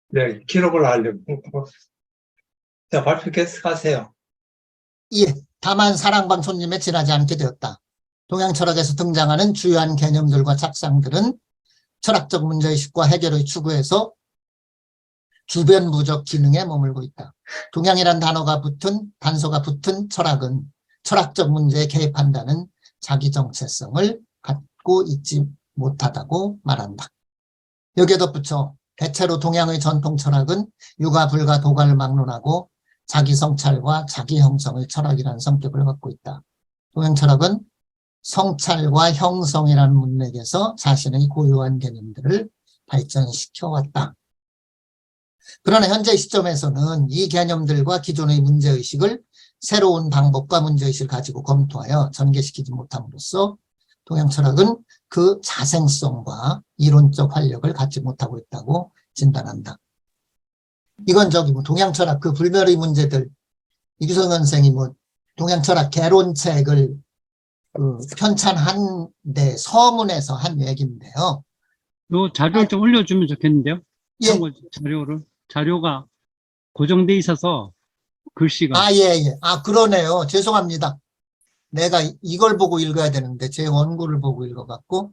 네, 기록을 하려고. 자, 발표 계속하세요. 예, 다만 사랑방 손님에 지나지 않게 되었다. 동양철학에서 등장하는 주요한 개념들과 작상들은 철학적 문제의식과 해결의 추구에서 주변부적 기능에 머물고 있다. 동양이란 단서가 붙은 철학은 철학적 문제에 개입한다는 자기 정체성을 갖고 있지 못하다고 말한다. 여기에 덧붙여 대체로 동양의 전통 철학은 유가, 불가, 도가를 막론하고 자기 성찰과 자기 형성의 철학이라는 성격을 갖고 있다. 동양 철학은 성찰과 형성이라는 문맥에서 자신의 고유한 개념들을 발전시켜 왔다. 그러나 현재 시점에서는 이 개념들과 기존의 문제의식을 새로운 방법과 문제의식을 가지고 검토하여 전개시키지 못함으로써 동양 철학은 그 자생성과 이론적 활력을 갖지 못하고 있다고 진단한다. 이건 동양 철학 그 불멸의 문제들, 이규성 선생이 동양 철학 개론책을 편찬한데 서문에서 한 얘기인데요. 요 자료를 좀 올려주면 좋겠는데요. 예. 참고 자료가 고정돼 있어서 글씨가. 예. 그러네요. 죄송합니다. 내가 이걸 보고 읽어야 되는데 제 원고를 보고 읽어갖고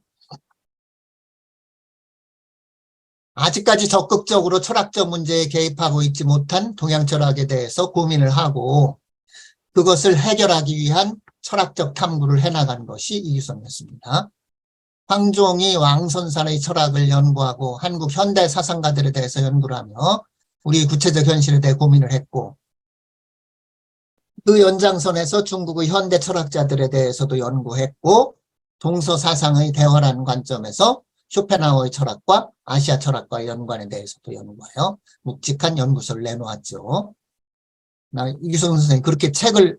아직까지 적극적으로 철학적 문제에 개입하고 있지 못한 동양 철학에 대해서 고민을 하고 그것을 해결하기 위한 철학적 탐구를 해나간 것이 이규성이었습니다. 황종이 왕선산의 철학을 연구하고 한국 현대 사상가들에 대해서 연구를 하며 우리 구체적 현실에 대해 고민을 했고 그 연장선에서 중국의 현대 철학자들에 대해서도 연구했고 동서사상의 대화라는 관점에서 쇼펜하우어의 철학과 아시아 철학과의 연관에 대해서도 연구하여 묵직한 연구서를 내놓았죠. 이규성 선생님이 그렇게 책을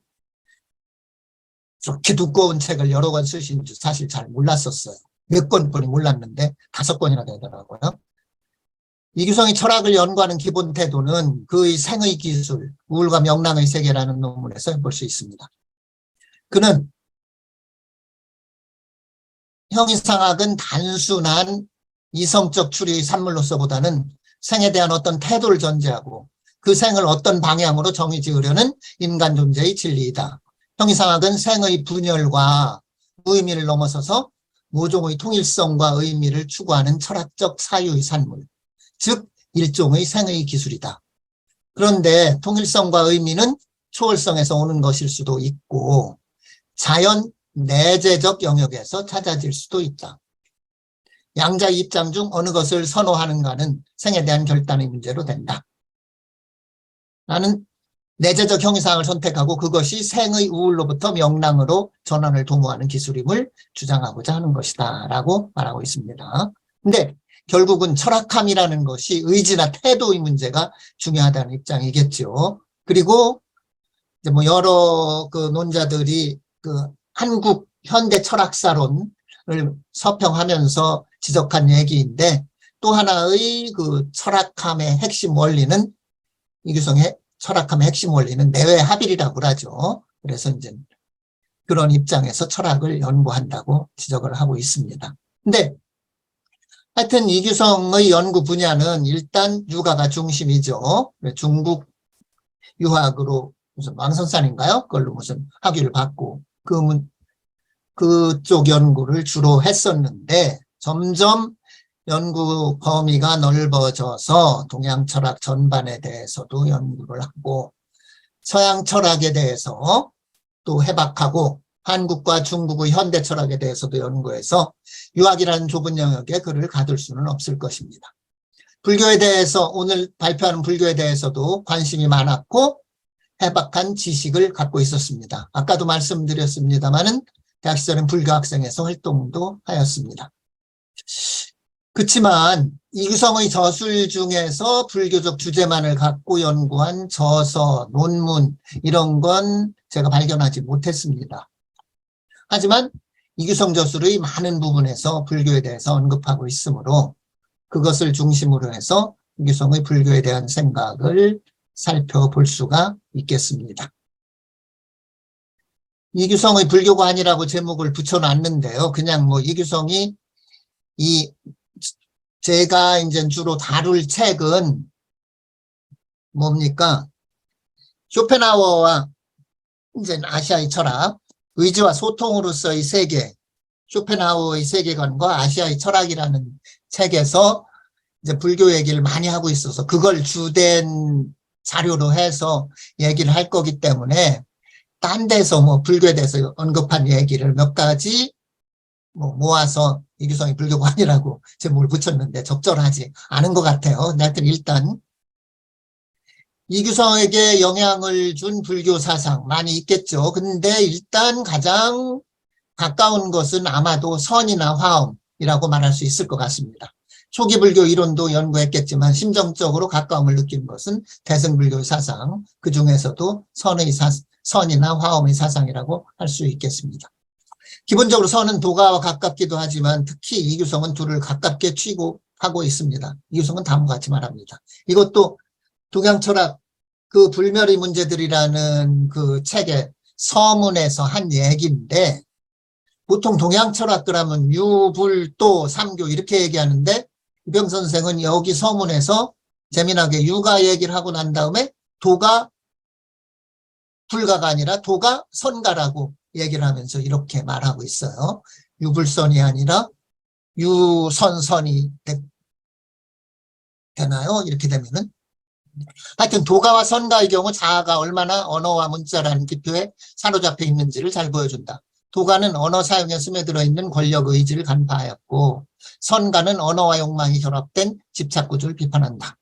그렇게 두꺼운 책을 여러 권 쓰신 줄 사실 잘 몰랐었어요. 몇 권뿐이 몰랐는데 5권이나 되더라고요. 이규성이 철학을 연구하는 기본 태도는 그의 생의 기술, 우울과 명랑의 세계라는 논문에서 볼 수 있습니다. 그는 형이상학은 단순한 이성적 추리의 산물로서보다는 생에 대한 어떤 태도를 전제하고 그 생을 어떤 방향으로 정의 지으려는 인간 존재의 진리이다. 형이상학은 생의 분열과 무의미를 넘어서서 모종의 통일성과 의미를 추구하는 철학적 사유의 산물, 즉 일종의 생의 기술이다. 그런데 통일성과 의미는 초월성에서 오는 것일 수도 있고 자연 내재적 영역에서 찾아질 수도 있다. 양자의 입장 중 어느 것을 선호하는가는 생에 대한 결단의 문제로 된다. 나는 내재적 형이상을 선택하고 그것이 생의 우울로부터 명랑으로 전환을 도모하는 기술임을 주장하고자 하는 것이다 라고 말하고 있습니다. 근데 결국은 철학함이라는 것이 의지나 태도의 문제가 중요하다는 입장이겠죠. 그리고 이제 여러 논자들이 한국 현대 철학사론을 서평하면서 지적한 얘기인데 또 하나의 철학함의 핵심 원리는 이규성의 철학함의 핵심 원리는 내외 합일이라고 하죠. 그래서 이제 그런 입장에서 철학을 연구한다고 지적을 하고 있습니다. 근데 하여튼 이규성의 연구 분야는 일단 유가가 중심이죠. 중국 유학으로 무슨 왕선산인가요? 그걸로 무슨 학위를 받고 그쪽 연구를 주로 했었는데 점점 연구 범위가 넓어져서 동양 철학 전반에 대해서도 연구를 하고 서양 철학에 대해서 또 해박하고 한국과 중국의 현대 철학에 대해서도 연구해서 유학이라는 좁은 영역에 그를 가둘 수는 없을 것입니다. 불교에 대해서 오늘 발표하는 불교에 대해서도 관심이 많았고 해박한 지식을 갖고 있었습니다. 아까도 말씀드렸습니다마는 대학 시절엔 불교 학생에서 활동도 하였습니다. 그렇지만 이규성의 저술 중에서 불교적 주제만을 갖고 연구한 저서, 논문 이런 건 제가 발견하지 못했습니다. 하지만 이규성 저술의 많은 부분에서 불교에 대해서 언급하고 있으므로 그것을 중심으로 해서 이규성의 불교에 대한 생각을 살펴볼 수가 있겠습니다. 이규성의 불교관이라고 제목을 붙여놨는데요. 그냥 이규성이 이 제가 이제 주로 다룰 책은 뭡니까? 쇼펜하우어와 이제 아시아의 철학, 의지와 소통으로서의 세계, 쇼펜하우어의 세계관과 아시아의 철학이라는 책에서 이제 불교 얘기를 많이 하고 있어서 그걸 주된 자료로 해서 얘기를 할 거기 때문에 딴 데서 뭐 불교에 대해서 언급한 얘기를 몇 가지 뭐 모아서 이규성이 불교관이라고 제목을 붙였는데 적절하지 않은 것 같아요. 하여튼 일단 이규성에게 영향을 준 불교 사상 많이 있겠죠. 근데 일단 가장 가까운 것은 아마도 선이나 화엄이라고 말할 수 있을 것 같습니다. 초기 불교 이론도 연구했겠지만 심정적으로 가까움을 느끼는 것은 대승불교의 사상, 그 중에서도 선이나 화엄의 사상이라고 할 수 있겠습니다. 기본적으로 선은 도가와 가깝기도 하지만 특히 이규성은 둘을 가깝게 취급하고 있습니다. 이규성은 다음과 같이 말합니다. 이것도 동양철학 그 불멸의 문제들이라는 그 책의 서문에서 한 얘기인데 보통 동양철학들 하면 유, 불, 도, 삼교 이렇게 얘기하는데 이병 선생은 여기 서문에서 재미나게 유가 얘기를 하고 난 다음에 도가 불가가 아니라 도가 선가라고 얘기를 하면서 이렇게 말하고 있어요. 유불선이 아니라 유선선이 되나요? 이렇게 되면은 하여튼 도가와 선가의 경우 자아가 얼마나 언어와 문자라는 기표에 사로잡혀 있는지를 잘 보여준다. 도가는 언어 사용에 스며들어 있는 권력 의지를 간파하였고 선가는 언어와 욕망이 결합된 집착구조를 비판한다.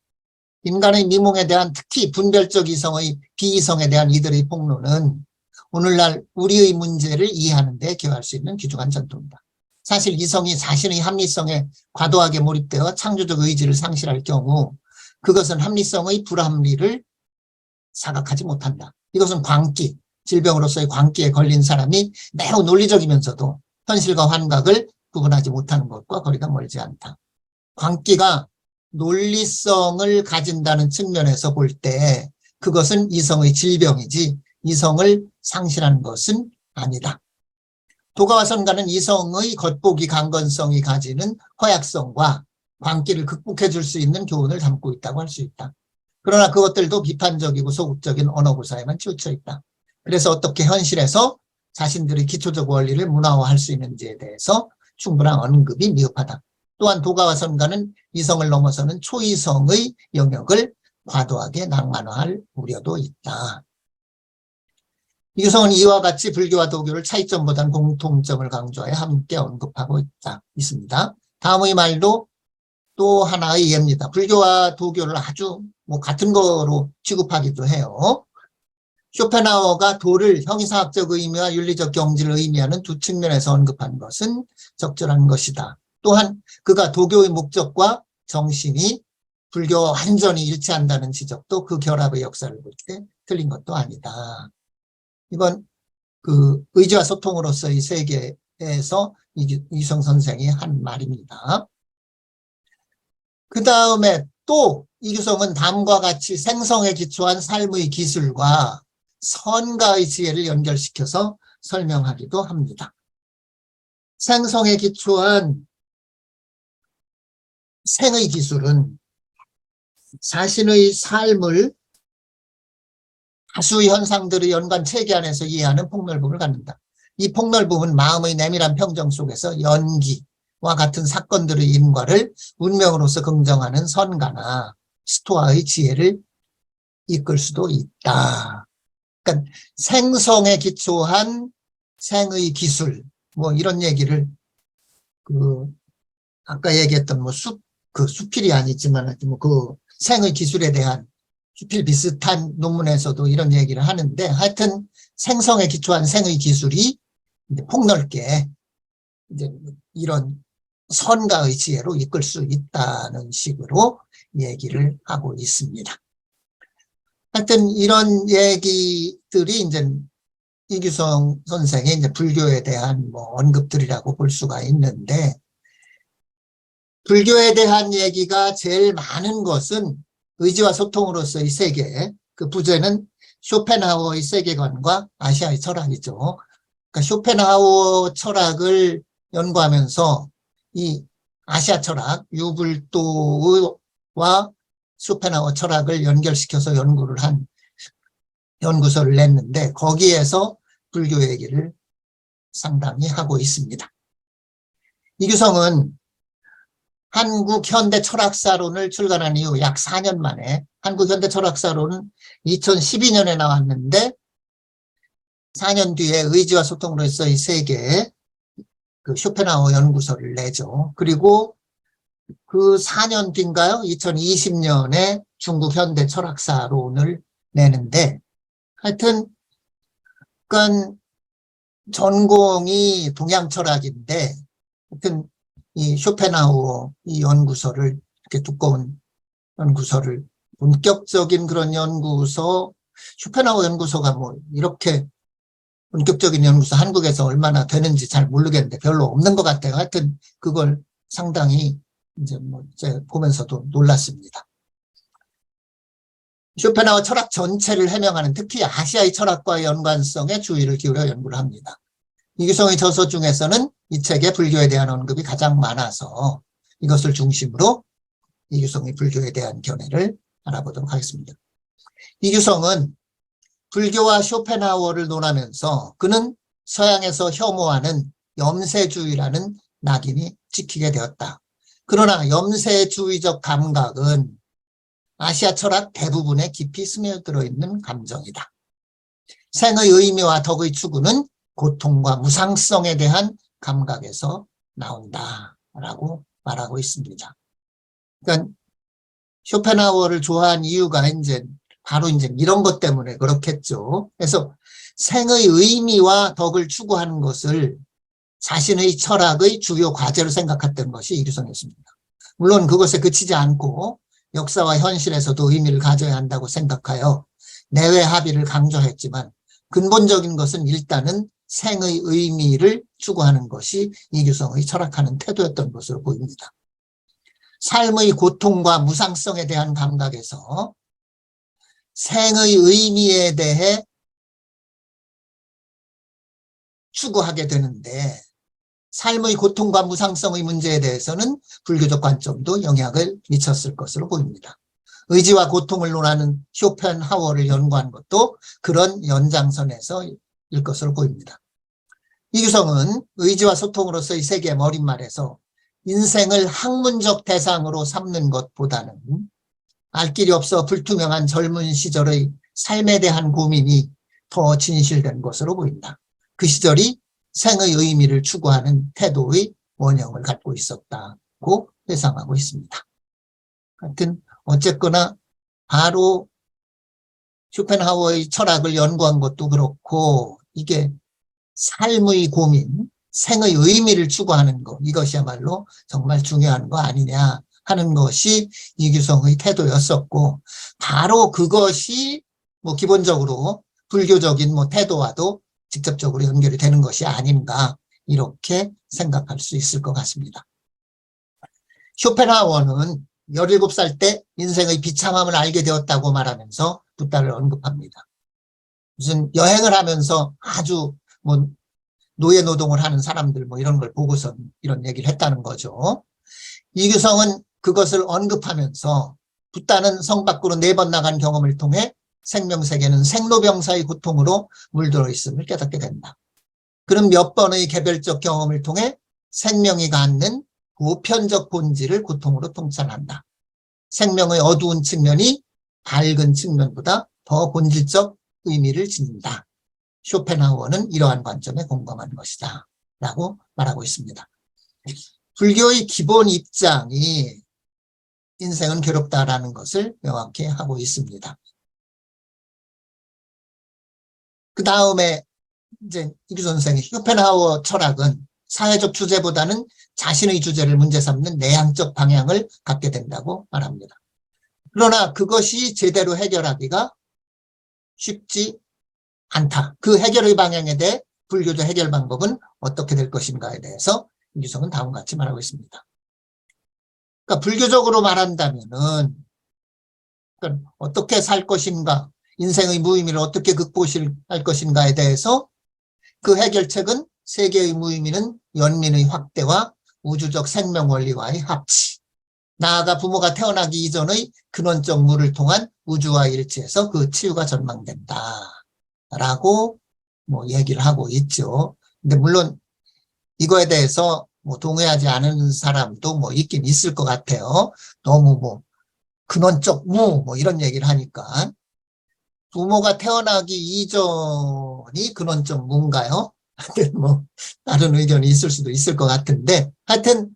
인간의 미몽에 대한 특히 분별적 이성의 비이성에 대한 이들의 폭로는 오늘날 우리의 문제를 이해하는 데 기여할 수 있는 귀중한 전통이다. 사실 이성이 자신의 합리성에 과도하게 몰입되어 창조적 의지를 상실할 경우 그것은 합리성의 불합리를 자각하지 못한다. 이것은 광기, 질병으로서의 광기에 걸린 사람이 매우 논리적이면서도 현실과 환각을 구분하지 못하는 것과 거리가 멀지 않다. 광기가 논리성을 가진다는 측면에서 볼 때 그것은 이성의 질병이지 이성을 상실하는 것은 아니다. 도가와 선가는 이성의 겉보기 강건성이 가지는 허약성과 광기를 극복해 줄 수 있는 교훈을 담고 있다고 할 수 있다. 그러나 그것들도 비판적이고 소극적인 언어구사에만 치우쳐 있다. 그래서 어떻게 현실에서 자신들의 기초적 원리를 문화화할 수 있는지에 대해서 충분한 언급이 미흡하다. 또한 도가와 선가는 이성을 넘어서는 초이성의 영역을 과도하게 낭만화할 우려도 있다. 이규성은 이와 같이 불교와 도교를 차이점보다는 공통점을 강조하여 함께 언급하고 있습니다. 다음의 말도 또 하나의 예입니다. 불교와 도교를 아주 같은 거로 취급하기도 해요. 쇼펜하우어가 도를 형이상학적 의미와 윤리적 경지를 의미하는 두 측면에서 언급한 것은 적절한 것이다. 또한 그가 도교의 목적과 정신이 불교와 완전히 일치한다는 지적도 그 결합의 역사를 볼 때 틀린 것도 아니다. 이건 그 의지와 소통으로서의 세계에서 이규성 선생이 한 말입니다. 그 다음에 또 이규성은 다음과 같이 생성에 기초한 삶의 기술과 선가의 지혜를 연결시켜서 설명하기도 합니다. 생성에 기초한 생의 기술은 자신의 삶을 다수의 현상들의 연관 체계 안에서 이해하는 폭넓음을 갖는다. 이 폭넓음은 마음의 내밀한 평정 속에서 연기와 같은 사건들의 인과를 운명으로서 긍정하는 선가나 스토아의 지혜를 이끌 수도 있다. 그러니까 생성에 기초한 생의 기술 이런 얘기를 아까 얘기했던 수필이 아니지만 그 생의 기술에 대한 수필 비슷한 논문에서도 이런 얘기를 하는데 하여튼 생성에 기초한 생의 기술이 이제 폭넓게 이제 이런 선가의 지혜로 이끌 수 있다는 식으로 얘기를 하고 있습니다. 하여튼 이런 얘기들이 이제 이규성 선생의 이제 불교에 대한 언급들이라고 볼 수가 있는데 불교에 대한 얘기가 제일 많은 것은 의지와 소통으로서의 세계, 그 부제는 쇼펜하우어의 세계관과 아시아의 철학이죠. 그러니까 쇼펜하우어 철학을 연구하면서 이 아시아 철학, 유불도와 쇼펜하우어 철학을 연결시켜서 연구를 한 연구서를 냈는데 거기에서 불교 얘기를 상당히 하고 있습니다. 이규성은 한국 현대 철학사론을 출간한 이후 약 4년 만에 한국 현대 철학사론은 2012년에 나왔는데 4년 뒤에 의지와 소통으로서 이 세계에 그 쇼펜하우어 연구서를 내죠. 그리고 그 4년 뒤인가요? 2020년에 중국 현대 철학사론을 내는데 하여튼 그러니까 전공이 동양 철학인데 하여튼 이 쇼펜하우어 이 연구서를 이렇게 두꺼운 연구서를 본격적인 그런 연구서 쇼펜하우어 연구소가 뭐 이렇게 본격적인 연구소 한국에서 얼마나 되는지 잘 모르겠는데 별로 없는 것 같아요. 하여튼 그걸 상당히 이제 뭐 이제 보면서도 놀랐습니다. 쇼펜하우어 철학 전체를 해명하는 특히 아시아의 철학과의 연관성에 주의를 기울여 연구를 합니다. 이규성의 저서 중에서는 이 책에 불교에 대한 언급이 가장 많아서 이것을 중심으로 이규성의 불교에 대한 견해를 알아보도록 하겠습니다. 이규성은 불교와 쇼펜하우어를 논하면서 그는 서양에서 혐오하는 염세주의라는 낙인이 찍히게 되었다. 그러나 염세주의적 감각은 아시아 철학 대부분에 깊이 스며들어 있는 감정이다. 생의 의미와 덕의 추구는 고통과 무상성에 대한 감각에서 나온다라고 말하고 있습니다. 그러니까 쇼펜하우어를 좋아한 이유가 이제 바로 이제 이런 것 때문에 그렇겠죠. 그래서 생의 의미와 덕을 추구하는 것을 자신의 철학의 주요 과제로 생각했던 것이 이규성이었습니다. 물론 그것에 그치지 않고 역사와 현실에서도 의미를 가져야 한다고 생각하여 내외 합의를 강조했지만 근본적인 것은 일단은 생의 의미를 추구하는 것이 이규성의 철학하는 태도였던 것으로 보입니다. 삶의 고통과 무상성에 대한 감각에서 생의 의미에 대해 추구하게 되는데 삶의 고통과 무상성의 문제에 대해서는 불교적 관점도 영향을 미쳤을 것으로 보입니다. 의지와 고통을 논하는 쇼펜하우어를 연구한 것도 그런 연장선에서일 것으로 보입니다. 이규성은 의지와 소통으로서의 세계의 머릿말에서 인생을 학문적 대상으로 삼는 것보다는 알 길이 없어 불투명한 젊은 시절의 삶에 대한 고민이 더 진실된 것으로 보인다. 그 시절이 생의 의미를 추구하는 태도의 원형을 갖고 있었다고 회상하고 있습니다. 하여튼 어쨌거나 바로 쇼펜하우어의 철학을 연구한 것도 그렇고 이게 삶의 고민, 생의 의미를 추구하는 것 이것이야말로 정말 중요한 거 아니냐 하는 것이 이규성의 태도였었고 바로 그것이 뭐 기본적으로 불교적인 뭐 태도와도 직접적으로 연결이 되는 것이 아닌가 이렇게 생각할 수 있을 것 같습니다. 쇼펜하우어는 17살 때 인생의 비참함을 알게 되었다고 말하면서 붓다를 언급합니다. 무슨 여행을 하면서 아주 뭐 노예 노동을 하는 사람들 뭐 이런 걸 보고서 이런 얘기를 했다는 거죠. 이규성은 그것을 언급하면서 붓다는 성 밖으로 4번 나간 경험을 통해 생명세계는 생로병사의 고통으로 물들어 있음을 깨닫게 된다. 그는 몇 번의 개별적 경험을 통해 생명이 갖는 보편적 본질을 고통으로 통찰한다. 생명의 어두운 측면이 밝은 측면보다 더 본질적 의미를 지닌다. 쇼펜하우어는 이러한 관점에 공감한 것이다 라고 말하고 있습니다. 불교의 기본 입장이 인생은 괴롭다라는 것을 명확히 하고 있습니다. 그 다음에 이제 이규 선생의 쇼펜하우어 철학은 사회적 주제보다는 자신의 주제를 문제 삼는 내향적 방향을 갖게 된다고 말합니다. 그러나 그것이 제대로 해결하기가 쉽지 않다. 그 해결의 방향에 대해 불교적 해결 방법은 어떻게 될 것인가에 대해서 이규성은 다음과 같이 말하고 있습니다. 그러니까 불교적으로 말한다면은 그러니까 어떻게 살 것인가, 인생의 무의미를 어떻게 극복할 것인가에 대해서 그 해결책은 세계의 무의미는 연민의 확대와 우주적 생명 원리와의 합치, 나아가 부모가 태어나기 이전의 근원적 물을 통한 우주와 일치해서 그 치유가 전망된다 라고 뭐 얘기를 하고 있죠. 근데 물론 이거에 대해서 뭐 동의하지 않은 사람도 뭐 있긴 있을 것 같아요. 너무 뭐 근원적 무 뭐 이런 얘기를 하니까. 부모가 태어나기 이전이 근원적 무인가요? 하여튼 뭐 다른 의견이 있을 수도 있을 것 같은데, 하여튼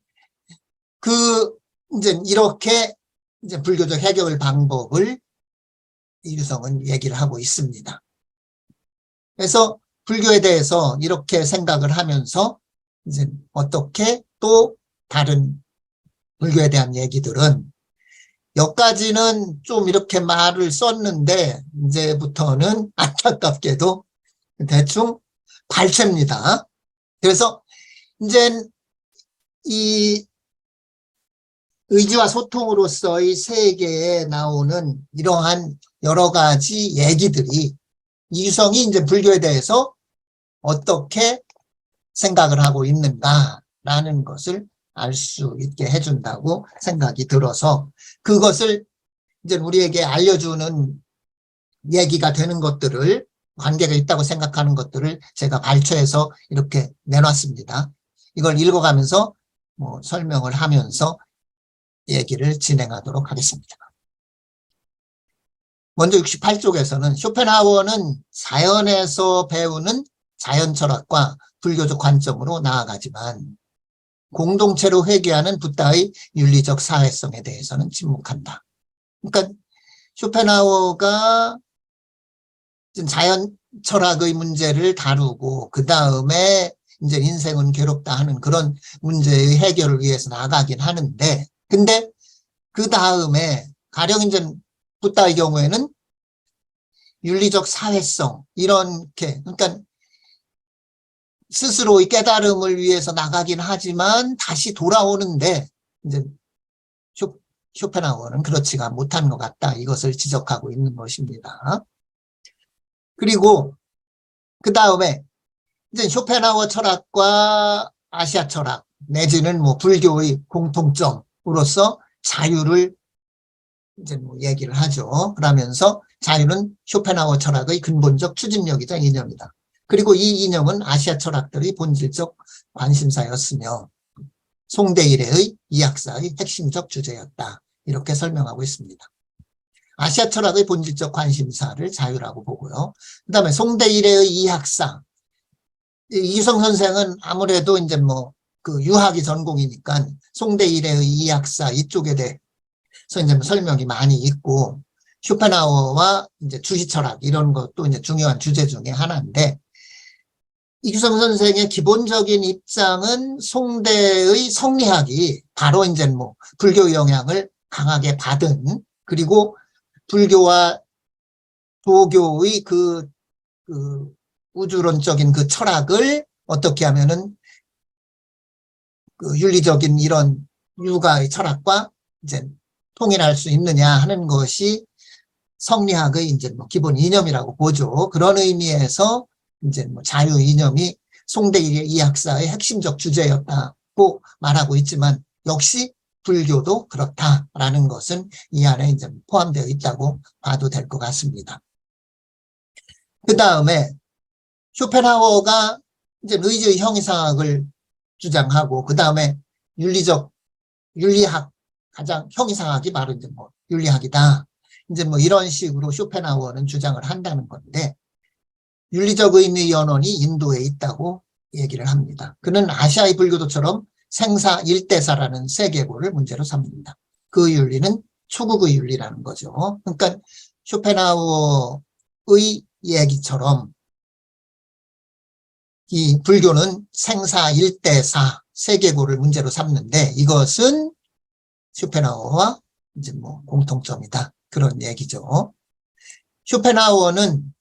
이제 이렇게 이제 불교적 해결 방법을 이유성은 얘기를 하고 있습니다. 그래서 불교에 대해서 이렇게 생각을 하면서 이제 어떻게 또 다른 불교에 대한 얘기들은, 여기까지는 좀 이렇게 말을 썼는데 이제부터는 안타깝게도 대충 발췌입니다. 그래서 이제 이 의지와 소통으로서의 세계에 나오는 이러한 여러 가지 얘기들이 이유성이 이제 불교에 대해서 어떻게 생각을 하고 있는가라는 것을 알 수 있게 해준다고 생각이 들어서, 그것을 이제 우리에게 알려주는 얘기가 되는 것들을, 관계가 있다고 생각하는 것들을 제가 발췌해서 이렇게 내놨습니다. 이걸 읽어가면서 뭐 설명을 하면서 얘기를 진행하도록 하겠습니다. 먼저 68쪽에서는 쇼펜하우어는 자연에서 배우는 자연 철학과 불교적 관점으로 나아가지만 공동체로 회귀하는 붓다의 윤리적 사회성에 대해서는 침묵한다. 그러니까 쇼펜하우어가 자연 철학의 문제를 다루고 그 다음에 이제 인생은 괴롭다 하는 그런 문제의 해결을 위해서 나가긴 하는데, 근데 그 다음에 가령 이제 붓다의 경우에는 윤리적 사회성 이렇게, 그러니까 스스로의 깨달음을 위해서 나가긴 하지만 다시 돌아오는데 이제 쇼펜하우어는 그렇지가 못한 것 같다, 이것을 지적하고 있는 것입니다. 그리고 그 다음에 이제 쇼펜하우어 철학과 아시아 철학 내지는 뭐 불교의 공통점으로서 자유를 이제 뭐 얘기를 하죠. 그러면서 자유는 쇼펜하우어 철학의 근본적 추진력이자 이념이다. 그리고 이 이념은 아시아 철학들의 본질적 관심사였으며 송대일의 이학사의 핵심적 주제였다. 이렇게 설명하고 있습니다. 아시아 철학의 본질적 관심사를 자유라고 보고요. 그 다음에 송대일의 이학사, 이유성 선생은 아무래도 이제 뭐 그 유학이 전공이니까 송대일의 이학사 이쪽에 대해서 이제 뭐 설명이 많이 있고, 쇼펜하우어와 이제 주시 철학 이런 것도 이제 중요한 주제 중에 하나인데, 이규성 선생의 기본적인 입장은 송대의 성리학이 바로 이제 뭐 불교 영향을 강하게 받은, 그리고 불교와 도교의 그 우주론적인 그 철학을 어떻게 하면은 그 윤리적인 이런 육아의 철학과 이제 통일할 수 있느냐 하는 것이 성리학의 이제 뭐 기본 이념이라고 보죠. 그런 의미에서 이제 뭐 자유 이념이 송대일의 이학사의 핵심적 주제였다고 말하고 있지만, 역시 불교도 그렇다라는 것은 이 안에 이제 포함되어 있다고 봐도 될 것 같습니다. 그 다음에 쇼펜하우어가 이제 의지의 형이상학을 주장하고, 그 다음에 윤리학, 가장 형이상학이 바로 이제 뭐 윤리학이다. 이제 뭐 이런 식으로 쇼펜하우어는 주장을 한다는 건데, 윤리적 의미의 연원이 인도에 있다고 얘기를 합니다. 그는 아시아의 불교도처럼 생사 일대사라는 세계고를 문제로 삼는다. 그 윤리는 초국의 윤리라는 거죠. 그러니까 쇼펜하우어의 얘기처럼 이 불교는 생사 일대사 세계고를 문제로 삼는데, 이것은 쇼펜하우어와 이제 뭐 공통점이다, 그런 얘기죠. 쇼펜하우어는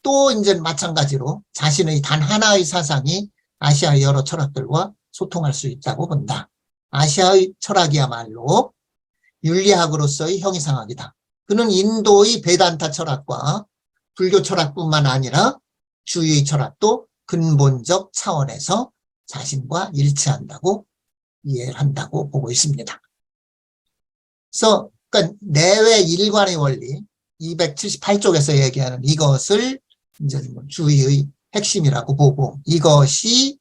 또 이제 마찬가지로 자신의 단 하나의 사상이 아시아의 여러 철학들과 소통할 수 있다고 본다. 아시아의 철학이야말로 윤리학으로서의 형이상학이다. 그는 인도의 베단타 철학과 불교 철학뿐만 아니라 주의 철학도 근본적 차원에서 자신과 일치한다고 이해를 한다고 보고 있습니다. 그래서 그러니까 내외 일관의 원리 278쪽에서 얘기하는 이것을 이제 뭐 주의의 핵심이라고 보고, 이것이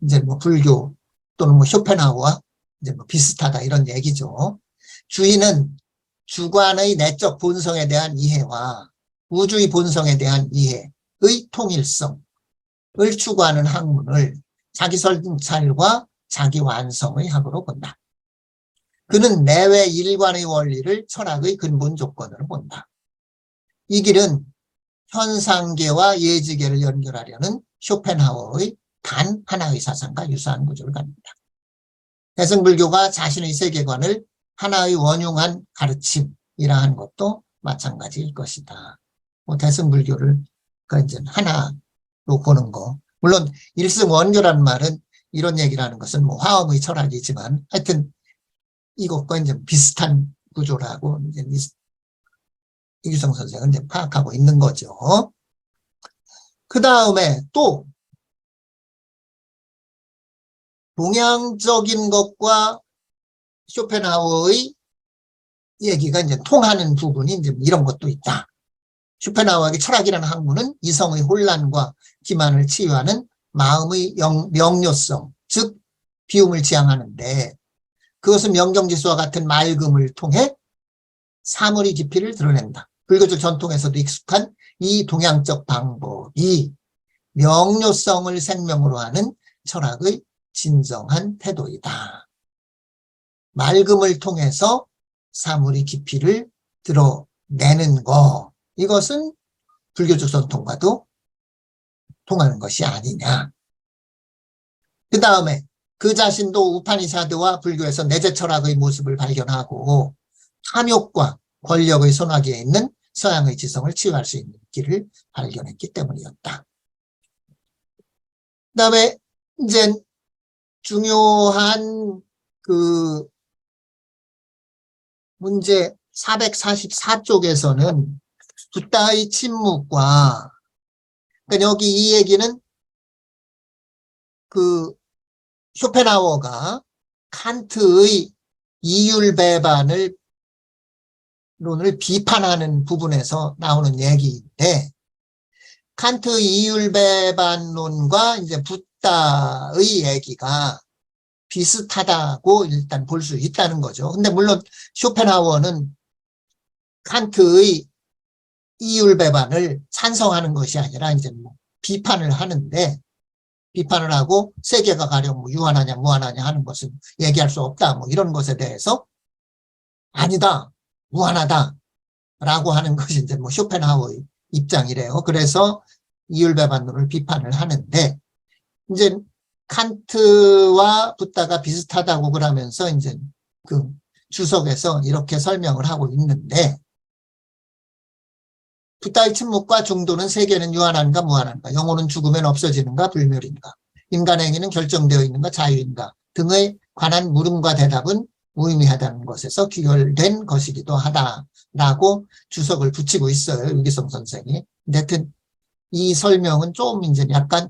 이제 뭐 불교 또는 뭐 쇼펜하우어와 이제 뭐 비슷하다 이런 얘기죠. 주의는 주관의 내적 본성에 대한 이해와 우주의 본성에 대한 이해의 통일성을 추구하는 학문을 자기 성찰과 자기 완성의 학으로 본다. 그는 내외 일관의 원리를 철학의 근본 조건으로 본다. 이 길은 현상계와 예지계를 연결하려는 쇼펜하우어의 단 하나의 사상과 유사한 구조를 갖는다. 대승불교가 자신의 세계관을 하나의 원흉한 가르침이라 한 것도 마찬가지일 것이다. 뭐 대승불교를 이제 하나로 보는 거. 물론 일승원교라는 말은 이런 얘기를 하는 것은 뭐 화엄의 철학이지만 하여튼 이것과 이제 비슷한 구조라고 이제 이규성 선생은 이제 파악하고 있는 거죠. 그 다음에 또 동양적인 것과 쇼펜하우어의 얘기가 이제 통하는 부분이 이제 이런 것도 있다. 쇼펜하우어의 철학이라는 학문은 이성의 혼란과 기만을 치유하는 마음의 명료성, 즉 비움을 지향하는데, 그것은 명경지수와 같은 맑음을 통해 사물의 깊이를 드러낸다. 불교적 전통에서도 익숙한 이 동양적 방법이 명료성을 생명으로 하는 철학의 진정한 태도이다. 맑음을 통해서 사물의 깊이를 드러내는 것, 이것은 불교적 전통과도 통하는 것이 아니냐. 그 다음에 그 자신도 우파니샤드와 불교에서 내재 철학의 모습을 발견하고 탐욕과 권력의 손아귀에 있는 서양의 지성을 치유할 수 있는 길을 발견했기 때문이었다. 그 다음에 이제 중요한 그 문제 444쪽에서는 붓다의 침묵과, 그러니까 여기 이 얘기는 그 쇼펜하우어가 칸트의 이율배반을 론을 비판하는 부분에서 나오는 얘기인데, 칸트의 이율배반론과 이제 붓다의 얘기가 비슷하다고 일단 볼 수 있다는 거죠. 근데 물론 쇼펜하우어는 칸트의 이율배반을 찬성하는 것이 아니라 이제 뭐 비판을 하는데, 비판을 하고 세계가 가령 뭐 유한하냐 무한하냐 하는 것은 얘기할 수 없다, 뭐 이런 것에 대해서 아니다, 무한하다 라고 하는 것이 이제 뭐 쇼펜하우어의 입장이래요. 그래서 이율배반론을 비판을 하는데, 이제 칸트와 붓다가 비슷하다고 그러면서 이제 그 주석에서 이렇게 설명을 하고 있는데, 붓다의 침묵과 중도는 세계는 유한한가 무한한가, 영혼은 죽으면 없어지는가 불멸인가, 인간의 행위는 결정되어 있는가 자유인가 등에 관한 물음과 대답은 무의미하다는 것에서 귀결된 것이기도 하다라고 주석을 붙이고 있어요, 유기성 선생이. 근데 하여튼 이 설명은 좀 이제 약간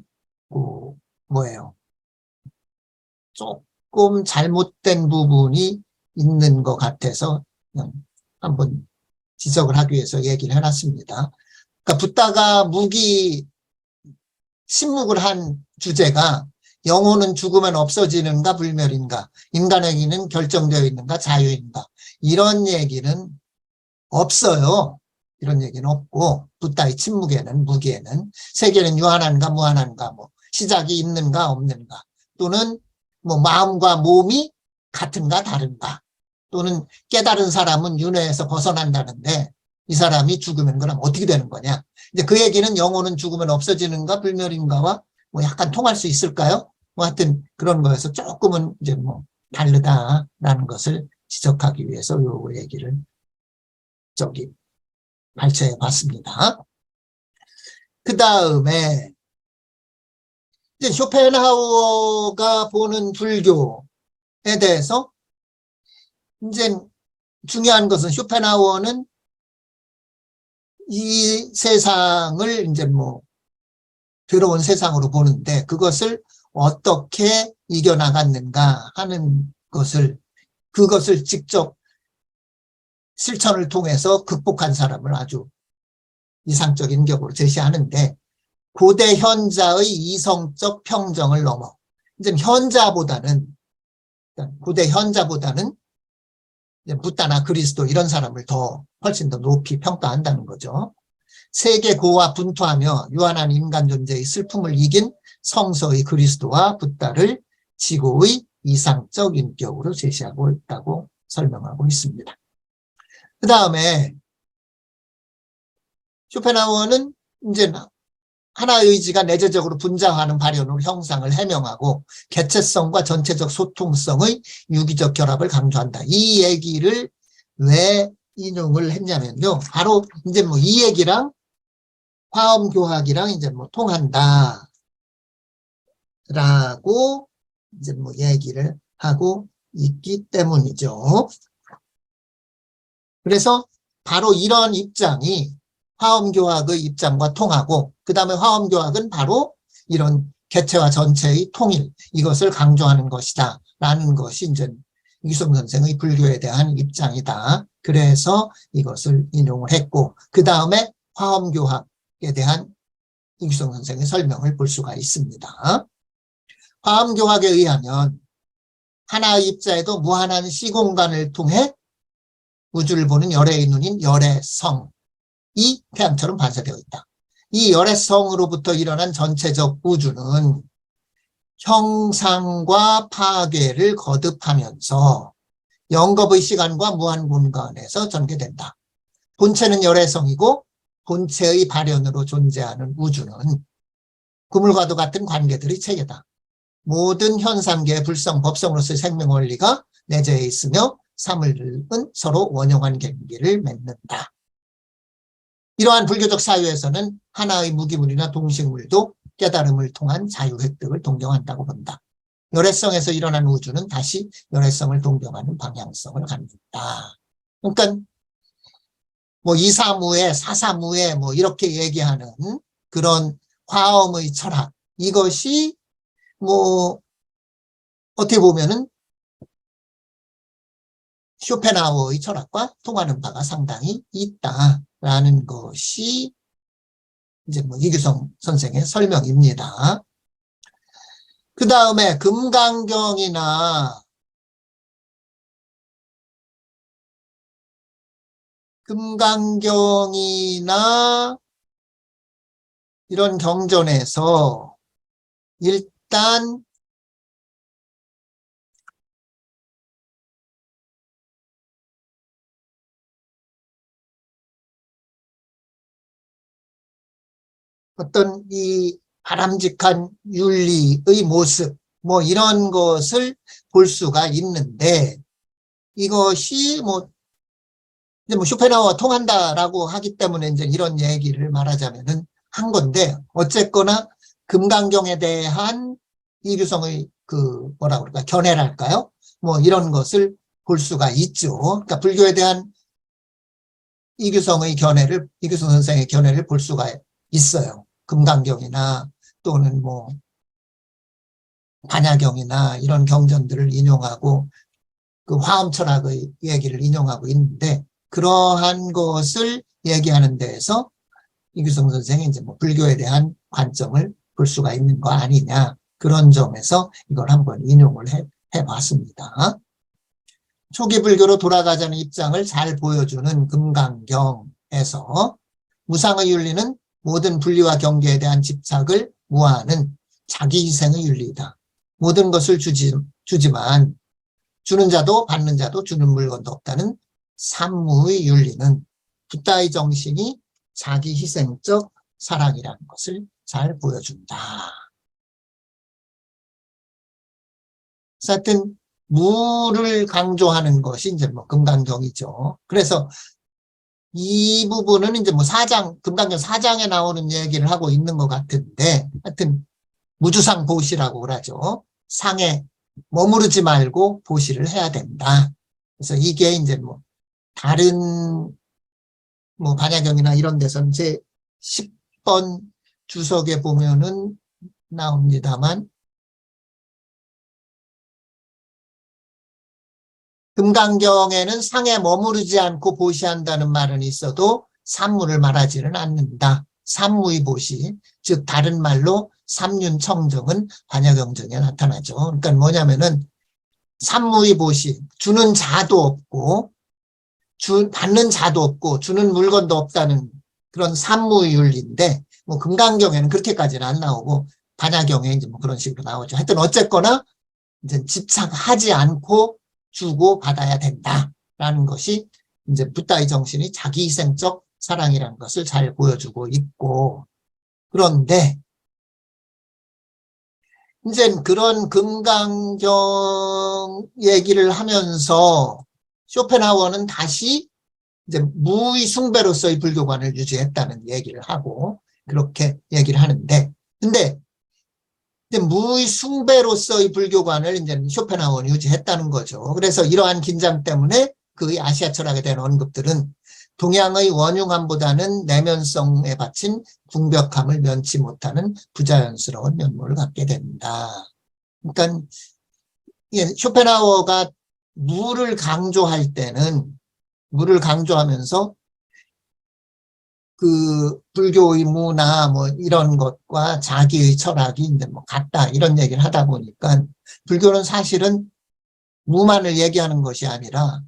뭐예요, 조금 잘못된 부분이 있는 것 같아서 한번 지적을 하기 위해서 얘기를 해놨습니다. 그러니까 붓다가 신묵을 한 주제가 영혼은 죽으면 없어지는가 불멸인가, 인간에게는 결정되어 있는가 자유인가, 이런 얘기는 없어요. 이런 얘기는 없고, 붓다의 침묵에는, 무기에는 세계는 유한한가 무한한가, 뭐 시작이 있는가 없는가, 또는 뭐 마음과 몸이 같은가 다른가, 또는 깨달은 사람은 윤회에서 벗어난다는데 이 사람이 죽으면 그럼 어떻게 되는 거냐. 이제 그 얘기는 영혼은 죽으면 없어지는가 불멸인가와 뭐 약간 통할 수 있을까요? 뭐 하여튼 그런 거에서 조금은 이제 뭐 다르다라는 것을 지적하기 위해서 요 얘기를 발췌해 봤습니다. 그 다음에 이제 쇼펜하우어가 보는 불교에 대해서 이제 중요한 것은, 쇼펜하우어는 이 세상을 이제 뭐 더러운 세상으로 보는데 그것을 어떻게 이겨나갔는가 하는 그것을 직접 실천을 통해서 극복한 사람을 아주 이상적 인격으로 제시하는데, 고대 현자의 이성적 평정을 넘어, 이제 고대 현자보다는 이제 붓다나 그리스도 이런 사람을 훨씬 더 높이 평가한다는 거죠. 세계 고와 분투하며 유한한 인간 존재의 슬픔을 이긴 성서의 그리스도와 붓다를 지고의 이상적 인격으로 제시하고 있다고 설명하고 있습니다. 그 다음에 쇼펜하우어는 이제 하나의 의지가 내재적으로 분장하는 발현으로 형상을 해명하고 개체성과 전체적 소통성의 유기적 결합을 강조한다. 이 얘기를 왜 인용을 했냐면요. 바로 이제 뭐 이 얘기랑 화엄교학이랑 이제 뭐 통한다. 라고 이제 뭐 얘기를 하고 있기 때문이죠. 그래서 바로 이런 입장이 화엄교학의 입장과 통하고, 그 다음에 화엄교학은 바로 이런 개체와 전체의 통일, 이것을 강조하는 것이다 라는 것이 이제 이규성 선생의 불교에 대한 입장이다. 그래서 이것을 인용을 했고, 그 다음에 화엄교학에 대한 이규성 선생의 설명을 볼 수가 있습니다. 화엄교학에 의하면 하나의 입자에도 무한한 시공간을 통해 우주를 보는 열애의 눈인 열애성, 이 태양처럼 반사되어 있다. 이 열애성으로부터 일어난 전체적 우주는 형상과 파괴를 거듭하면서 영겁의 시간과 무한 공간에서 전개된다. 본체는 열애성이고 본체의 발현으로 존재하는 우주는 구물과도 같은 관계들의 체계다. 모든 현상계의 불성, 법성으로서의 생명 원리가 내재해 있으며 사물들은 서로 원용한 관계를 맺는다. 이러한 불교적 사유에서는 하나의 무기물이나 동식물도 깨달음을 통한 자유 획득을 동경한다고 본다. 열애성에서 일어난 우주는 다시 열애성을 동경하는 방향성을 갖는다. 그러니까 뭐 이사무에 사사무에 뭐 이렇게 얘기하는 그런 화엄의 철학, 이것이 뭐 어떻게 보면은 쇼펜하우어의 철학과 통하는 바가 상당히 있다라는 것이 이제 뭐 이규성 선생의 설명입니다. 그 다음에 금강경이나 이런 경전에서 일단 어떤 이 바람직한 윤리의 모습, 뭐 이런 것을 볼 수가 있는데, 이것이 이제 쇼펜하우어와 통한다라고 하기 때문에 이제 이런 얘기를 말하자면은 한 건데, 어쨌거나 금강경에 대한 이규성의 뭐라 그럴까, 견해랄까요? 뭐 이런 것을 볼 수가 있죠. 그러니까 불교에 대한 이규성 선생의 견해를 볼 수가 있어요. 금강경이나 또는 뭐 반야경이나 이런 경전들을 인용하고 그 화엄철학의 얘기를 인용하고 있는데, 그러한 것을 얘기하는 데에서 이규성 선생이 이제 뭐 불교에 대한 관점을 볼 수가 있는 거 아니냐, 그런 점에서 이걸 한번 인용을 해봤습니다. 초기 불교로 돌아가자는 입장을 잘 보여주는 금강경에서 무상의 윤리는 모든 분리와 경계에 대한 집착을 무화하는 자기 희생의 윤리이다. 모든 것을 주지만 주는 자도 받는 자도 주는 물건도 없다는 삼무의 윤리는 붓다의 정신이 자기 희생적 사랑이라는 것을 잘 보여준다. 하여튼 무를 강조하는 것이 이제 뭐 금강경이죠. 그래서 이 부분은 이제 뭐 금강경 4장에 나오는 얘기를 하고 있는 것 같은데, 하여튼 무주상 보시라고 그러죠. 상에 머무르지 말고 보시를 해야 된다. 그래서 이게 이제 뭐 다른 뭐 반야경이나 이런 데서는 제 10번 주석에 보면은 나옵니다만, 금강경에는 상에 머무르지 않고 보시한다는 말은 있어도 삼무를 말하지는 않는다. 삼무의 보시, 즉 다른 말로 삼륜청정은 반야경전에 나타나죠. 그러니까 뭐냐면은 삼무의 보시, 주는 자도 없고 받는 자도 없고 주는 물건도 없다는 그런 삼무의 윤리인데 뭐 금강경에는 그렇게까지는 안 나오고 반야경에 이제 뭐 그런 식으로 나오죠. 하여튼 어쨌거나 이제 집착하지 않고 주고 받아야 된다라는 것이 이제 붓다의 정신이 자기희생적 사랑이라는 것을 잘 보여주고 있고, 그런데 이제 그런 금강경 얘기를 하면서 쇼펜하우어는 다시 이제 무의 숭배로서의 불교관을 유지했다는 얘기를 하고 그렇게 얘기를 하는데, 근데 이제 무의 숭배로서의 불교관을 이제 쇼펜하우어는 유지했다는 거죠. 그래서 이러한 긴장 때문에 그의 아시아 철학에 대한 언급들은 동양의 원흉함보다는 내면성에 바친 궁벽함을 면치 못하는 부자연스러운 면모를 갖게 된다. 그러니까 쇼펜하우어가 무를 강조할 때는 무를 강조하면서 그 불교의 무나 뭐 이런 것과 자기의 철학이 이제 뭐 같다 이런 얘기를 하다 보니까 불교는 사실은 무만을 얘기하는 것이 아니라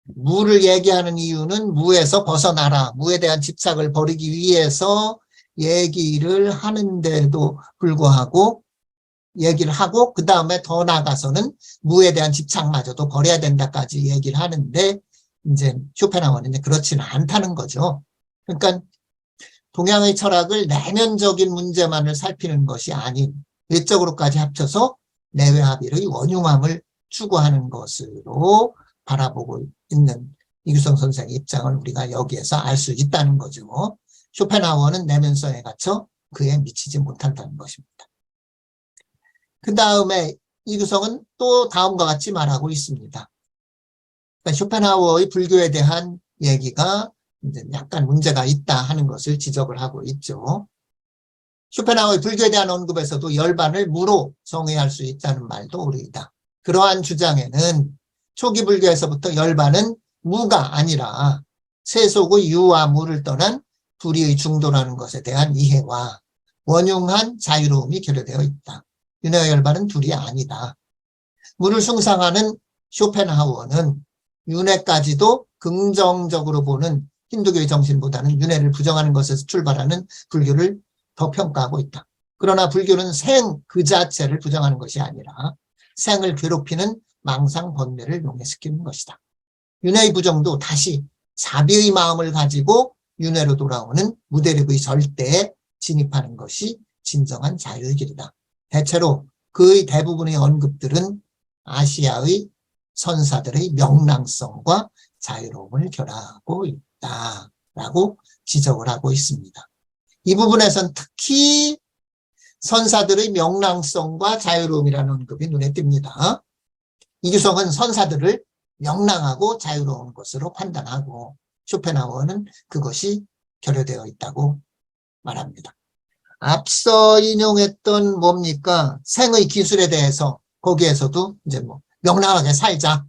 무를 얘기하는 이유는 무에서 벗어나라, 무에 대한 집착을 버리기 위해서 얘기를 하는데도 불구하고 얘기를 하고 그 다음에 더 나아가서는 무에 대한 집착마저도 버려야 된다까지 얘기를 하는데 이제 쇼펜하우어는 이제 그렇지는 않다는 거죠. 그러니까 동양의 철학을 내면적인 문제만을 살피는 것이 아닌 외적으로까지 합쳐서 내외 합일의 원흉함을 추구하는 것으로 바라보고 있는 이규성 선생의 입장을 우리가 여기에서 알 수 있다는 거죠. 쇼펜하우어는 내면성에 갇혀 그에 미치지 못한다는 것입니다. 그 다음에 이규성은 또 다음과 같이 말하고 있습니다. 그러니까 쇼펜하우어의 불교에 대한 얘기가 이제 약간 문제가 있다 하는 것을 지적을 하고 있죠. 쇼펜하우어의 불교에 대한 언급에서도 열반을 무로 정의할 수 있다는 말도 옳으이다. 그러한 주장에는 초기 불교에서부터 열반은 무가 아니라 세속의 유와 무를 떠난 불의의 중도라는 것에 대한 이해와 원흉한 자유로움이 결여되어 있다. 윤회 열반은 둘이 아니다. 무를 숭상하는 쇼펜하우어는 윤회까지도 긍정적으로 보는 힌두교의 정신보다는 윤회를 부정하는 것에서 출발하는 불교를 더 평가하고 있다. 그러나 불교는 생 그 자체를 부정하는 것이 아니라 생을 괴롭히는 망상 번뇌를 용해시키는 것이다. 윤회의 부정도 다시 자비의 마음을 가지고 윤회로 돌아오는 무대력의 절대에 진입하는 것이 진정한 자유의 길이다. 대체로 그의 대부분의 언급들은 아시아의 선사들의 명랑성과 자유로움을 결하고 있다라고 지적을 하고 있습니다. 이 부분에선 특히 선사들의 명랑성과 자유로움이라는 언급이 눈에 띕니다. 이규성은 선사들을 명랑하고 자유로운 것으로 판단하고 쇼펜하우어는 그것이 결여되어 있다고 말합니다. 앞서 인용했던 뭡니까? 생의 기술에 대해서 거기에서도 이제 뭐 명랑하게 살자.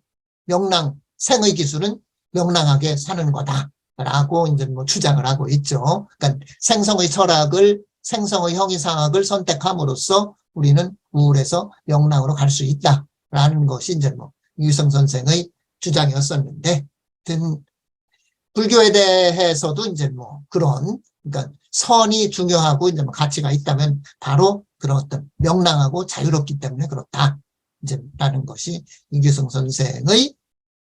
생의 기술은 명랑하게 사는 거다라고 이제 뭐 주장을 하고 있죠. 그러니까 생성의 철학을 생성의 형이상학을 선택함으로써 우리는 우울에서 명랑으로 갈 수 있다라는 것이 이제 뭐 이규성 선생의 주장이었었는데, 불교에 대해서도 이제 뭐 그런 그러니까 선이 중요하고 이제 뭐 가치가 있다면 바로 그런 어떤 명랑하고 자유롭기 때문에 그렇다. 이제 라는 것이 이규성 선생의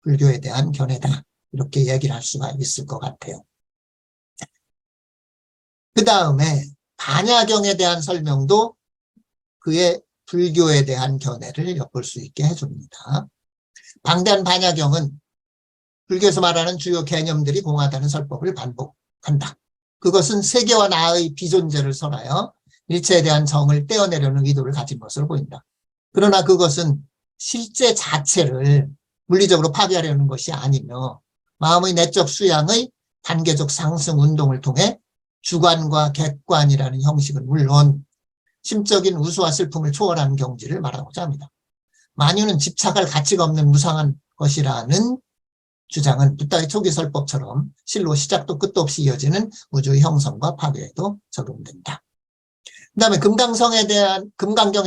불교에 대한 견해다. 이렇게 얘기를 할 수가 있을 것 같아요. 그 다음에 반야경에 대한 설명도 그의 불교에 대한 견해를 엿볼 수 있게 해줍니다. 방대한 반야경은 불교에서 말하는 주요 개념들이 공하다는 설법을 반복한다. 그것은 세계와 나의 비존재를 설하여 일체에 대한 정을 떼어내려는 의도를 가진 것으로 보인다. 그러나 그것은 실제 자체를 물리적으로 파괴하려는 것이 아니며 마음의 내적 수양의 단계적 상승 운동을 통해 주관과 객관이라는 형식은 물론 심적인 우수와 슬픔을 초월하는 경지를 말하고자 합니다. 만유는 집착할 가치가 없는 무상한 것이라는 주장은 부다의 초기 설법처럼 실로 시작도 끝도 없이 이어지는 우주의 형성과 파괴에도 적용된다. 그 다음에 금강경에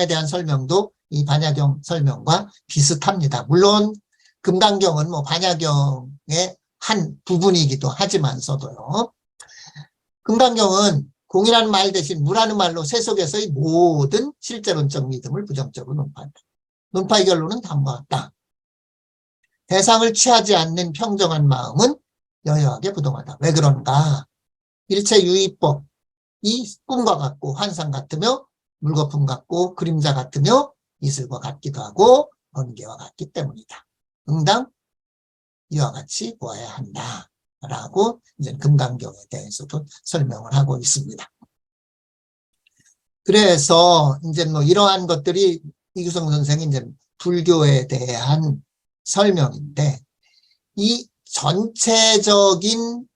대한 설명도 이 반야경 설명과 비슷합니다. 물론 금강경은 뭐 반야경의 한 부분이기도 하지만서도요. 금강경은 공이라는 말 대신 무라는 말로 세속에서의 모든 실제론적 믿음을 부정적으로 논파한다. 논파의 결론은 다음과 같다. 대상을 취하지 않는 평정한 마음은 여여하게 부동하다. 왜 그런가? 일체 유의법이 꿈과 같고 환상 같으며 물거품 같고 그림자 같으며 이슬과 같기도 하고 번개와 같기 때문이다. 응당 이와 같이 보아야 한다. 라고 이제 금강경에 대해서도 설명을 하고 있습니다. 그래서 이제 뭐 이러한 것들이 이규성 선생이 이제 불교에 대한 설명인데, 이 전체적인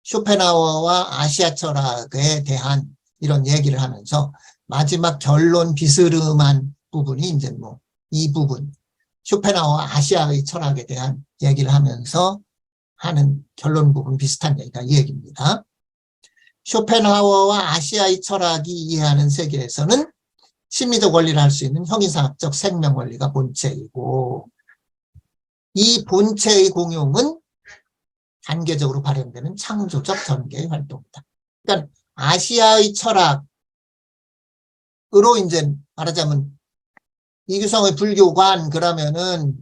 쇼펜하우어와 아시아 철학에 대한 이런 얘기를 하면서 마지막 결론 비스름한 부분이 이제 뭐 이 부분, 쇼펜하우어 아시아의 철학에 대한 얘기를 하면서 하는 결론 부분 비슷한 얘기가 이 얘기입니다. 쇼펜하우어와 아시아의 철학이 이해하는 세계에서는 심리적 원리를 할 수 있는 형이상학적 생명 원리가 본체이고, 이 본체의 공용은 단계적으로 발현되는 창조적 전개의 활동이다. 그러니까 아시아의 철학으로 이제 말하자면 이규성의 불교관 그러면은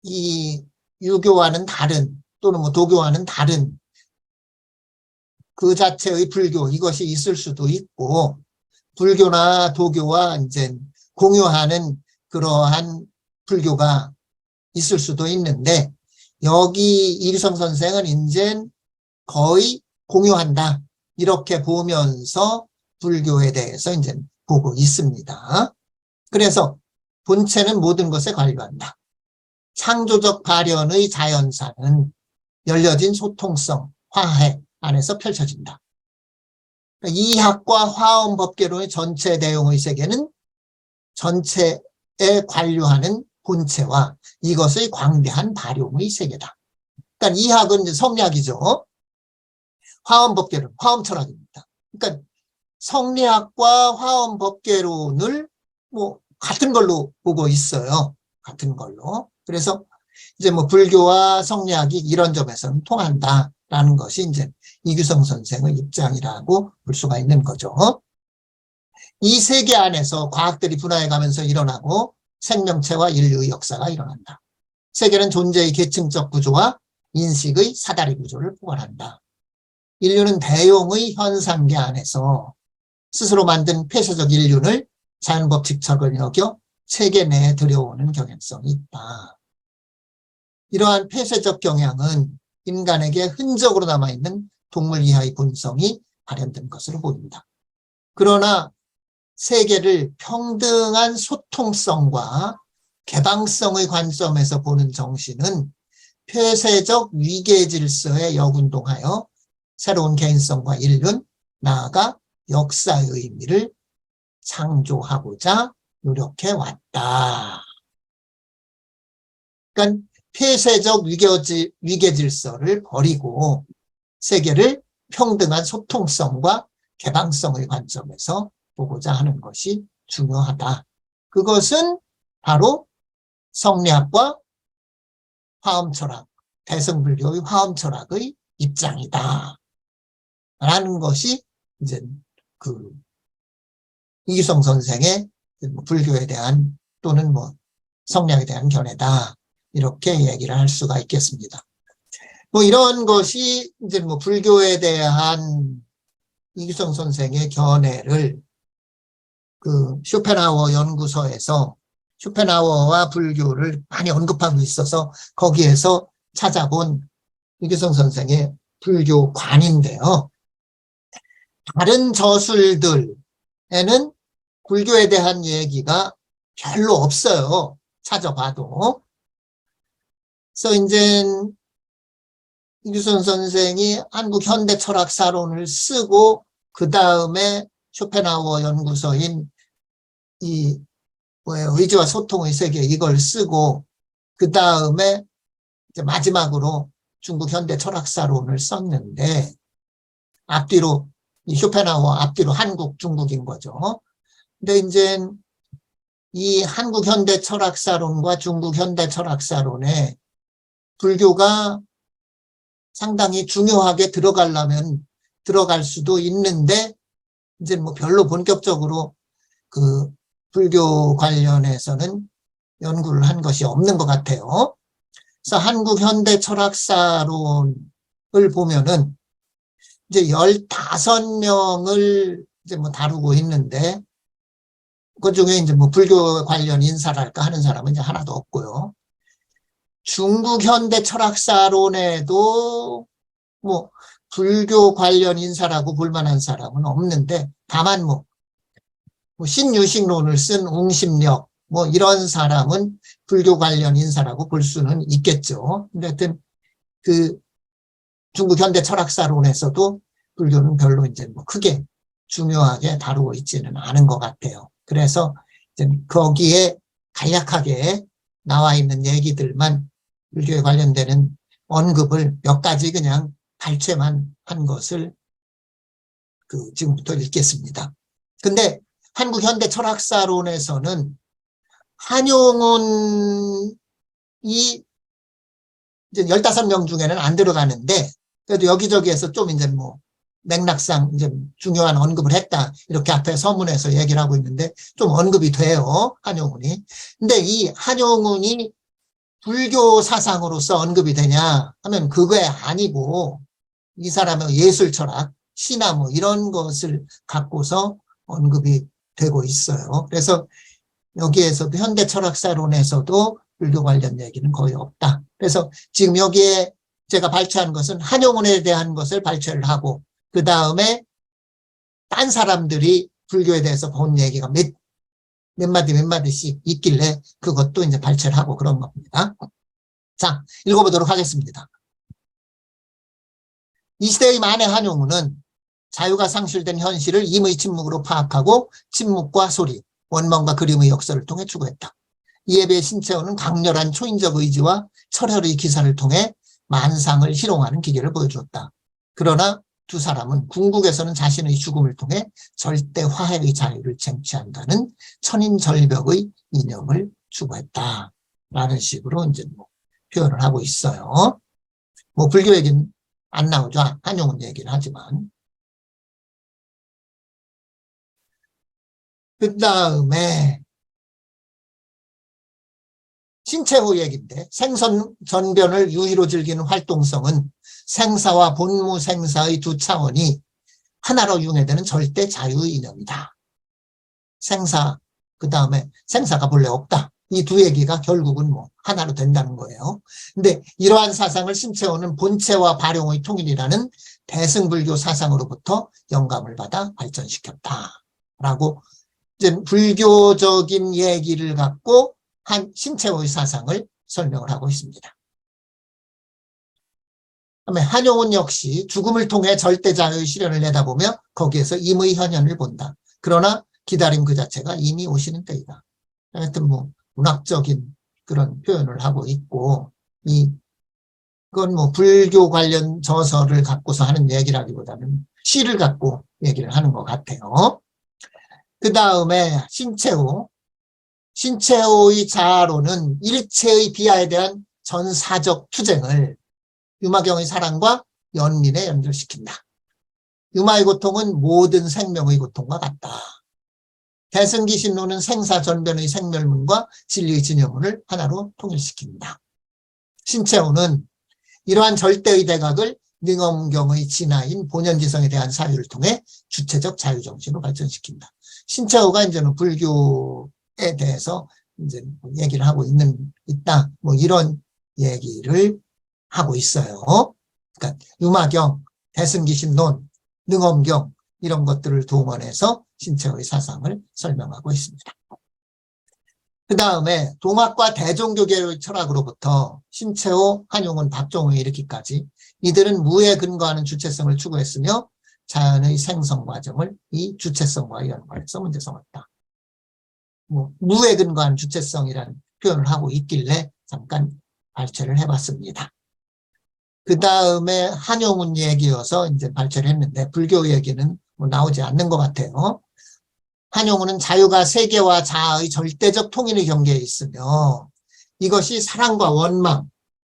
이 유교와는 다른 또는 뭐 도교와는 다른 그 자체의 불교 이것이 있을 수도 있고, 불교나 도교와 이제 공유하는 그러한 불교가 있을 수도 있는데, 여기 이규성 선생은 이제 거의 공유한다 이렇게 보면서 불교에 대해서 이제 보고 있습니다. 그래서 본체는 모든 것에 관여한다. 창조적 발현의 자연사는 열려진 소통성, 화해 안에서 펼쳐진다. 이학과 화엄법계론의 전체 내용의 세계는 전체에 관료하는 본체와 이것의 광대한 발용의 세계다. 그러니까 이학은 이제 성리학이죠. 화엄법계론, 화엄철학입니다. 그러니까 성리학과 화엄법계론을 뭐 같은 걸로 보고 있어요. 같은 걸로. 그래서 이제 뭐 불교와 성리학이 이런 점에서는 통한다라는 것이 이제 이규성 선생의 입장이라고 볼 수가 있는 거죠. 이 세계 안에서 과학들이 분화해 가면서 일어나고 생명체와 인류의 역사가 일어난다. 세계는 존재의 계층적 구조와 인식의 사다리 구조를 포괄한다. 인류는 대용의 현상계 안에서 스스로 만든 폐쇄적 인륜을 자연법칙적을 여겨 세계 내에 들여오는 경향성이 있다. 이러한 폐쇄적 경향은 인간에게 흔적으로 남아있는 동물 이하의 본성이 발현된 것으로 보입니다. 그러나 세계를 평등한 소통성과 개방성의 관점에서 보는 정신은 폐쇄적 위계 질서에 역운동하여 새로운 개인성과 인륜, 나아가 역사의 의미를 창조하고자 노력해 왔다. 그러니까 폐쇄적 위계 질서를 버리고 세계를 평등한 소통성과 개방성의 관점에서 보고자 하는 것이 중요하다. 그것은 바로 성리학과 화엄철학, 대승불교의 화엄철학의 입장이다. 라는 것이 이제 그 이규성 선생의 불교에 대한 또는 뭐 성리학에 대한 견해다. 이렇게 얘기를 할 수가 있겠습니다. 뭐 이런 것이 이제 뭐 불교에 대한 이규성 선생의 견해를 그 쇼펜하우어 연구소에서 쇼펜하우어와 불교를 많이 언급하고 있어서 거기에서 찾아본 이규성 선생의 불교관인데요. 다른 저술들에는 불교에 대한 얘기가 별로 없어요. 찾아봐도. 그래서 이제 이규성 선생이 한국 현대철학사론을 쓰고 그 다음에 쇼펜하우어 연구소인 이 의지와 소통의 세계 이걸 쓰고 그 다음에 이제 마지막으로 중국 현대 철학사론을 썼는데, 앞뒤로 이 쇼펜하우어 앞뒤로 한국, 중국인 거죠. 근데 이제 이 한국 현대 철학사론과 중국 현대 철학사론에 불교가 상당히 중요하게 들어가려면 들어갈 수도 있는데, 이제 뭐 별로 본격적으로 그 불교 관련해서는 연구를 한 것이 없는 것 같아요. 그래서 한국 현대 철학사론을 보면은 이제 15명을 이제 뭐 다루고 있는데, 그 중에 이제 뭐 불교 관련 인사랄까 하는 사람은 이제 하나도 없고요. 중국 현대 철학사론에도 뭐 불교 관련 인사라고 볼 만한 사람은 없는데, 다만 뭐 신유식론을 쓴 웅심력 뭐 이런 사람은 불교 관련 인사라고 볼 수는 있겠죠. 근데 하여튼 그 중국 현대 철학사론에서도 불교는 별로 이제 뭐 크게 중요하게 다루고 있지는 않은 것 같아요. 그래서 이제 거기에 간략하게 나와 있는 얘기들만 불교에 관련되는 언급을 몇 가지 그냥 발췌만 한 것을 지금부터 읽겠습니다. 근데 한국 현대 철학사론에서는 한용운이 이제 15명 중에는 안 들어가는데, 그래도 여기저기에서 좀 이제 뭐 맥락상 이제 중요한 언급을 했다, 이렇게 앞에 서문에서 얘기를 하고 있는데 좀 언급이 돼요, 한용운이. 근데 이 한용운이 불교 사상으로서 언급이 되냐 하면 그게 아니고, 이 사람의 예술 철학, 신화 뭐 이런 것을 갖고서 언급이 되고 있어요. 그래서 여기에서도 현대 철학사론에서도 불교 관련 얘기는 거의 없다. 그래서 지금 여기에 제가 발췌한 것은 한용운에 대한 것을 발췌를 하고, 그 다음에 딴 사람들이 불교에 대해서 본 얘기가 몇 마디씩 있길래 그것도 이제 발췌를 하고 그런 겁니다. 자, 읽어보도록 하겠습니다. 이 시대의 만해 한용운은 자유가 상실된 현실을 임의 침묵으로 파악하고 침묵과 소리, 원망과 그림의 역사를 통해 추구했다. 이에 비해 신채호는 강렬한 초인적 의지와 철혈의 기사를 통해 만상을 희롱하는 기계를 보여주었다. 그러나 두 사람은 궁극에서는 자신의 죽음을 통해 절대 화해의 자유를 쟁취한다는 천인절벽의 이념을 추구했다. 라는 식으로 이제 뭐 표현을 하고 있어요. 뭐 불교 얘기는 안 나오죠. 한용운 얘기를 하지만. 그 다음에 신채호 얘기인데, 생선전변을 유의로 즐기는 활동성은 생사와 본무생사의 두 차원이 하나로 융해되는 절대 자유의 이념이다. 생사, 그 다음에 생사가 본래 없다. 이 두 얘기가 결국은 뭐 하나로 된다는 거예요. 근데 이러한 사상을 신채호는 본체와 발용의 통일이라는 대승불교 사상으로부터 영감을 받아 발전시켰다. 라고 이제 불교적인 얘기를 갖고 한 신채호의 사상을 설명을 하고 있습니다. 그다음에 한용운 역시 죽음을 통해 절대자유의 실현을 내다보며 거기에서 임의 현현을 본다. 그러나 기다림 그 자체가 이미 오시는 때이다. 하여튼 뭐 문학적인 그런 표현을 하고 있고, 이건 뭐 불교 관련 저서를 갖고서 하는 얘기라기보다는 시를 갖고 얘기를 하는 것 같아요. 그 다음에 신채호의 자아로는 일체의 비하에 대한 전사적 투쟁을 유마경의 사랑과 연민에 연결시킨다. 유마의 고통은 모든 생명의 고통과 같다. 대승기신론은 생사전변의 생멸문과 진리의 진여문을 하나로 통일시킨다. 신채호는 이러한 절대의 대각을 능엄경의 진화인 본연지성에 대한 사유를 통해 주체적 자유정신으로 발전시킨다. 신채호가 이제는 불교에 대해서 이제 얘기를 하고 있다. 뭐 이런 얘기를 하고 있어요. 그러니까 유마경, 대승기신론, 능엄경 이런 것들을 동원해서 신채호의 사상을 설명하고 있습니다. 그 다음에 동학과 대종교계의 철학으로부터 신채호, 한용운, 박종호에 이르기까지 이들은 무에 근거하는 주체성을 추구했으며 자연의 생성 과정을 이 주체성과 연관해서 문제 삼았다. 무에 근거한 주체성이라는 표현을 하고 있길래 잠깐 발췌를 해봤습니다. 그 다음에 한용운 얘기여서 이제 발췌를 했는데 불교 얘기는 뭐 나오지 않는 것 같아요. 한용운은 자유가 세계와 자아의 절대적 통일의 경계에 있으며 이것이 사랑과 원망,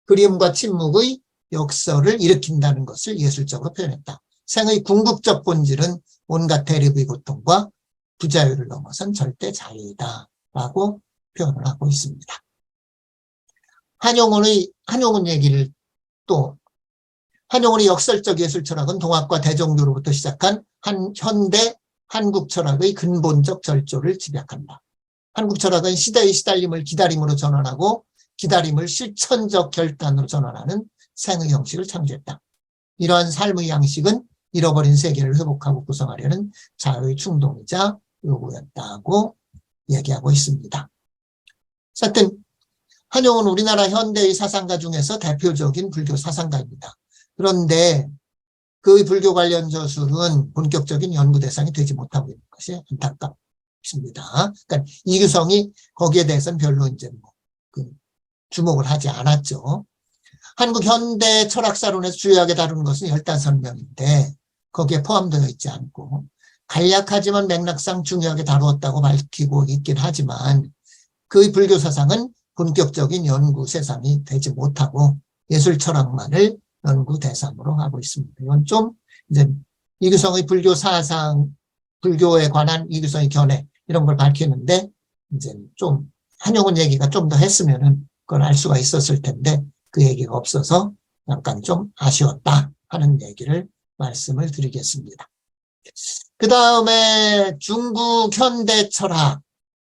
그리움과 침묵의 역설을 일으킨다는 것을 예술적으로 표현했다. 생의 궁극적 본질은 온갖 대립의 고통과 부자유를 넘어선 절대 자유이다 라고 표현을 하고 있습니다. 한용운 얘기를 또 한용운의 역설적 예술 철학은 동학과 대종교로부터 시작한 현대 한국 철학의 근본적 절조를 집약한다. 한국 철학은 시대의 시달림을 기다림으로 전환하고 기다림을 실천적 결단으로 전환하는 생의 형식을 창조했다. 이러한 삶의 양식은 잃어버린 세계를 회복하고 구성하려는 자유의 충동이자 요구였다고 얘기하고 있습니다. 하여튼 한용운은 우리나라 현대의 사상가 중에서 대표적인 불교 사상가입니다. 그런데 그 불교 관련 저술은 본격적인 연구 대상이 되지 못하고 있는 것이 안타깝습니다. 그러니까 이규성이 거기에 대해서는 별로 이제 주목을 하지 않았죠. 한국 현대 철학사론에서 주요하게 다루는 것은 15명인데 거기에 포함되어 있지 않고 간략하지만 맥락상 중요하게 다루었다고 밝히고 있긴 하지만 그의 불교 사상은 본격적인 연구 세상이 되지 못하고 예술 철학만을 연구 대상으로 하고 있습니다. 이건 좀 이제 이규성의 불교 사상, 불교에 관한 이규성의 견해 이런 걸 밝히는데 이제 좀 한용운 얘기가 좀 더 했으면은 그걸 알 수가 있었을 텐데 그 얘기가 없어서 약간 좀 아쉬웠다 하는 얘기를 말씀을 드리겠습니다. 그 다음에 중국 현대 철학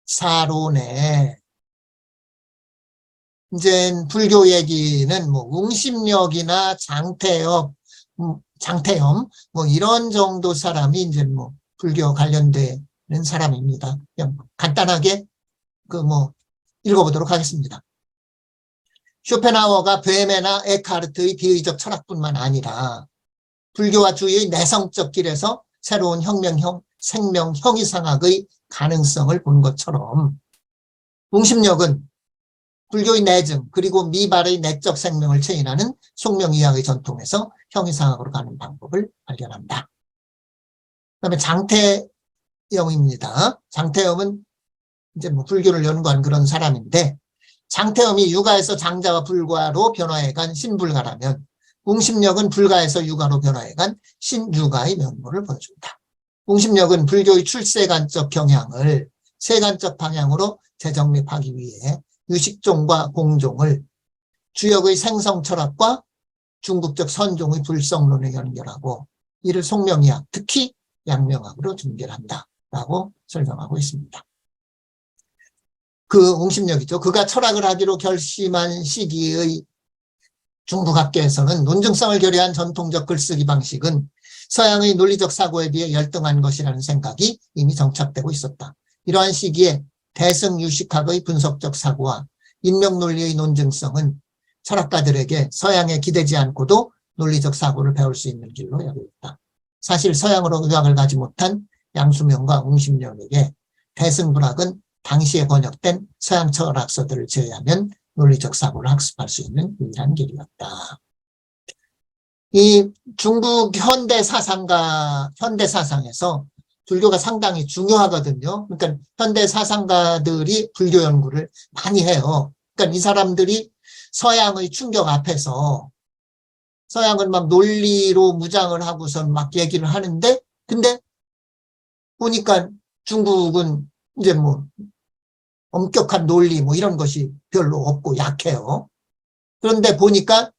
사론에 이제 불교 얘기는 뭐 웅심력이나 장태엽 뭐 이런 정도 사람이 이제 뭐 불교 관련되는 사람입니다. 그냥 간단하게 읽어보도록 하겠습니다. 쇼펜하우어가 베메나 에카르트의 비의적 철학뿐만 아니라 불교와 주의의 내성적 길에서 새로운 혁명형, 생명, 형이상학의 가능성을 본 것처럼 웅심력은 불교의 내증 그리고 미발의 내적 생명을 체인하는 속명이학의 전통에서 형이상학으로 가는 방법을 발견한다. 그다음에 장태염입니다. 장태염은 이제 뭐 불교를 연구한 그런 사람인데 장태염이 유가에서 장자와 불가로 변화해간 신불가라면 웅심력은 불가에서 유가로 변화해간 신유가의 면모를 보여준다. 웅심력은 불교의 출세관적 경향을 세관적 방향으로 재정립하기 위해 유식종과 공종을 주역의 생성 철학과 중국적 선종의 불성론에 연결하고 이를 속명이학, 특히 양명학으로 준결한다라고 설명하고 있습니다. 그 웅심력이죠. 그가 철학을 하기로 결심한 시기의 중국학계에서는 논증성을 결여한 전통적 글쓰기 방식은 서양의 논리적 사고에 비해 열등한 것이라는 생각이 이미 정착되고 있었다. 이러한 시기에 대승유식학의 분석적 사고와 인명논리의 논증성은 철학가들에게 서양에 기대지 않고도 논리적 사고를 배울 수 있는 길로 여겼다. 사실 서양으로 의학을 가지 못한 양수명과 웅심력에게 대승불학은 당시에 번역된 서양 철학서들을 제외하면 논리적 사고를 학습할 수 있는 유일한 길이었다. 이 중국 현대 사상에서 불교가 상당히 중요하거든요. 그러니까 현대 사상가들이 불교 연구를 많이 해요. 그러니까 이 사람들이 서양의 충격 앞에서 서양은 막 논리로 무장을 하고선 막 얘기를 하는데 근데 보니까 중국은 이제 뭐 엄격한 논리 뭐 이런 것이 별로 없고 약해요. 그런데 보니까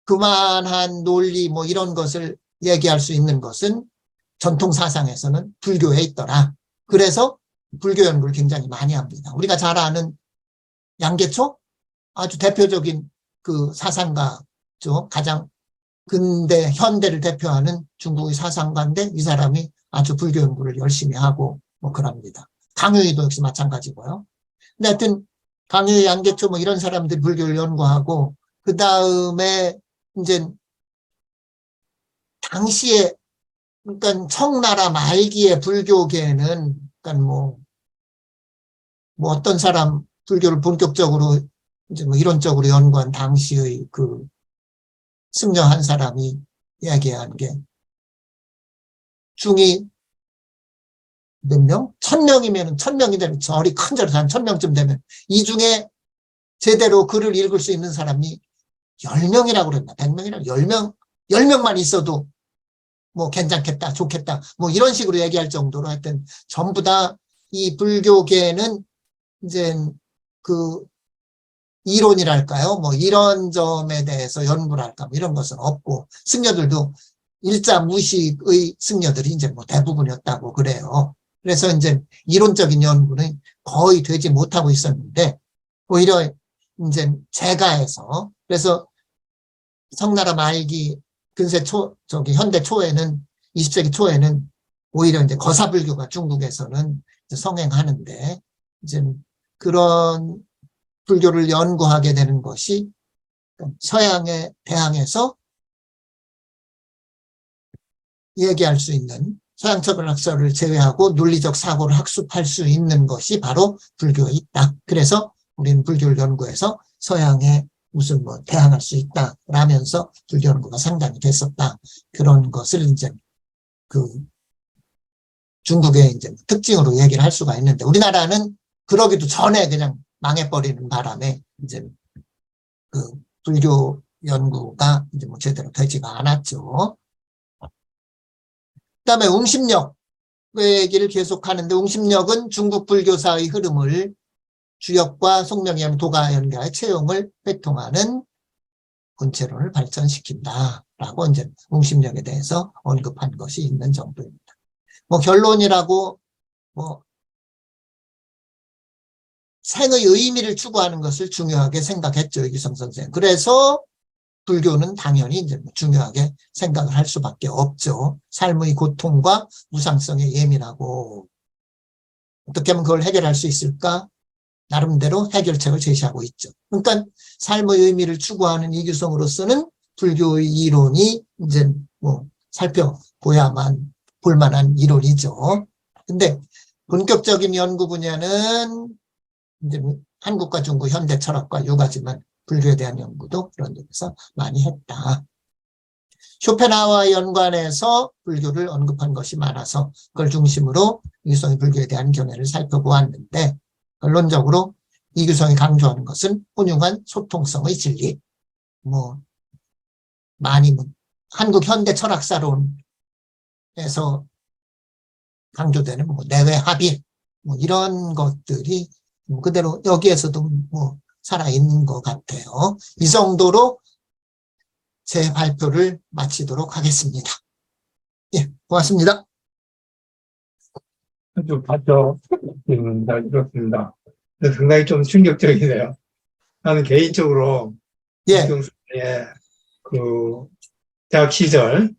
그만한 논리 뭐 이런 것을 얘기할 수 있는 것은 전통 사상에서는 불교에 있더라. 그래서 불교 연구를 굉장히 많이 합니다. 우리가 잘 아는 양계초 아주 대표적인 그 사상가죠. 가장 근대 현대를 대표하는 중국의 사상가인데 이 사람이 아주 불교 연구를 열심히 하고 뭐 그럽니다. 강유희도 역시 마찬가지고요. 근데 하여튼 강유희, 양계초 뭐 이런 사람들이 불교를 연구하고 그 다음에 이제 당시에 그러니까 청나라 말기의 불교계는 그러니까 뭐 어떤 사람 불교를 본격적으로 이제 뭐 이론적으로 연구한 당시의 그 승려 한 사람이 이야기한 게 중이 몇 명? 1000명이면 1000명이 되면 절이 큰 절에서 한 1000명쯤 되면 이 중에 제대로 글을 읽을 수 있는 사람이 10명이라고 그랬나? 100명이라고 10명만 있어도 뭐 괜찮겠다, 좋겠다. 뭐 이런 식으로 얘기할 정도로 하여튼 전부 다 이 불교계는 이제 그 이론이랄까요? 뭐 이런 점에 대해서 연구를 할까? 뭐 이런 것은 없고 승려들도 일자 무식의 승려들이 이제 뭐 대부분이었다고 그래요. 그래서 이제 이론적인 연구는 거의 되지 못하고 있었는데 오히려 이제 제가해서 그래서 청나라 말기 근세 현대 초에는 20세기 초에는 오히려 이제 거사불교가 중국에서는 이제 성행하는데 이제 그런 불교를 연구하게 되는 것이 서양에 대항해서 얘기할 수 있는 서양 철학설을 제외하고 논리적 사고를 학습할 수 있는 것이 바로 불교에 있다. 그래서 우리는 불교를 연구해서 서양에 무슨 뭐 대항할 수 있다라면서 불교 연구가 상당히 됐었다. 그런 것을 이제 그 중국의 이제 특징으로 얘기를 할 수가 있는데 우리나라는 그러기도 전에 그냥 망해버리는 바람에 이제 그 불교 연구가 이제 뭐 제대로 되지가 않았죠. 그다음에 웅심력 얘기를 계속하는데 웅심력은 중국 불교사의 흐름을 주역과 속명이하는 도가 연가의 체용을 회통하는 본체론을 발전시킨다라고 이제 웅심력에 대해서 언급한 것이 있는 정도입니다. 뭐 결론이라고 뭐 생의 의미를 추구하는 것을 중요하게 생각했죠, 이규성 선생. 그래서 불교는 당연히 이제 중요하게 생각을 할 수밖에 없죠. 삶의 고통과 무상성에 예민하고 어떻게 하면 그걸 해결할 수 있을까? 나름대로 해결책을 제시하고 있죠. 그러니까 삶의 의미를 추구하는 이규성으로서는 불교의 이론이 이제 뭐 살펴봐야만 볼만한 이론이죠. 근데 본격적인 연구 분야는 이제 한국과 중국 현대 철학과 요가지만 불교에 대한 연구도 그런 점에서 많이 했다. 쇼펜하우와 연관해서 불교를 언급한 것이 많아서 그걸 중심으로 이규성의 불교에 대한 견해를 살펴보았는데 결론적으로 이규성이 강조하는 것은 혼용한 소통성의 진리. 뭐 많이 한국 현대 철학사론에서 강조되는 뭐 내외 합일 뭐 이런 것들이 뭐 그대로 여기에서도 뭐 살아있는 것 같아요. 이 정도로 제 발표를 마치도록 하겠습니다. 예, 고맙습니다. 아주 봤죠. 이렇습니다. 상당히 좀 충격적이네요. 나는 개인적으로 예, 이경수의 그 대학 시절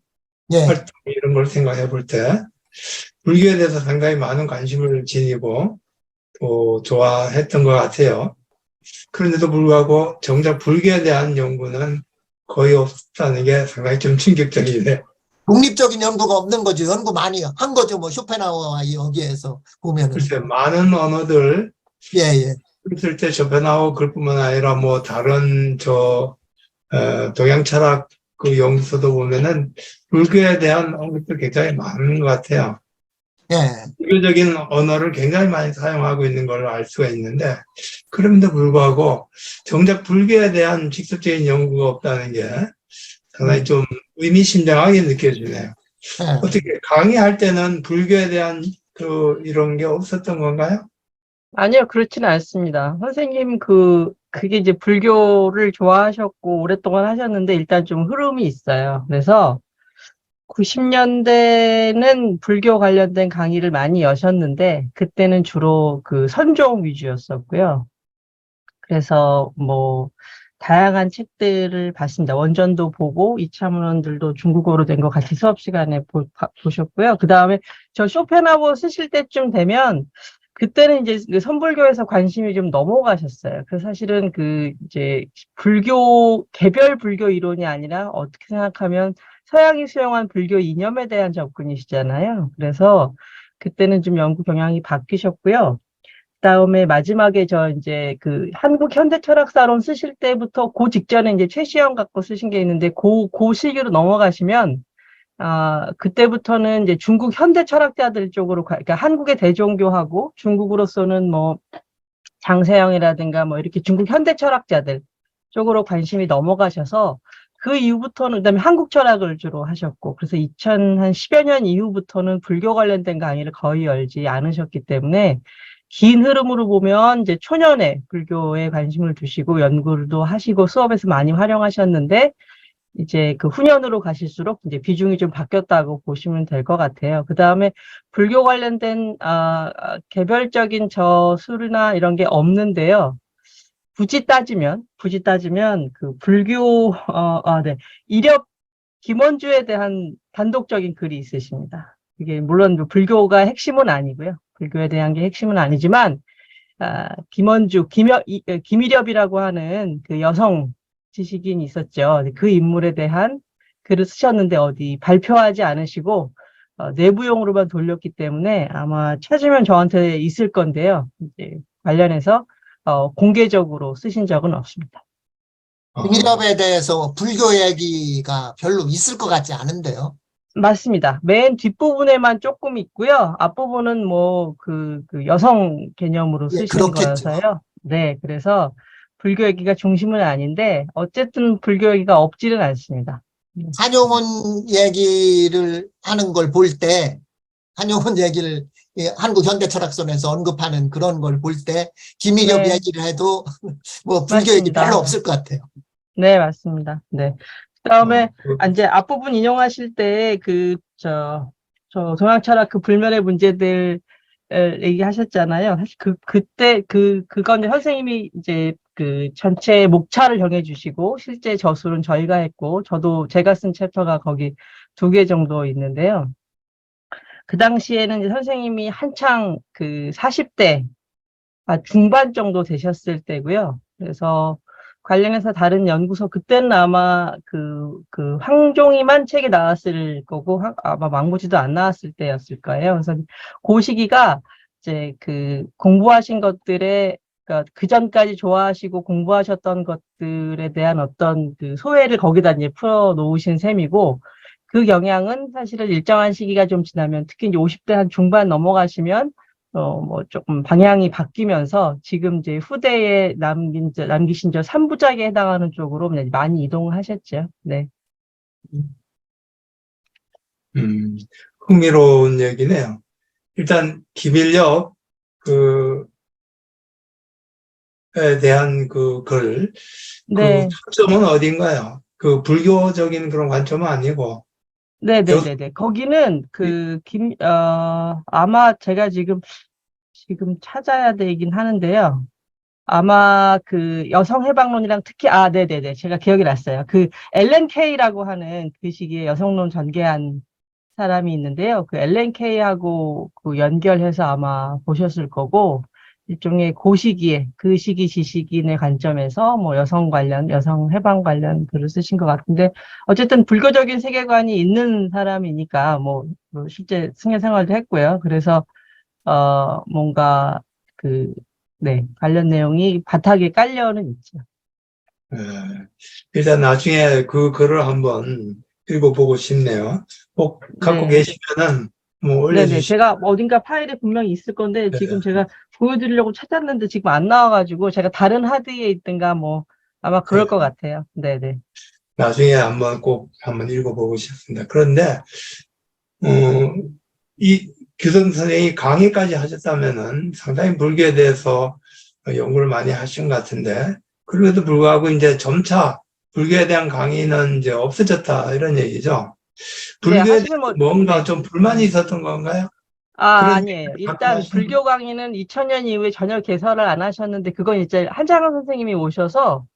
예, 활동 이런 걸 생각해 볼 때 불교에 대해서 상당히 많은 관심을 지니고 또 좋아했던 것 같아요. 그런데도 불구하고 정작 불교에 대한 연구는 거의 없다는 게 상당히 좀 충격적이네요. 독립적인 연구가 없는 거죠. 연구 많이 한 거죠. 뭐 쇼펜하우어와 여기에서 보면은. 글쎄 많은 언어들 예, 예. 있을 때 쇼펜하우어 그뿐만 아니라 뭐 다른 동양 철학 그 연구서도 보면은 불교에 대한 언급도 굉장히 많은 것 같아요. 예. 불교적인 언어를 굉장히 많이 사용하고 있는 걸 알 수가 있는데 그럼에도 불구하고 정작 불교에 대한 직접적인 연구가 없다는 게 상당히 좀 의미심장하게 느껴지네요. 예. 어떻게 강의할 때는 불교에 대한 이런 게 없었던 건가요? 아니요, 그렇지는 않습니다. 선생님, 그게 이제 불교를 좋아하셨고, 오랫동안 하셨는데, 일단 좀 흐름이 있어요. 그래서 90년대는 불교 관련된 강의를 많이 여셨는데, 그때는 주로 그 선종 위주였었고요. 그래서 뭐, 다양한 책들을 봤습니다. 원전도 보고, 이차문헌들도 중국어로 된 거 같이 수업 시간에 보셨고요. 그 다음에 저 쇼펜하우어 쓰실 때쯤 되면, 그때는 이제 그 선불교에서 관심이 좀 넘어가셨어요. 그 사실은 이제 개별 불교 이론이 아니라 어떻게 생각하면 서양이 수용한 불교 이념에 대한 접근이시잖아요. 그래서 그때는 좀 연구 경향이 바뀌셨고요. 그다음에 마지막에 이제 한국 현대 철학사론 쓰실 때부터 그 직전에 이제 최시영 갖고 쓰신 게 있는데 그 시기로 넘어가시면 그때부터는 이제 중국 현대 철학자들 쪽으로 그러니까 한국의 대종교하고 중국으로서는 뭐 장세영이라든가 뭐 이렇게 중국 현대 철학자들 쪽으로 관심이 넘어가셔서 그 이후부터는 그다음에 한국 철학을 주로 하셨고 그래서 2010여 년 이후부터는 불교 관련된 강의를 거의 열지 않으셨기 때문에 긴 흐름으로 보면 이제 초년에 불교에 관심을 두시고 연구도 하시고 수업에서 많이 활용하셨는데 이제 그 후년으로 가실수록 이제 비중이 좀 바뀌었다고 보시면 될 것 같아요. 그 다음에 불교 관련된 개별적인 저술이나 이런 게 없는데요. 굳이 따지면 그 불교 네. 이력 김원주에 대한 단독적인 글이 있으십니다. 이게 물론 불교가 핵심은 아니고요. 불교에 대한 게 핵심은 아니지만 김원주 김일엽이라고 하는 그 여성 지식인이 있었죠. 그 인물에 대한 글을 쓰셨는데 어디 발표하지 않으시고 내부용으로만 돌렸기 때문에 아마 찾으면 저한테 있을 건데요. 이제 관련해서 공개적으로 쓰신 적은 없습니다. 김일엽에 대해서 불교 얘기가 별로 있을 것 같지 않은데요. 맞습니다. 맨 뒷부분에만 조금 있고요. 앞부분은 뭐 그 여성 개념으로 예, 쓰신 그렇겠죠. 거라서요. 네, 그래서 불교 얘기가 중심은 아닌데 어쨌든 불교 얘기가 없지는 않습니다. 한용운 얘기를 하는 걸 볼 때, 한용운 얘기를 한국 현대철학선에서 언급하는 그런 걸 볼 때 김일엽 네, 얘기를 해도 뭐 불교 얘기 맞습니다. 별로 없을 것 같아요. 네, 맞습니다. 네. 그다음에 그, 이제 앞부분 인용하실 때 저 동양 철학 그 불멸의 문제들 얘기하셨잖아요. 사실 그때 그건 이제 선생님이 이제 그 전체 목차를 정해주시고 실제 저술은 저희가 했고 제가 쓴 챕터가 거기 2개 정도 있는데요. 그 당시에는 이제 선생님이 한창 그 40대 중반 정도 되셨을 때고요. 그래서 관련해서 다른 연구소, 그때는 아마 그 황종이만 책이 나왔을 거고, 아마 망고지도 안 나왔을 때였을 거예요. 그래서 그 시기가 이제 그 공부하신 것들에, 그러니까 그 전까지 좋아하시고 공부하셨던 것들에 대한 어떤 그 소회를 거기다 이제 풀어 놓으신 셈이고, 그 영향은 사실은 일정한 시기가 좀 지나면, 특히 이제 50대 한 중반 넘어가시면, 뭐 조금 방향이 바뀌면서 지금 이제 후대에 남기신 저 3부작에 해당하는 쪽으로 많이 이동을 하셨죠. 네. 흥미로운 얘기네요. 일단 김일엽 그에 대한 그 글, 그 네. 초점은 어딘가요? 그 불교적인 그런 관점은 아니고 네네네네. 거기는 아마 제가 지금 찾아야 되긴 하는데요. 아마 그 여성해방론이랑 특히, 네네네. 제가 기억이 났어요. 그 엘렌 케이라고 하는 그 시기에 여성론 전개한 사람이 있는데요. 그 엘렌 케이하고 그 연결해서 아마 보셨을 거고, 일종의 그 시기 지식인의 관점에서 뭐 여성 해방 관련 글을 쓰신 것 같은데, 어쨌든 불교적인 세계관이 있는 사람이니까, 실제 승려 생활도 했고요. 그래서, 뭔가, 네, 관련 내용이 바닥에 깔려는 있죠. 에, 일단 나중에 그 글을 한번 읽어보고 싶네요. 꼭 갖고 네. 계시면은 뭐 네네. 올려주시면. 제가 어딘가 파일에 분명히 있을 건데, 지금 제가 보여드리려고 찾았는데 지금 안 나와가지고, 제가 다른 하드에 있든가 아마 그럴 것 같아요. 네네. 나중에 꼭 한번 읽어보고 싶습니다. 그런데 이 규성 선생이 강의까지 하셨다면은 상당히 불교에 대해서 연구를 많이 하신 것 같은데, 그럼에도 불구하고 이제 점차 불교에 대한 강의는 이제 없어졌다 이런 얘기죠. 네, 불교에 하시면 대해서 뭔가 네. 좀 불만이 있었던 건가요? 아니에요. 얘기를 가끔 일단 하시는 불교 강의는 2000년 이후에 전혀 개설을 안 하셨는데, 그건 이제 한장원 선생님이 오셔서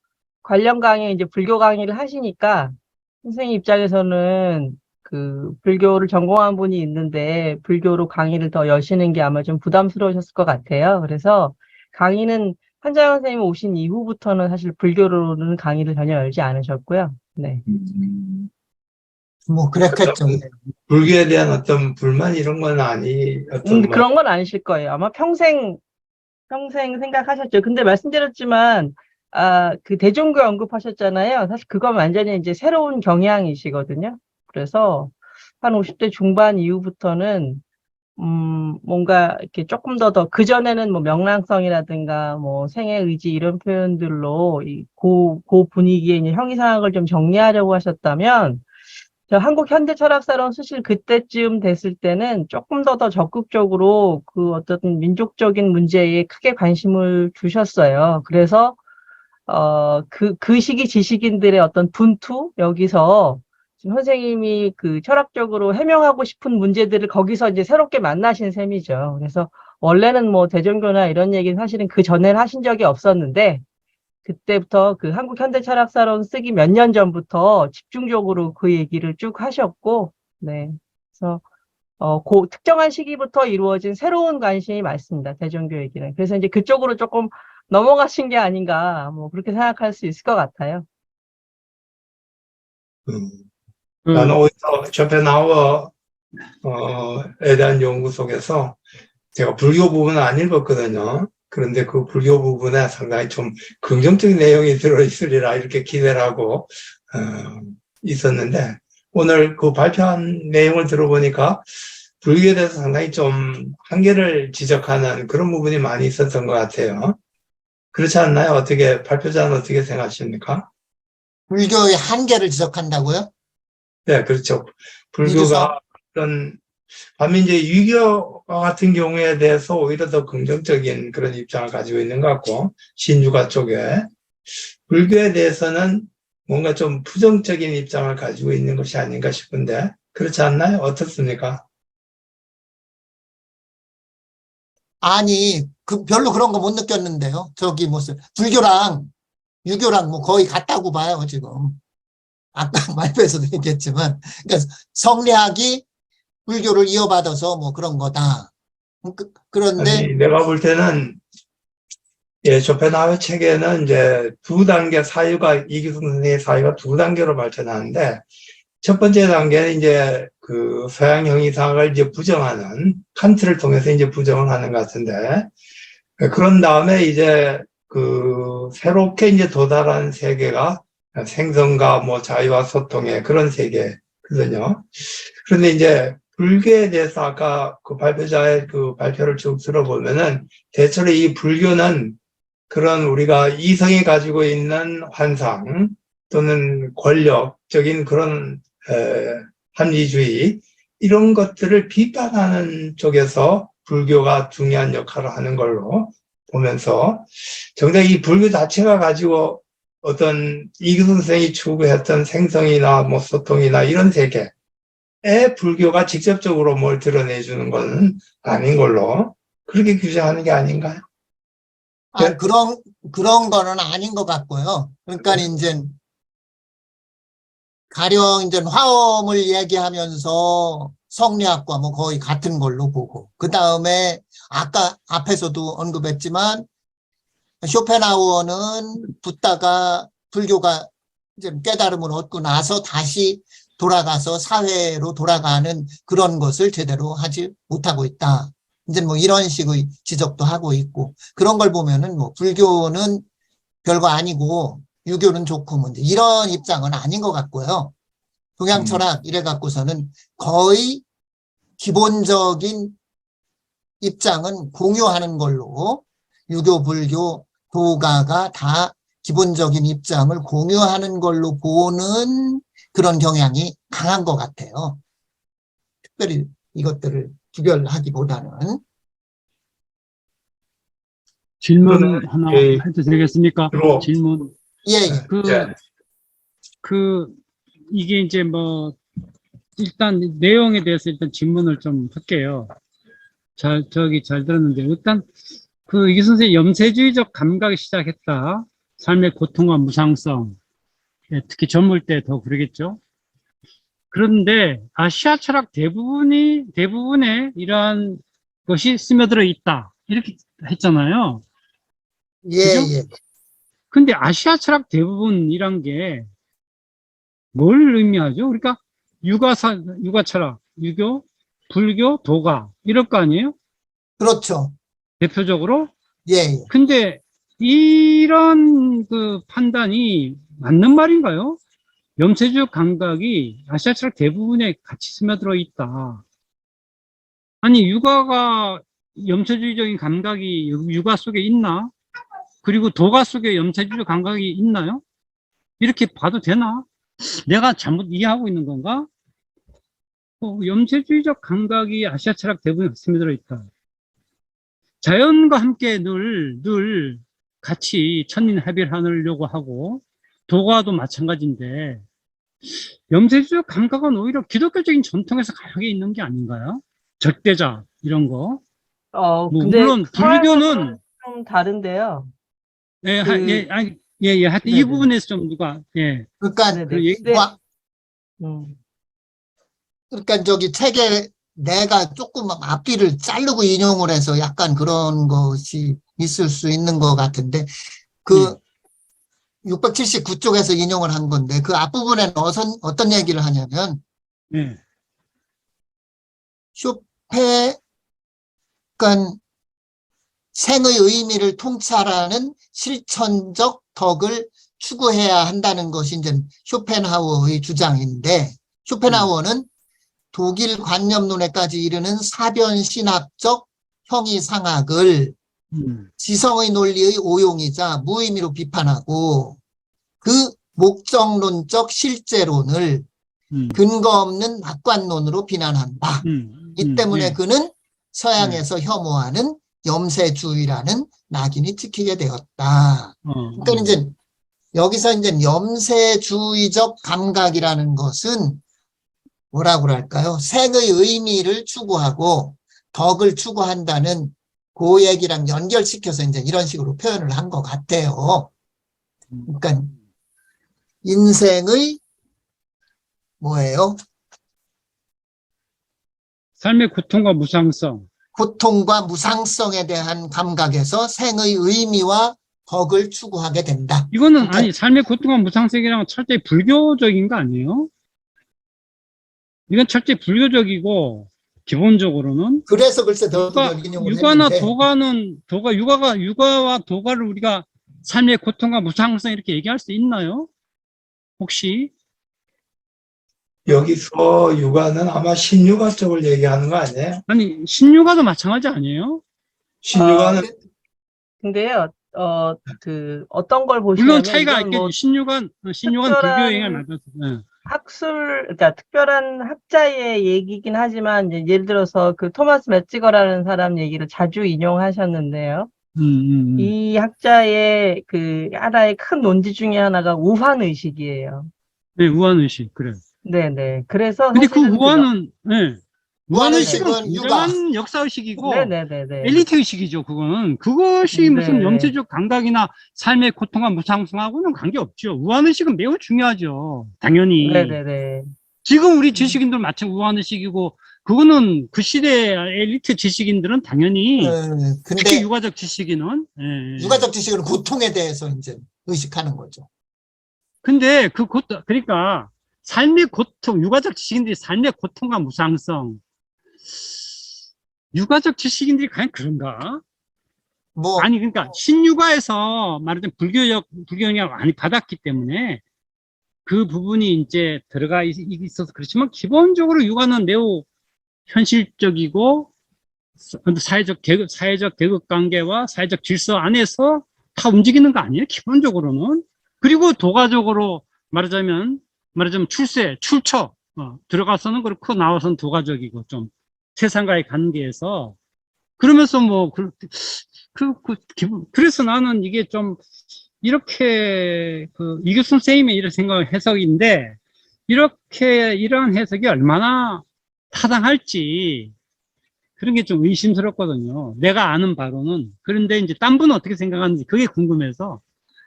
관련 강의, 이제 불교 강의를 하시니까, 선생님 입장에서는 그 불교를 전공한 분이 있는데, 불교로 강의를 더 여시는 게 아마 좀 부담스러우셨을 것 같아요. 그래서 강의는 한장원 선생님이 오신 이후부터는 사실 불교로는 강의를 전혀 열지 않으셨고요. 네. 뭐 그렇겠죠. 불교에 대한 어떤 불만 이런 건 아니었던 뭐. 그런 건 아니실 거예요. 아마 평생 평생 생각하셨죠. 근데 말씀드렸지만, 그 대종교 언급하셨잖아요. 사실 그건 완전히 이제 새로운 경향이시거든요. 그래서 한 50대 중반 이후부터는, 뭔가 이렇게 조금 더, 그전에는 뭐 명랑성이라든가 뭐 생애 의지 이런 표현들로 그 분위기에 이제 형이상학을 좀 정리하려고 하셨다면, 저 한국 현대 철학사론 수실 그때쯤 됐을 때는 조금 더 적극적으로 그 어떤 민족적인 문제에 크게 관심을 두셨어요. 그래서, 그 시기 지식인들의 어떤 분투, 여기서 지금 선생님이 그 철학적으로 해명하고 싶은 문제들을 거기서 이제 새롭게 만나신 셈이죠. 그래서 원래는 뭐 대종교나 이런 얘기는 사실은 그 전에는 하신 적이 없었는데, 그때부터 그 한국 현대 철학사론 쓰기 몇 년 전부터 집중적으로 그 얘기를 쭉 하셨고, 네. 그래서, 그 특정한 시기부터 이루어진 새로운 관심이 많습니다. 대종교 얘기는. 그래서 이제 그쪽으로 조금 넘어가신 게 아닌가, 뭐, 그렇게 생각할 수 있을 것 같아요. 나는 그, 오히려 쇼펜하우어에 대한 연구 속에서 제가 불교 부분은 안 읽었거든요. 그런데 그 불교 부분에 상당히 좀 긍정적인 내용이 들어있으리라 이렇게 기대를 하고 있었는데, 오늘 그 발표한 내용을 들어보니까 불교에 대해서 상당히 좀 한계를 지적하는 그런 부분이 많이 있었던 것 같아요. 그렇지 않나요? 어떻게, 발표자는 어떻게 생각하십니까? 불교의 한계를 지적한다고요? 네, 그렇죠. 예를 불교가 어떤, 반면 이제 유교와 같은 경우에 대해서 오히려 더 긍정적인 그런 입장을 가지고 있는 것 같고, 신유가 쪽에. 불교에 대해서는 뭔가 좀 부정적인 입장을 가지고 있는 것이 아닌가 싶은데, 그렇지 않나요? 어떻습니까? 아니, 별로 그런 거 못 느꼈는데요. 저기 무슨, 불교랑 유교랑 뭐 거의 같다고 봐요, 지금. 아까 말표에서도 얘기했지만. 그러니까 성리학이 불교를 이어받아서 뭐 그런 거다. 그런데, 아니, 내가 볼 때는, 예, 쇼펜하우어 책에는 이제 두 단계 사유가, 이기순 선생의 사유가 두 단계로 발전하는데, 첫 번째 단계는 이제 그 서양 형이상을 이제 부정하는, 칸트를 통해서 이제 부정을 하는 것 같은데, 그런 다음에 이제 그 새롭게 이제 도달한 세계가 생성과 뭐 자유와 소통의 그런 세계거든요. 그런데 이제 불교에 대해서 아까 그 발표자의 그 발표를 쭉 들어보면은 대체로 이 불교는 그런 우리가 이성이 가지고 있는 환상 또는 권력적인 그런 합리주의 이런 것들을 비판하는 쪽에서 불교가 중요한 역할을 하는 걸로 보면서 정작 이 불교 자체가 가지고 어떤 이규 선생이 추구했던 생성이나 뭐 소통이나 이런 세계에 불교가 직접적으로 뭘 드러내주는 건 아닌 걸로 그렇게 규정하는 게 아닌가요? 그런 거는 아닌 것 같고요. 그러니까 이제 가령 이제 화엄을 얘기하면서 성리학과 뭐 거의 같은 걸로 보고, 그 다음에 아까 앞에서도 언급했지만 쇼펜하우어는 붓다가 불교가 이제 깨달음을 얻고 나서 다시 돌아가서 사회로 돌아가는 그런 것을 제대로 하지 못하고 있다. 이제 뭐 이런 식의 지적도 하고 있고, 그런 걸 보면은 뭐 불교는 별거 아니고 유교는 좋고 뭐 이런 입장은 아닌 것 같고요. 동양 철학 이래 갖고서는 거의 기본적인 입장은 공유하는 걸로, 유교, 불교, 도가가 다 기본적인 입장을 공유하는 걸로 보는 그런 경향이 강한 것 같아요. 특별히 이것들을 구별하기보다는. 질문 하나 예, 해도 되겠습니까? 주로 질문. 예, 예. 이게 이제 뭐, 일단 내용에 대해서 일단 질문을 좀 할게요. 잘 들었는데, 일단 이 선생님 염세주의적 감각이 시작했다. 삶의 고통과 무상성. 예, 특히 젊을 때 더 그러겠죠. 그런데 아시아 철학 대부분의 이러한 것이 스며들어 있다. 이렇게 했잖아요. 예, 그죠? 예. 근데 아시아 철학 대부분이란 게 뭘 의미하죠? 그러니까 육아 철학, 유교, 불교, 도가 이럴 거 아니에요? 그렇죠. 대표적으로. 예, 예. 근데 이런 그 판단이 맞는 말인가요? 염세주의 감각이 아시아 철학 대부분에 같이 스며들어 있다. 아니, 육아가 염세주의적인 감각이 육아 속에 있나? 그리고 도가 속에 염세주의 감각이 있나요? 이렇게 봐도 되나? 내가 잘못 이해하고 있는 건가? 염세주의적 감각이 아시아 철학 대부분에 스며들어 있다. 자연과 함께 늘 같이 천인합일하려고 하고, 도가도 마찬가지인데, 염세주의적 감각은 오히려 기독교적인 전통에서 강하게 있는 게 아닌가요? 적대자, 이런 거. 뭐 근데 물론, 불교는, 좀 다른데요. 예, 그- 하여튼 이 네네. 부분에서 좀 누가, 예, 그러니까, 네네. 그 얘기- 근데, 와- 음, 그러니까 저기 책에 내가 조금 앞뒤를 자르고 인용을 해서 약간 그런 것이 있을 수 있는 것 같은데, 그 679쪽에서 인용을 한 건데, 그 앞부분에는 어떤 얘기를 하냐면, 예, 쇼페, 그러니까 생의 의미를 통찰하는 실천적 덕을 추구해야 한다는 것이 이제 쇼펜하우어의 주장인데, 쇼펜하우어는 독일 관념론에까지 이르는 사변 신학적 형이상학을 지성의 논리의 오용이자 무의미로 비판하고, 그 목적론적 실제론을 근거 없는 낙관론으로 비난한다. 이 때문에 예. 그는 서양에서 혐오하는 염세주의라는 낙인이 찍히게 되었다. 그러니까 이제 여기서 이제 염세주의적 감각이라는 것은 뭐라고 그럴까요? 생의 의미를 추구하고 덕을 추구한다는 그 얘기랑 연결시켜서 이제 이런 식으로 표현을 한 것 같아요. 그러니까 인생의 뭐예요? 삶의 고통과 무상성. 고통과 무상성에 대한 감각에서 생의 의미와 덕을 추구하게 된다. 이거는 그러니까 아니, 삶의 고통과 무상성이랑 철저히 불교적인 거 아니에요? 이건 철저히 불교적이고, 기본적으로는 그래서 글쎄 더 인용을 육아나 했는데 육아와 도가를 우리가 삶의 고통과 무상성 이렇게 얘기할 수 있나요? 혹시? 여기서 육아는 아마 신육아 쪽을 얘기하는 거 아니에요? 아니, 신육아도 마찬가지 아니에요? 신육아는 근데요, 어떤 걸 물론 보시냐면, 차이가 이건 뭐, 있겠지. 신육아는 불교 영향을 받아서. 예. 그러니까 특별한 학자의 얘기긴 하지만, 이제 예를 들어서 그 토마스 매찌거라는 사람 얘기를 자주 인용하셨는데요. 이 학자의 그 하나의 큰 논지 중에 하나가 우환의식이에요. 네, 우한의식, 그래. 네네. 그래서 근데 그 사실은 우한은, 예. 우한의식은 우한의식은 육아. 굉장한 역사의식이고, 네네네네. 엘리트의식이죠, 그거는. 그것이 무슨 네네. 염세적 감각이나 삶의 고통과 무상성하고는 관계없죠. 우한의식은 매우 중요하죠. 당연히. 네네네. 지금 우리 지식인들 마찬 우한의식이고, 그거는 그 시대 엘리트 지식인들은 당연히, 특히 근데 육아적 지식인은, 예. 육아적 지식은 고통에 대해서 이제 의식하는 거죠. 근데 그러니까, 삶의 고통, 육아적 지식인들이 삶의 고통과 무상성, 육아적 지식인들이 과연 그런가? 뭐 아니, 그러니까, 신육아에서 말하자면 불교 영향을 많이 받았기 때문에 그 부분이 이제 들어가 있어서 그렇지만 기본적으로 육아는 매우 현실적이고 사회적 계급 관계와 사회적 질서 안에서 다 움직이는 거 아니에요? 기본적으로는. 그리고 도가적으로 말하자면 출처, 들어가서는 그렇고 나와서는 도가적이고 좀 세상과의 관계에서 그러면서 뭐, 그래서 나는 이게 좀, 이렇게, 이교수 선생님의 이런 해석인데, 이러한 해석이 얼마나 타당할지, 그런 게 좀 의심스럽거든요. 내가 아는 바로는. 그런데 이제 딴 분은 어떻게 생각하는지 그게 궁금해서,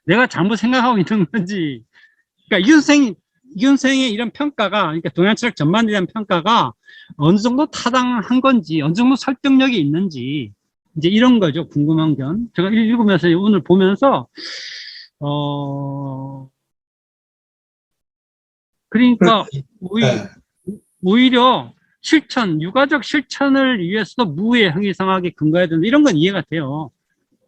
내가 잘못 생각하고 있는 건지, 그러니까 이 선생의 이런 평가가, 그러니까 동양 철학 전반에 대한 평가가 어느 정도 타당한 건지, 어느 정도 설득력이 있는지, 이제 이런 거죠. 궁금한 건. 제가 읽으면서 오늘 보면서, 그러니까 네. 오히려 육아적 실천을 위해서도 무의 형이상하게 근거해야 된다. 이런 건 이해가 돼요.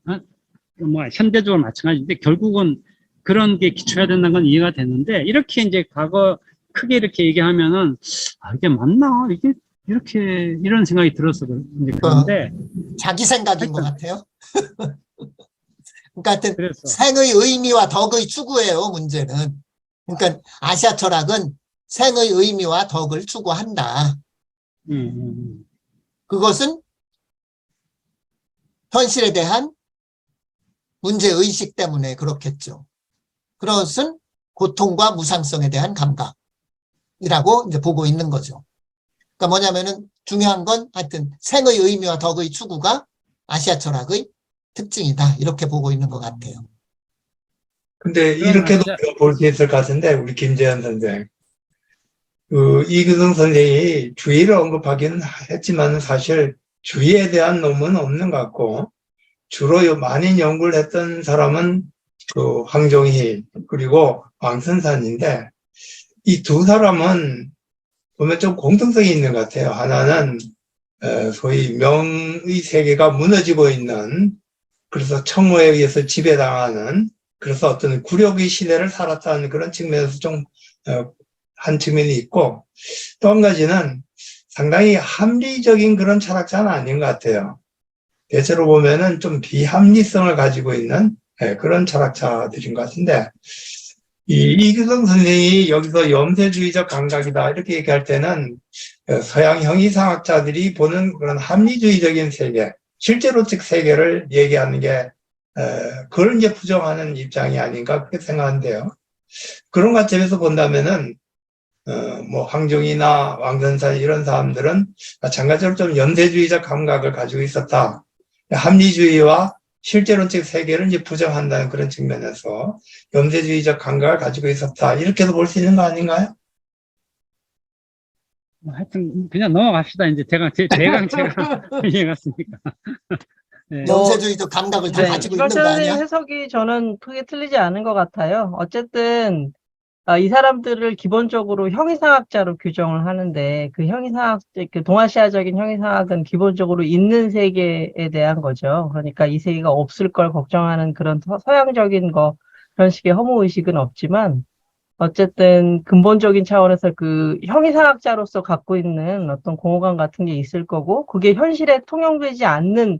뭐 현대적으로 마찬가지인데 결국은 그런 게 기초해야 된다는 건 이해가 됐는데 이렇게 이제 과거 크게 이렇게 얘기하면은 이게 맞나 이게 이렇게 이런 생각이 들어서 이제 그런데 자기 생각인 것 같아요. 그러니까 하여튼 그래서 생의 의미와 덕의 추구예요, 문제는. 그러니까 아시아 철학은 생의 의미와 덕을 추구한다. 그것은 현실에 대한 문제의식 때문에 그렇겠죠. 그것은 고통과 무상성에 대한 감각이라고 이제 보고 있는 거죠. 그러니까 뭐냐면은 중요한 건 하여튼 생의 의미와 덕의 추구가 아시아 철학의 특징이다. 이렇게 보고 있는 것 같아요. 근데 그럼 이렇게도 아시아 볼 수 있을 것 같은데, 우리 김재현 선생. 이규성 선생이 주의를 언급하기는 했지만 사실 주의에 대한 논문은 없는 것 같고, 주로 많이 연구를 했던 사람은 그 황종희 그리고 왕선산인데, 이 두 사람은 보면 좀 공통성이 있는 것 같아요. 하나는 소위 명의 세계가 무너지고 있는, 그래서 청호에 의해서 지배당하는, 그래서 어떤 굴욕의 시대를 살았다는 그런 측면에서 좀 한 측면이 있고, 또 한 가지는 상당히 합리적인 그런 철학자는 아닌 것 같아요. 대체로 보면은 좀 비합리성을 가지고 있는 그런 철학자들인 것 같은데, 이규성 선생이 여기서 염세주의적 감각이다 이렇게 얘기할 때는 서양 형이상학자들이 보는 그런 합리주의적인 세계, 실제로적 세계를 얘기하는 게 그걸 이제 부정하는 입장이 아닌가 그렇게 생각하는데요. 그런 관점에서 본다면은 뭐 황종이나 왕선산 이런 사람들은 마찬가지로 좀 연대주의적 감각을 가지고 있었다. 합리주의와 실제론적 세계를 이제 부정한다는 그런 측면에서 연대주의적 감각을 가지고 있었다. 이렇게도 볼 수 있는 거 아닌가요? 하여튼 그냥 넘어갑시다. 이제 제가 이해갔으니까. 네. 염세주의적 감각을 다 네, 가지고 있는 이박재 거 선생님 아니야? 해석이 저는 크게 틀리지 않은 것 같아요. 어쨌든 이 사람들을 기본적으로 형이상학자로 규정을 하는데 그 형이상학, 그 동아시아적인 형이상학은 기본적으로 있는 세계에 대한 거죠. 그러니까 이 세계가 없을 걸 걱정하는 그런 서양적인 그런 식의 허무의식은 없지만 어쨌든 근본적인 차원에서 그 형이상학자로서 갖고 있는 어떤 공허감 같은 게 있을 거고 그게 현실에 통용되지 않는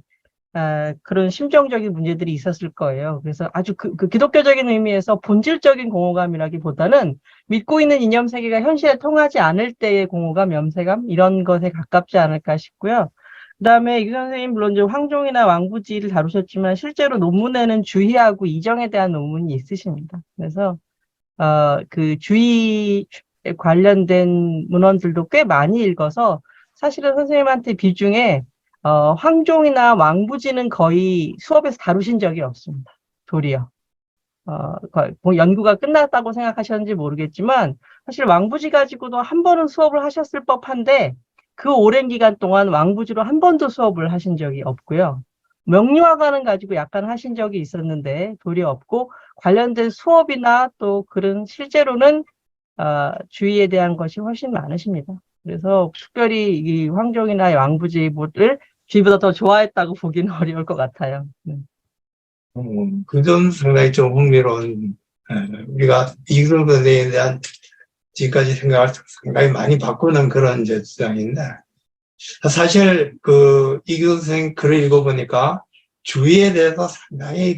그런 심정적인 문제들이 있었을 거예요. 그래서 아주 그 기독교적인 의미에서 본질적인 공허감이라기보다는 믿고 있는 이념 세계가 현실에 통하지 않을 때의 공허감, 염세감 이런 것에 가깝지 않을까 싶고요. 그다음에 이 선생님 물론 이제 황종이나 왕부지를 다루셨지만 실제로 논문에는 주의하고 이정에 대한 논문이 있으십니다. 그래서 그 주의에 관련된 문헌들도 꽤 많이 읽어서 사실은 선생님한테 비중에 황종이나 왕부지는 거의 수업에서 다루신 적이 없습니다. 도리어. 뭐 연구가 끝났다고 생각하셨는지 모르겠지만, 사실 왕부지 가지고도 한 번은 수업을 하셨을 법한데, 그 오랜 기간 동안 왕부지로 한 번도 수업을 하신 적이 없고요. 명리화관은 가지고 약간 하신 적이 있었는데, 도리어 없고, 관련된 수업이나 또 그런 실제로는, 주의에 대한 것이 훨씬 많으십니다. 그래서 특별히 이 황종이나 왕부지를 주의보다 더 좋아했다고 보기는 어려울 것 같아요. 그 점 상당히 좀 흥미로운, 우리가 이규성 선생에 대한 지금까지 생각을 상당히 많이 바꾸는 그런 이제 주장인데, 사실 이규성 선생 글을 읽어보니까 주의에 대해서 상당히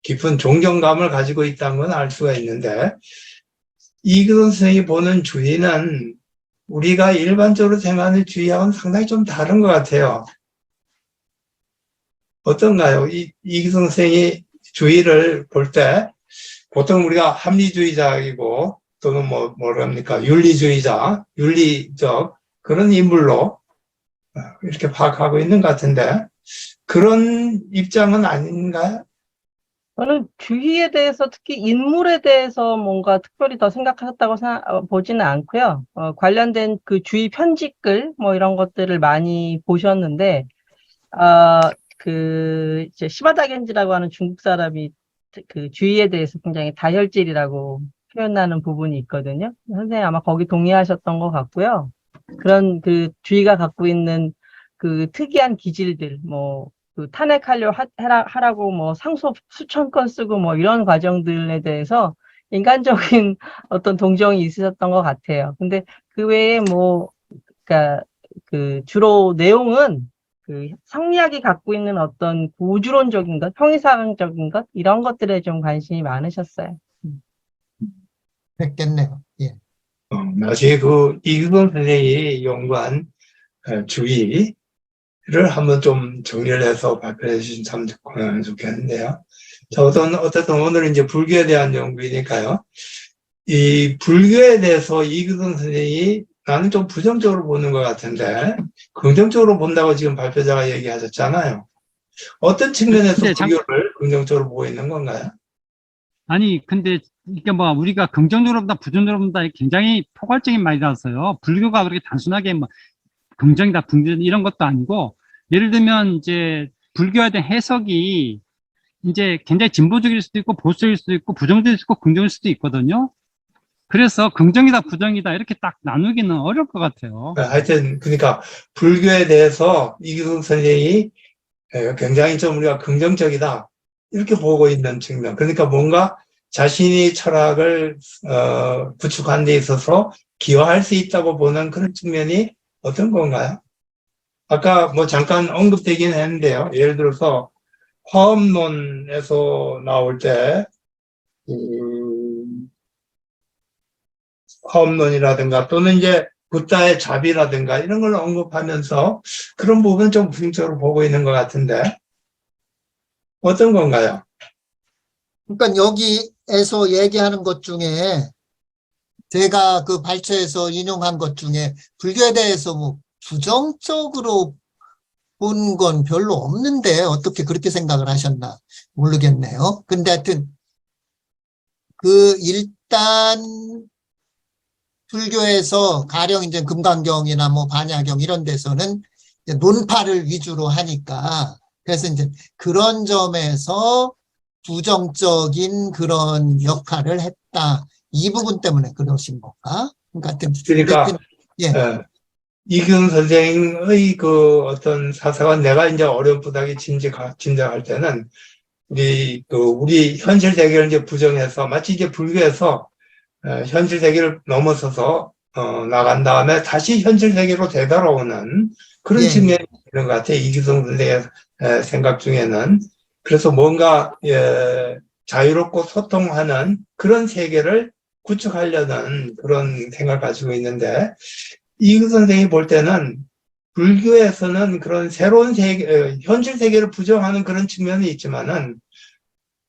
깊은 존경감을 가지고 있다는 건 알 수가 있는데, 이규성 선생이 보는 주의는 우리가 일반적으로 생각하는 주의하고는 상당히 좀 다른 것 같아요. 어떤가요? 이기성 선생이 주의를 볼 때 보통 우리가 합리주의자이고 또는 뭐랍니까 윤리적 그런 인물로 이렇게 파악하고 있는 것 같은데 그런 입장은 아닌가요? 저는 주의에 대해서 특히 인물에 대해서 뭔가 특별히 더 생각하셨다고 보지는 않고요. 관련된 그 주의 편집글 뭐 이런 것들을 많이 보셨는데 이제 시바다 겐지라고 하는 중국 사람이 그 주의에 대해서 굉장히 다혈질이라고 표현하는 부분이 있거든요. 선생님 아마 거기 동의하셨던 것 같고요. 그런 그 주의가 갖고 있는 그 특이한 기질들, 뭐 그 하라고 뭐 상소 수천 건 쓰고 뭐 이런 과정들에 대해서 인간적인 어떤 동정이 있으셨던 것 같아요. 근데 그 외에 뭐, 그러니까 그 주로 내용은 그 성리학이 갖고 있는 어떤 구주론적인 것, 형이상학적인 것, 이런 것들에 좀 관심이 많으셨어요. 됐겠네요. 예. 나중에 그 이규동 선생이 연구한 주의를 한번 좀 정리를 해서 발표해 주시면 참 좋겠는데요. 자, 어쨌든 오늘은 이제 불교에 대한 연구이니까요. 이 불교에 대해서 이규동 선생이 나는 좀 부정적으로 보는 것 같은데, 긍정적으로 본다고 지금 발표자가 얘기하셨잖아요. 어떤 측면에서 근데 불교를 긍정적으로 보고 있는 건가요? 아니, 근데 이게 뭐 우리가 긍정적으로 본다, 부정적으로 본다 굉장히 포괄적인 말이라서요. 불교가 그렇게 단순하게 뭐 긍정이다, 부정 이런 것도 아니고, 예를 들면 이제 불교에 대한 해석이 이제 굉장히 진보적일 수도 있고 보수적일 수도 있고 부정적일 수도 있고 긍정일 수도 있거든요. 그래서 긍정이다, 부정이다 이렇게 딱 나누기는 어려울 것 같아요. 하여튼, 그러니까 불교에 대해서 이규동 선생이 굉장히 좀 우리가 긍정적이다. 이렇게 보고 있는 측면. 그러니까 뭔가 자신이 철학을 구축하는 데 있어서 기여할 수 있다고 보는 그런 측면이 어떤 건가요? 아까 뭐 잠깐 언급되긴 했는데요. 예를 들어서 화엄론에서 나올 때 화엄론이라든가 또는 이제 붓다의 자비라든가 이런 걸 언급하면서 그런 부분은 좀 부정적으로 보고 있는 것 같은데 어떤 건가요? 그러니까 여기에서 얘기하는 것 중에 제가 그 발췌해서 인용한 것 중에 불교에 대해서 뭐 부정적으로 본 건 별로 없는데 어떻게 그렇게 생각을 하셨나 모르겠네요. 근데 하여튼 그 일단 불교에서 가령 이제 금강경이나 뭐 반야경 이런 데서는 이제 논파를 위주로 하니까 그래서 이제 그런 점에서 부정적인 그런 역할을 했다. 이 부분 때문에 그러신 건가? 그러니까 하여튼 그러니까 예. 이균 선생의 그 어떤 사상은 내가 이제 어렴풋하게 짐작할 때는 우리 현실 세계를 이제 부정해서 마치 이제 불교에서 현실 세계를 넘어서서 나간 다음에 다시 현실 세계로 되돌아오는 그런 예. 측면이 있는 것 같아요. 이규성 선생의 생각 중에는. 그래서 뭔가 자유롭고 소통하는 그런 세계를 구축하려는 그런 생각을 가지고 있는데 이규 선생이 볼 때는 불교에서는 그런 새로운 세계, 현실 세계를 부정하는 그런 측면이 있지만은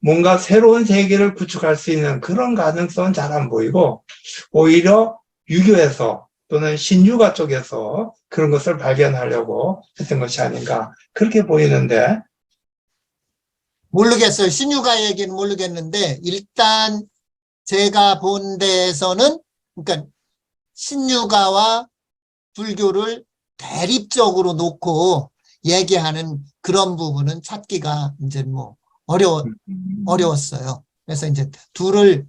뭔가 새로운 세계를 구축할 수 있는 그런 가능성은 잘 안 보이고 오히려 유교에서 또는 신유가 쪽에서 그런 것을 발견하려고 했던 것이 아닌가 그렇게 보이는데 모르겠어요. 신유가 얘기는 모르겠는데 일단 제가 본 데에서는 그러니까 신유가와 불교를 대립적으로 놓고 얘기하는 그런 부분은 찾기가 이제 뭐 어려웠어요. 그래서 이제 둘을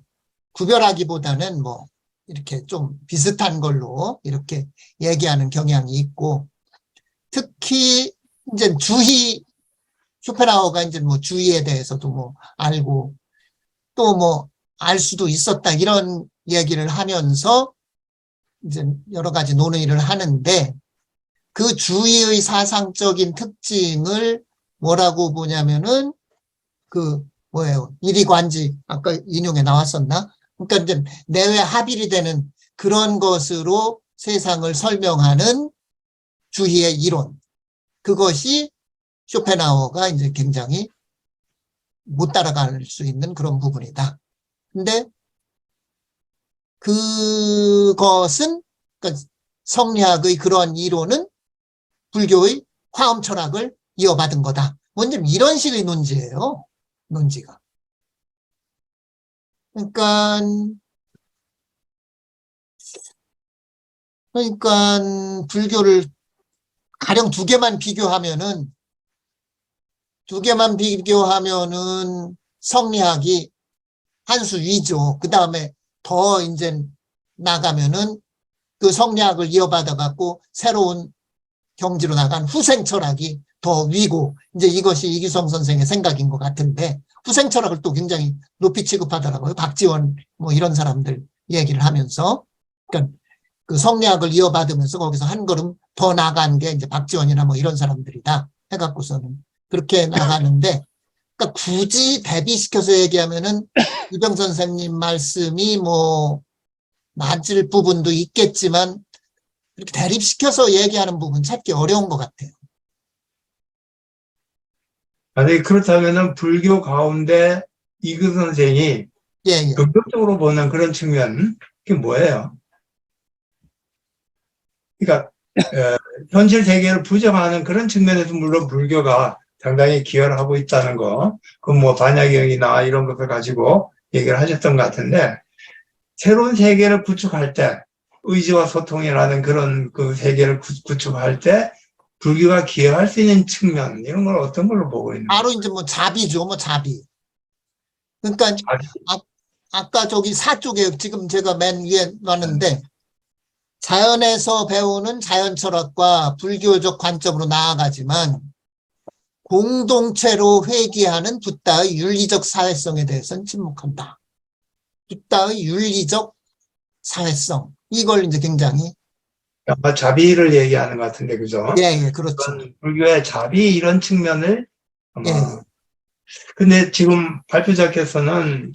구별하기보다는 뭐 이렇게 좀 비슷한 걸로 이렇게 얘기하는 경향이 있고 특히 이제 주의 쇼펜하우어가 이제 뭐 주의에 대해서도 뭐 알고 또 뭐 알 수도 있었다 이런 얘기를 하면서 이제 여러 가지 논의를 하는데 그 주의의 사상적인 특징을 뭐라고 보냐면은 그 뭐예요? 이리관지 아까 인용에 나왔었나? 그러니까 이제 내외 합일이 되는 그런 것으로 세상을 설명하는 주의의 이론. 그것이 쇼펜하우어가 이제 굉장히 못 따라갈 수 있는 그런 부분이다. 근데 그것은 그러니까 성리학의 그런 이론은 불교의 화엄 철학을 이어받은 거다. 먼저 이런 식의 논지예요. 논지가. 그러니까 불교를 가령 두 개만 비교하면은 성리학이 한 수 위죠. 그 다음에 더 이제 나가면은 그 성리학을 이어받아 갖고 새로운 경지로 나간 후생 철학이 더 위고, 이제 이것이 이규성 선생의 생각인 것 같은데, 후생 철학을 또 굉장히 높이 취급하더라고요. 박지원, 뭐 이런 사람들 얘기를 하면서. 그러니까 그 성리학을 이어받으면서 거기서 한 걸음 더 나간 게 이제 박지원이나 뭐 이런 사람들이다 해갖고서는 그렇게 나가는데, 그러니까 굳이 대비시켜서 얘기하면은 유병 선생님 말씀이 뭐 맞을 부분도 있겠지만, 이렇게 대립시켜서 얘기하는 부분 찾기 어려운 것 같아요. 만약에 그렇다면은 불교 가운데 이규 선생이 예, 예. 긍정적으로 보는 그런 측면, 그게 뭐예요? 그러니까 현실 세계를 부정하는 그런 측면에서 물론 불교가 상당히 기여를 하고 있다는 거, 그 뭐 반야경이나 이런 것을 가지고 얘기를 하셨던 것 같은데, 새로운 세계를 구축할 때, 의지와 소통이라는 그런 그 세계를 구축할 때 불교가 기여할 수 있는 측면, 이런 걸 어떤 걸로 보고 있는 거예요? 바로 이제 뭐 자비죠, 뭐 자비. 그러니까 자비. 아까 저기 사 쪽에 지금 제가 맨 위에 놨는데, 자연에서 배우는 자연 철학과 불교적 관점으로 나아가지만 공동체로 회귀하는 붓다의 윤리적 사회성에 대해서는 침묵한다. 붓다의 윤리적 사회성. 이걸 이제 굉장히, 아마 자비를 얘기하는 것 같은데, 그죠? 예, 예, 그렇죠. 그건 불교의 자비 이런 측면을 아마. 예, 근데 지금 발표자께서는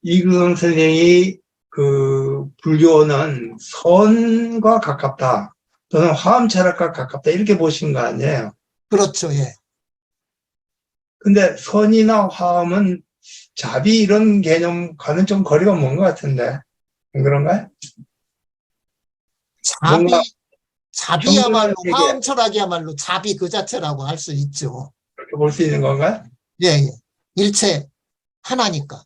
이규성 선생이 그 불교는 선과 가깝다 또는 화엄 철학과 가깝다 이렇게 보신 거 아니에요? 그렇죠, 예. 근데 선이나 화엄은 자비 이런 개념과는 좀 거리가 먼 것 같은데, 안 그런가요? 뭔가 자비야말로, 평등한 세계, 화엄 철학이야말로 자비 그 자체라고 할 수 있죠. 그렇게 볼 수 있는 건가요? 예, 예. 일체 하나니까.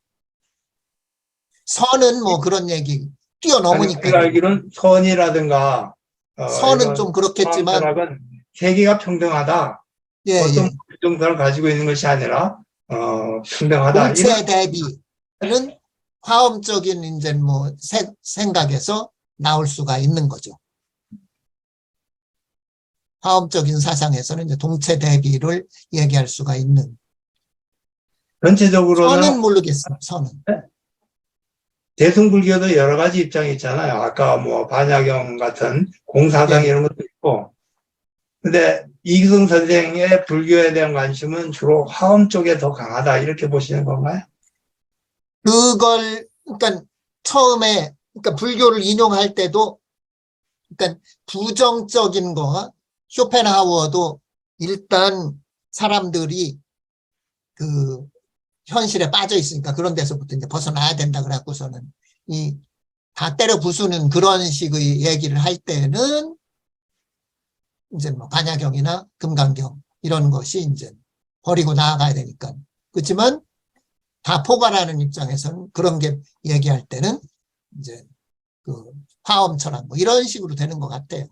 선은 뭐 그런 얘기 아니, 뛰어넘으니까. 우리가 알기로는 선이라든가 선은 이런 좀 화엄 그렇겠지만, 철학은 세계가 평등하다. 예, 어떤 예. 정도를 가지고 있는 것이 아니라 평등하다. 공체 대비는 화엄적인 이제 뭐 생각에서 나올 수가 있는 거죠. 화엄적인 사상에서는 이제 동체 대비를 얘기할 수가 있는. 전체적으로는 선은 모르겠어요. 선은. 대승불교도 여러 가지 입장이 있잖아요. 아까 뭐 반야경 같은 공사당 예. 이런 것도 있고. 근데 이규성 선생의 불교에 대한 관심은 주로 화엄 쪽에 더 강하다 이렇게 보시는 건가요? 그걸 그러니까 처음에 그러니까 불교를 인용할 때도 그러니까 부정적인 거 쇼펜하우어도 일단 사람들이 그 현실에 빠져 있으니까 그런 데서부터 이제 벗어나야 된다 그래갖고서는 이 다 때려 부수는 그런 식의 얘기를 할 때는 이제 뭐 반야경이나 금강경 이런 것이 이제 버리고 나아가야 되니까. 그렇지만 다 포괄하는 입장에서는 그런 게 얘기할 때는 이제 그 화엄 철학 뭐 이런 식으로 되는 것 같아요.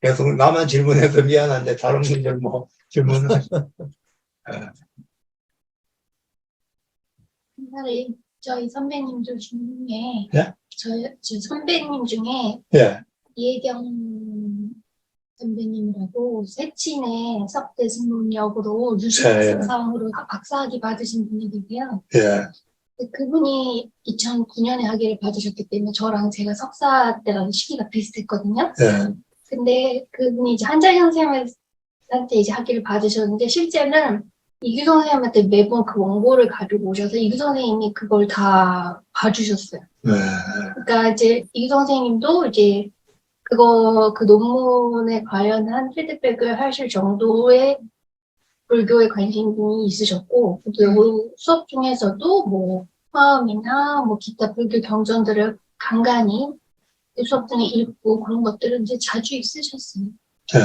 계속 나만 질문해서 미안한데 다른 분들 뭐 질문을 하시죠. 옛날에 저희 선배님들 중에 예? 저 선배님 중에 예, 이혜경 선배님이라고 세친의 석대승문역으로 예. 유식학상으로 박사학위 받으신 분이 계세요. 예, 그분이 2009년에 학위를 받으셨기 때문에 저랑 제가 석사 때랑 시기가 비슷했거든요. 예. 근데 그분이 이제 한자현 선생님한테 이제 학위를 받으셨는데 실제는 이규 선생님한테 매번 그 원고를 가지고 오셔서 이규 선생님이 그걸 다 봐주셨어요. 예. 그러니까 이제 이규 선생님도 이제 그거 그 논문에 관련한 피드백을 하실 정도의 불교에 관심이 있으셨고, 또 수업 중에서도 뭐 화엄이나 뭐 기타 불교 경전들을 간간히 수업 중에 읽고 그런 것들은 이제 자주 있으셨어요. 예.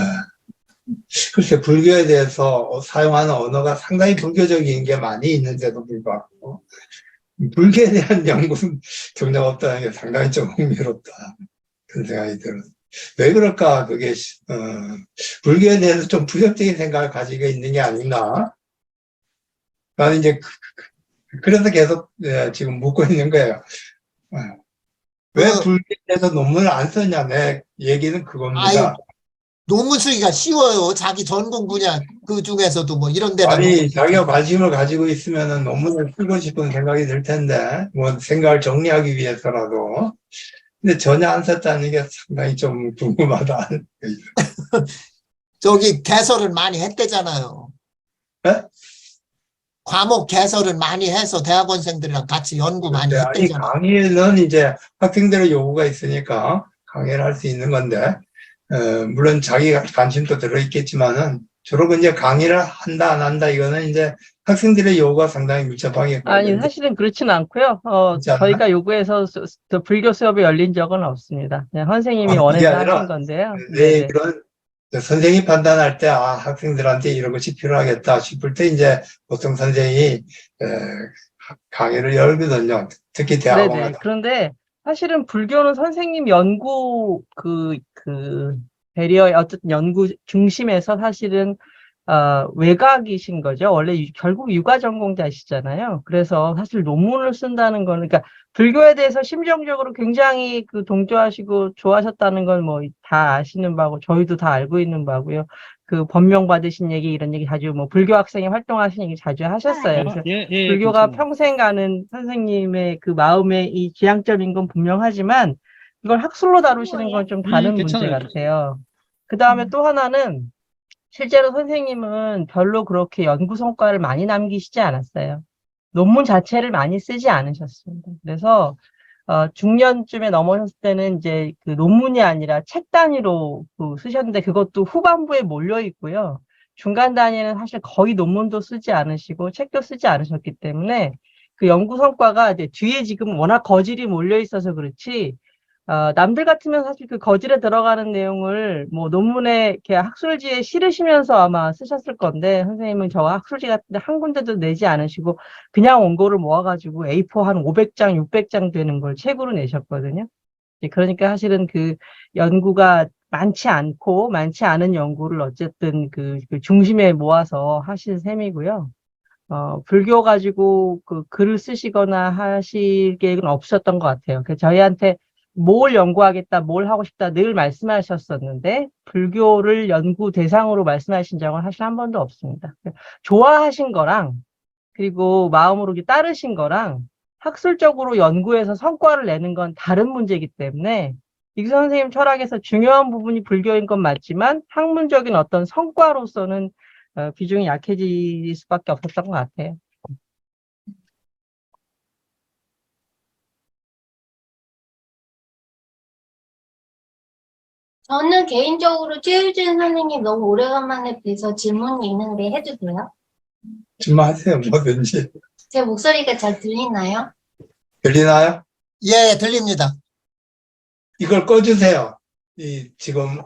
그렇게 불교에 대해서 사용하는 언어가 상당히 불교적인 게 많이 있는데도 불구하고 불교에 대한 연구는 정작 없다는 게 상당히 좀 흥미롭다 그런 생각이 들어요. 왜 그럴까? 그게 불교에 대해서 좀 부정적인 생각을 가지고 있는 게 아닌가? 나는 이제 그래서 계속 지금 묻고 있는 거예요. 왜 그- 불교에서 논문을 안 썼냐, 내 얘기는 그겁니다. 논문 쓰기가 쉬워요. 자기 전공 분야 그 중에서도 뭐 이런 데나 아니, 논문 자기가 관심을 가지고 있으면은 논문을 쓰고 싶은 생각이 들 텐데, 뭐, 생각을 정리하기 위해서라도. 근데 전혀 안 썼다는 게 상당히 좀 궁금하다. 저기 개설은 많이 했대잖아요. 네? 과목 개설은 많이 해서 대학원생들이랑 같이 연구 많이 아니, 했대잖아요. 강의는 이제 학생들의 요구가 있으니까 강의를 할 수 있는 건데, 물론 자기가 관심도 들어있겠지만은, 주로 이제 강의를 한다, 안 한다, 이거는 이제 학생들의 요구가 상당히 밀접하게 아니, 관련돼 사실은 그렇진 않고요. 있지 않나? 저희가 요구해서 불교 수업이 열린 적은 없습니다. 그냥 선생님이 그게 원해서 아니라 하신 건데요. 내 네네. 그런 선생이 판단할 때, 학생들한테 이런 것이 필요하겠다 싶을 때 이제 보통 선생이 강의를 열거든요. 특히 대학원 네네. 같은. 그런데 사실은 불교는 선생님 연구 배리어의 어쨌든 연구 중심에서 사실은 외곽이신 거죠. 원래 결국 육아 전공자시잖아요. 그래서 사실 논문을 쓴다는 거는, 그러니까 불교에 대해서 심정적으로 굉장히 동조하시고 좋아하셨다는 건 뭐 다 아시는 바고, 저희도 다 알고 있는 바고요. 그 법명 받으신 얘기, 이런 얘기 자주, 뭐 불교 학생이 활동하신 얘기 자주 하셨어요. 그래서 불교가 괜찮아요. 평생 가는 선생님의 그 마음의 이 지향점인 건 분명하지만, 이걸 학술로 다루시는 건 좀 다른 문제 괜찮아요. 같아요. 그 다음에 또 하나는, 실제로 선생님은 별로 그렇게 연구 성과를 많이 남기시지 않았어요. 논문 자체를 많이 쓰지 않으셨습니다. 그래서 중년쯤에 넘어섰을 때는 이제 그 논문이 아니라 책 단위로 쓰셨는데, 그것도 후반부에 몰려 있고요. 중간 단위는 사실 거의 논문도 쓰지 않으시고 책도 쓰지 않으셨기 때문에 그 연구 성과가 이제 뒤에 지금 워낙 거질이 몰려 있어서 그렇지, 남들 같으면 사실 그 거질에 들어가는 내용을 뭐 논문에 이렇게 학술지에 실으시면서 아마 쓰셨을 건데, 선생님은 저 학술지 같은데 한 군데도 내지 않으시고 그냥 원고를 모아가지고 A4 한 500장, 600장 되는 걸 책으로 내셨거든요. 그러니까 사실은 그 연구가 많지 않고 많지 않은 연구를 어쨌든 그 중심에 모아서 하신 셈이고요. 불교 가지고 그 글을 쓰시거나 하실 계획은 없으셨던 것 같아요. 그래서 저희한테 뭘 연구하겠다, 뭘 하고 싶다 늘 말씀하셨었는데, 불교를 연구 대상으로 말씀하신 적은 사실 한 번도 없습니다. 좋아하신 거랑, 그리고 마음으로 따르신 거랑, 학술적으로 연구해서 성과를 내는 건 다른 문제이기 때문에, 이규 선생님 철학에서 중요한 부분이 불교인 건 맞지만, 학문적인 어떤 성과로서는 비중이 약해질 수밖에 없었던 것 같아요. 저는 개인적으로 최유진 선생님 너무 오래간만에 뵈서 질문이 있는데 해도 돼요? 좀 하세요, 뭐든지. 제 목소리가 잘 들리나요? 들리나요? 예, 들립니다. 이걸 꺼주세요. 지금,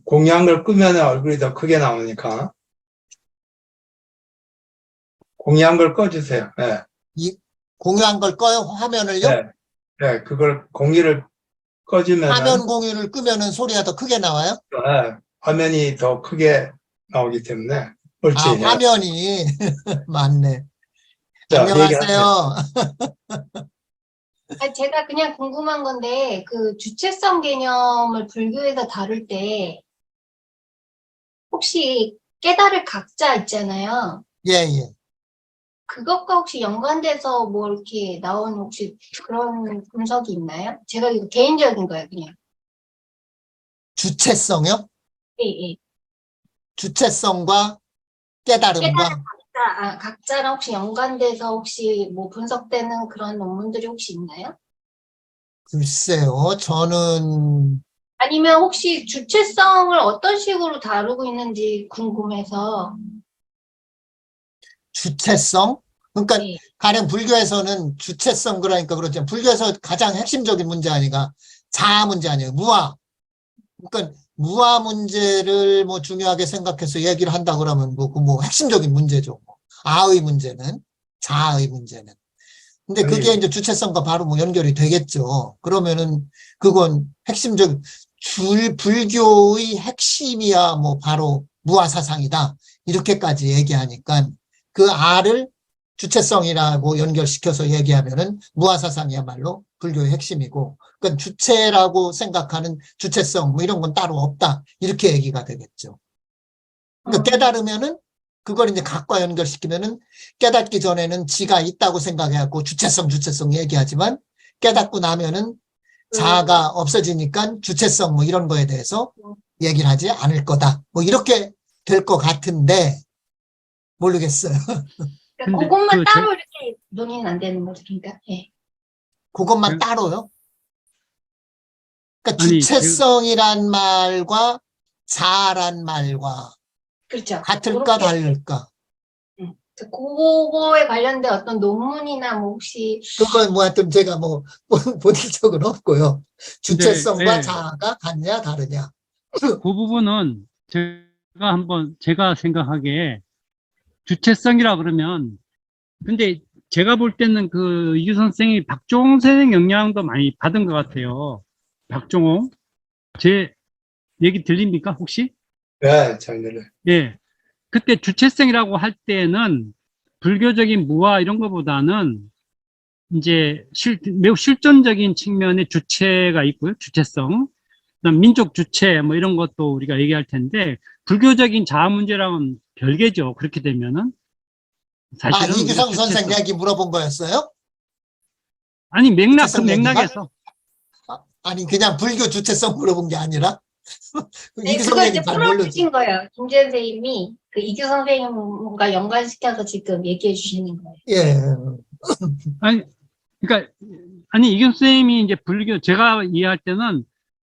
공유한 걸 끄면 얼굴이 더 크게 나오니까. 공유한 걸 꺼주세요. 네. 공유한 걸 꺼요? 화면을요? 네. 네. 그걸 공유를 꺼주면은, 화면 공유를 끄면은 소리가 더 크게 나와요? 화면이 더 크게 나오기 때문에. 옳지. 네. 화면이 맞네. 자, 얘기하세요. 안녕하세요. 아니, 제가 그냥 궁금한 건데, 그 주체성 개념을 불교에서 다룰 때, 혹시 깨달을 각자 있잖아요. 예, 예. 그것과 혹시 연관돼서 뭐 이렇게 나온 혹시 그런 분석이 있나요? 제가 이거 개인적인 거예요, 그냥. 주체성요? 예, 예. 주체성과 깨달음과 각자랑 혹시 연관돼서 혹시 뭐 분석되는 그런 논문들이 혹시 있나요? 글쎄요. 저는 아니면 혹시 주체성을 어떤 식으로 다루고 있는지 궁금해서. 주체성? 그러니까 네. 가령 불교에서는 주체성 그러니까 그렇죠. 불교에서 가장 핵심적인 문제 아니가 자아 문제 아니에요. 무아. 그러니까 무아 문제를 뭐 중요하게 생각해서 얘기를 한다 그러면 뭐 핵심적인 문제죠. 아의 문제는, 자아의 문제는. 근데 그게 아니, 이제 주체성과 바로 뭐 연결이 되겠죠. 그러면은 그건 핵심적 불교의 핵심이야 뭐 바로 무아 사상이다. 이렇게까지 얘기하니까 그 아를 주체성이라고 연결시켜서 얘기하면은 무아사상이야말로 불교의 핵심이고, 그러니까 주체라고 생각하는 주체성 뭐 이런 건 따로 없다. 이렇게 얘기가 되겠죠. 그러니까 깨달으면은 그걸 이제 각과 연결시키면은 깨닫기 전에는 지가 있다고 생각해갖고 주체성 얘기하지만 깨닫고 나면은 자아가 없어지니까 주체성 뭐 이런 거에 대해서 얘기를 하지 않을 거다. 뭐 이렇게 될 것 같은데 모르겠어요. 그러니까 근데 그것만 그 따로 이렇게 논의는 안 되는 거죠. 그러니까, 예. 그것만 네. 따로요. 그러니까 아니, 주체성이란 말과 자아란 말과 그렇죠. 같을까 그렇게, 다를까? 그거에 관련된 어떤 논문이나 뭐 혹시, 그건 뭐 하여튼 제가 뭐 본 적은 없고요. 주체성과 네. 자아가 같냐 다르냐. 그 부분은 제가 생각하기에 주체성이라 그러면, 근데 제가 볼 때는 그 이규 선생이 박종호 선생 영향도 많이 받은 것 같아요. 박종호. 제 얘기 들립니까, 혹시? 네, 잘 들려요. 예. 그때 주체성이라고 할 때는 불교적인 무아 이런 것보다는 이제 매우 실존적인 측면의 주체가 있고요. 주체성. 그다음 민족 주체 뭐 이런 것도 우리가 얘기할 텐데 불교적인 자아 문제랑은 별개죠. 그렇게 되면은 사실은 우리가 이규성 선생 주체성. 얘기 물어본 거였어요? 아니 그 주체성 얘기가? 맥락에서 아니 그냥 불교 주체성 물어본 게 아니라 네, 이규성 그걸 얘기 이제 잘 모르지. 풀어주신 거예요. 김재 선생님이 그 이규 선생님과 연관시켜서 지금 얘기해 주시는 거예요. 예. 아니 그러니까 아니 이규 선생님이 이제 불교 제가 이해할 때는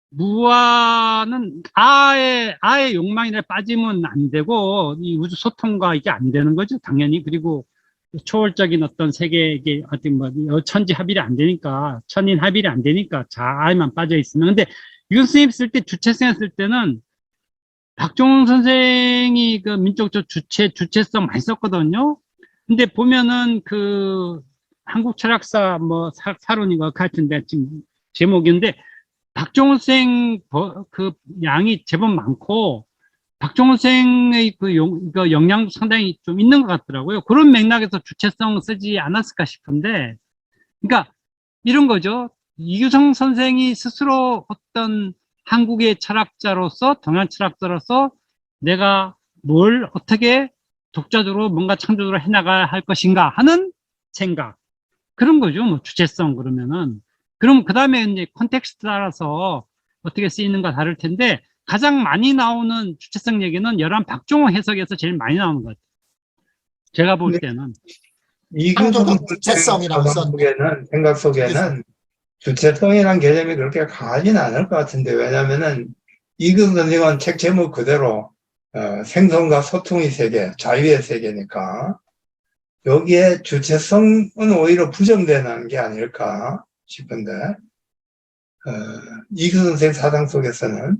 무아는 아의 욕망에 빠지면 안 되고 이 우주 소통과 이게 안 되는 거죠 당연히. 그리고 초월적인 어떤 세계에 어떤 뭐 천지 합일이 안 되니까 천인 합일이 안 되니까 자아에만 빠져 있으면. 근데 이규 선생님 쓸 때 주체성 쓸 때는 박종훈 선생이 그 민족적 주체성 많이 썼거든요. 근데 보면은 그 한국 철학사 뭐 사론인가 같은데 지금 제목인데 박종훈 생 그 양이 제법 많고 박종훈 생의 그 영향도 상당히 좀 있는 것 같더라고요. 그런 맥락에서 주체성 쓰지 않았을까 싶은데, 그러니까 이런 거죠. 이규성 선생이 스스로 어떤 한국의 철학자로서 동양 철학자로서 내가 뭘 어떻게 독자적으로 뭔가 창조적으로 해나가야 할 것인가 하는 생각, 그런 거죠. 뭐 주체성 그러면은. 그럼 그 다음에 이제 콘텍스트 따라서 어떻게 쓰이는가 다를 텐데 가장 많이 나오는 주체성 얘기는 열한 박종호 해석에서 제일 많이 나오는 것 같아요. 제가 볼 네. 때는. 이규성 창조적 주체성이라고 썼네. 생각 속에는 주체성이란 개념이 그렇게 강하지는 않을 것 같은데, 왜냐면은 이규성 선생은 책 제목 그대로 생성과 소통의 세계, 자유의 세계니까 여기에 주체성은 오히려 부정되는 게 아닐까 싶은데, 이규성 선생 사상 속에서는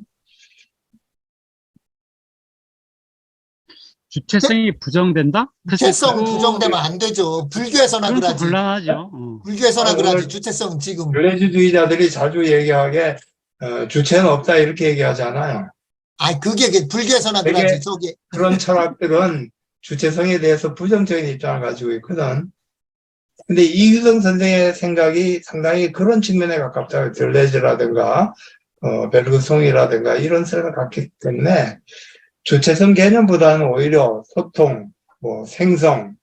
주체성이 부정된다? 주체성 부정되면 안 되죠. 불교에서나 그건 또 그러지. 곤란하죠. 불교에서나 오늘 그러지. 주체성 지금. 윤회주의자들이 자주 얘기하게 주체는 없다 이렇게 얘기하잖아요. 그게 불교에서나 되게 그러지. 저기 그런 철학들은 주체성에 대해서 부정적인 입장을 가지고 있거든. 근데 이규성 선생의 생각이 상당히 그런 측면에 가깝다. 들레즈라든가 벨그송이라든가 이런 생각을 갖기 때문에 주체성 개념보다는 오히려 소통, 뭐 생성,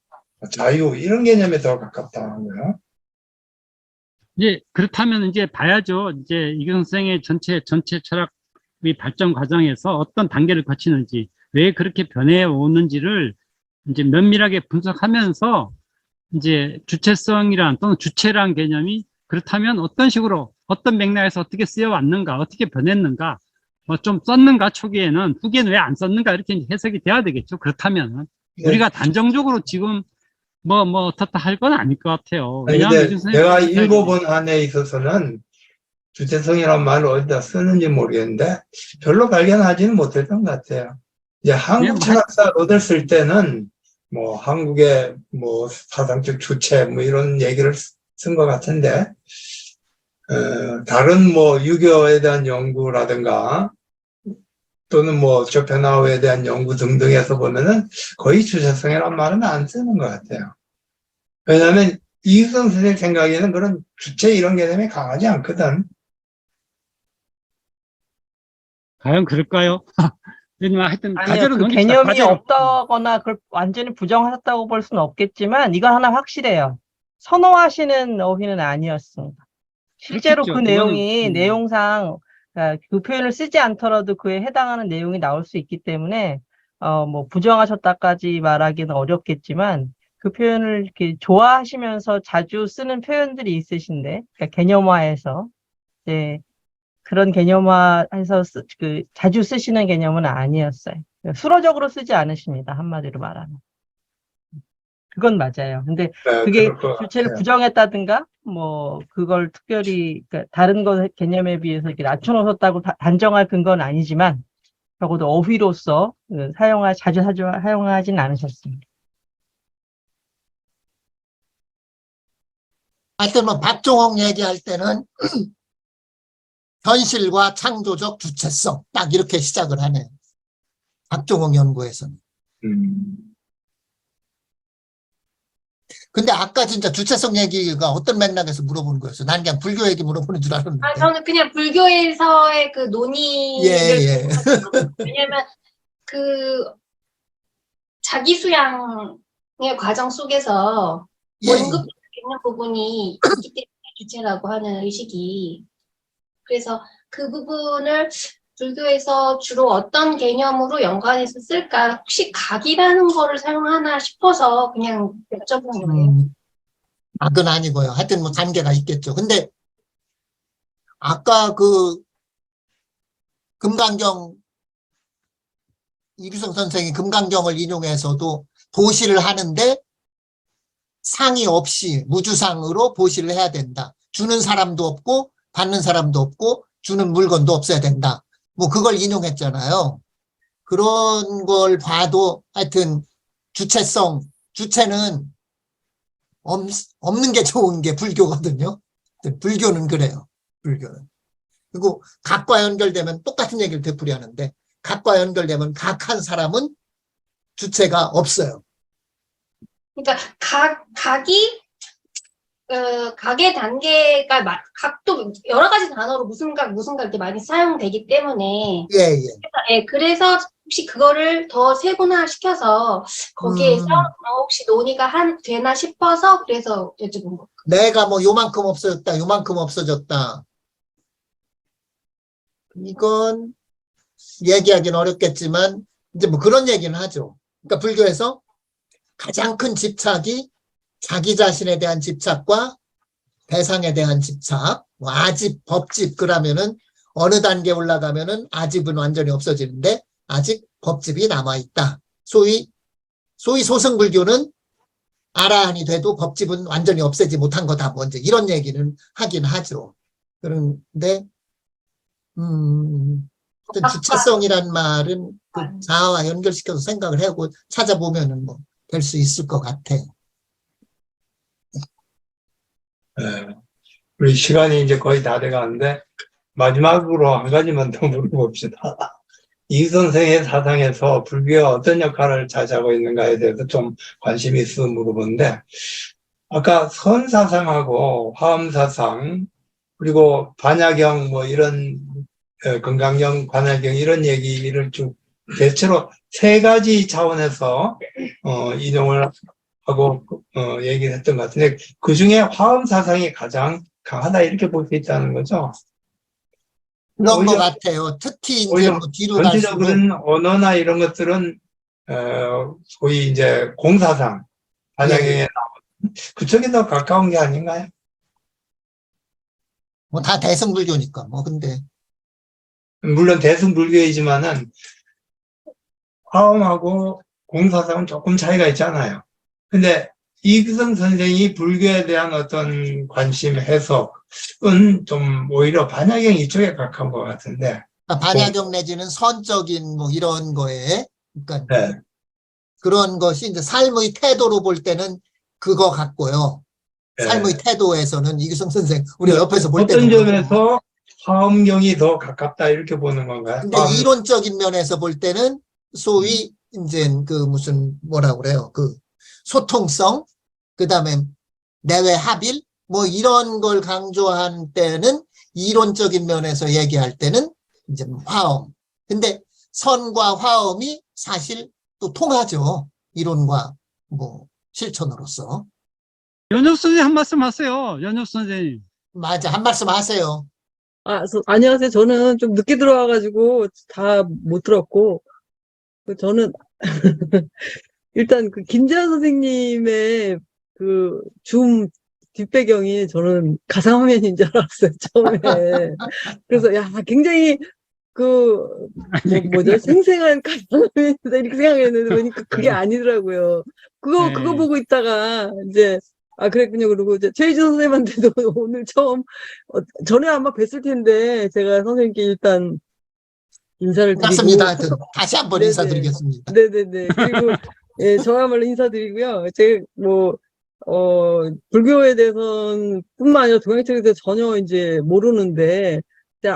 자유 이런 개념에 더 가깝다는 거예요. 이제 그렇다면 이제 봐야죠. 이제 이규성 선생의 전체 철학의 발전 과정에서 어떤 단계를 거치는지, 왜 그렇게 변해 오는지를 이제 면밀하게 분석하면서 이제 주체성이란 또는 주체란 개념이 그렇다면 어떤 식으로 어떤 맥락에서 어떻게 쓰여왔는가, 어떻게 변했는가, 뭐 좀 썼는가 초기에는, 후기에는 왜 안 썼는가 이렇게 이제 해석이 돼야 되겠죠. 그렇다면 네. 우리가 단정적으로 지금 뭐 어떻다 할 건 아닐 것 같아요. 아니, 왜냐하면 근데 이준 선생님 내가 생각이 읽어본 한에 있어서는 주체성이란 말을 어디다 쓰는지 모르겠는데 별로 발견하지는 못했던 것 같아요. 이제 한국 뭐 철학사로들 쓸 때는 뭐 한국의 뭐 사상적 주체 뭐 이런 얘기를 쓴 것 같은데 다른 뭐 유교에 대한 연구라든가 또는 뭐 쇼펜하우에 대한 연구 등등에서 보면은 거의 주체성이란 말은 안 쓰는 것 같아요. 왜냐하면 이익성 선생 생각에는 그런 주체 이런 개념이 강하지 않거든. 과연 그럴까요? 근데 뭐 하여튼 아니요, 과제로 그 넘깁시다. 개념이 과제로. 없다거나 그걸 완전히 부정하셨다고 볼 수는 없겠지만 이건 하나 확실해요. 선호하시는 어휘는 아니었습니다. 실제로 그 그렇겠죠. 내용이 그거는, 내용상 그 표현을 쓰지 않더라도 그에 해당하는 내용이 나올 수 있기 때문에 뭐 부정하셨다까지 말하기는 어렵겠지만 그 표현을 이렇게 좋아하시면서 자주 쓰는 표현들이 있으신데 그러니까 개념화해서 이제 그런 개념화해서 자주 쓰시는 개념은 아니었어요. 수로적으로 쓰지 않으십니다. 한마디로 말하면. 그건 맞아요. 근데 네, 그게 그럴 것 주체를 같아요. 부정했다든가, 뭐, 그걸 특별히, 그러니까 다른 것 개념에 비해서 이렇게 낮춰놓았다고 단정할 근거는 아니지만, 적어도 어휘로서 자주 사용하진 않으셨습니다. 하여튼 뭐 박종옥 얘기할 때는 현실과 창조적 주체성 딱 이렇게 시작을 하네요. 박종옥 연구에서는. 음. 근데 아까 진짜 주체성 얘기가 어떤 맥락에서 물어보는 거였어? 난 그냥 불교 얘기 물어보는 줄 알았는데. 저는 그냥 불교에서의 그 예, 논의를 예. 왜냐면 그 자기 수양의 과정 속에서 예, 원급이 있는 부분이 있기 때문에 주체라고 하는 의식이 그래서 그 부분을 불교에서 주로 어떤 개념으로 연관해서 쓸까 혹시 각이라는 거를 사용하나 싶어서 그냥 여쭤본 거예요. 악은 아니고요. 하여튼 뭐 관계가 있겠죠. 근데 아까 그 금강경 이규성 선생이 금강경을 인용해서도 보시를 하는데 상이 없이 무주상으로 보시를 해야 된다. 주는 사람도 없고 받는 사람도 없고 주는 물건도 없어야 된다. 뭐 그걸 인용했잖아요. 그런 걸 봐도 하여튼 주체는 없는 게 좋은 게 불교거든요. 불교는 그래요. 불교는. 그리고 각과 연결되면 똑같은 얘기를 되풀이하는데 각과 연결되면 각한 사람은 주체가 없어요. 그러니까 각의 단계가 각도 여러 가지 단어로 무슨 각 이렇게 많이 사용되기 때문에 예, 예. 예, 그래서 혹시 그거를 더 세분화 시켜서 거기에서 혹시 논의가 되나 싶어서 그래서 여쭤본 거. 내가 뭐 요만큼 없어졌다, 요만큼 없어졌다. 이건 얘기하기는 어렵겠지만 이제 뭐 그런 얘기는 하죠. 그러니까 불교에서 가장 큰 집착이 자기 자신에 대한 집착과 대상에 대한 집착, 뭐 아집, 법집 그러면은 어느 단계 올라가면은 아집은 완전히 없어지는데 아직 법집이 남아있다. 소위 소승불교는 아라한이 돼도 법집은 완전히 없애지 못한 거다. 뭐 이제 이런 얘기는 하긴 하죠. 그런데 어떤 주체성이란 말은 그 자아와 연결시켜서 생각을 하고 찾아보면은 뭐 될 수 있을 것 같아. 네. 우리 시간이 이제 거의 다 돼가는데 마지막으로 한 가지만 더 물어봅시다. 이 선생의 사상에서 불교가 어떤 역할을 차지하고 있는가에 대해서 좀 관심이 있어서 물어보는데 아까 선사상하고 화엄사상 그리고 반야경 뭐 이런 건강경, 관할경 이런 얘기를 쭉 대체로 세 가지 차원에서 인용을 하고 얘기를 했던 것 같은데 그 중에 화엄사상이 가장 강하다 이렇게 볼 수 있다는 거죠. 그런 것 오히려 같아요. 특히 이제 오히려 뭐 뒤로 갈수록 전체적인 언어나 이런 것들은 소위 이제 공사상 반야경에 예, 그쪽이 더 가까운 게 아닌가요? 뭐 다 대승불교니까 뭐 근데 물론 대승불교이지만은 화엄하고 공사상은 조금 차이가 있잖아요. 근데 이규성 선생이 불교에 대한 어떤 관심, 해석은 좀 오히려 반야경 이쪽에 가까운 것 같은데. 반야경 내지는 선적인 뭐 이런 거에 그러니까 네. 그런 것이 이제 삶의 태도로 볼 때는 그거 같고요. 삶의 태도에서는 이규성 선생 우리가 옆에서 볼 때는 어떤 그렇고. 점에서 화엄경이 더 가깝다 이렇게 보는 건가요? 근데 이론적인 면에서 볼 때는 소위 이제 그 무슨 뭐라 그래요? 그 소통성 그다음에 내외 합일 뭐 이런 걸 강조한 때는 이론적인 면에서 얘기할 때는 이제 화엄. 근데 선과 화엄이 사실 또 통하죠. 이론과 뭐 실천으로서. 연혁 선생님 한 말씀 하세요. 연혁 선생님. 맞아. 한 말씀 하세요. 안녕하세요. 저는 좀 늦게 들어와가지고 다 못 들었고, 저는 일단 그 김재환 선생님의 그 줌 뒷배경이 저는 가상화면인 줄 알았어요, 처음에. 그래서, 야, 굉장히 뭐죠? 생생한 가상화면이다, 이렇게 생각했는데, 보니까 그게 아니더라고요. 그거 네. 보고 있다가, 이제, 그랬군요. 그리고 이제 최희주 선생님한테도 오늘 처음, 전에 아마 뵀을 텐데, 제가 선생님께 일단 인사를 드리고. 맞습니다. 다시 한번 네네. 인사드리겠습니다. 네네네. 그리고, 예, 저야말로 인사드리고요. 제가 불교에 대해서는 뿐만 아니라 동양책에 대해서 전혀 이제 모르는데,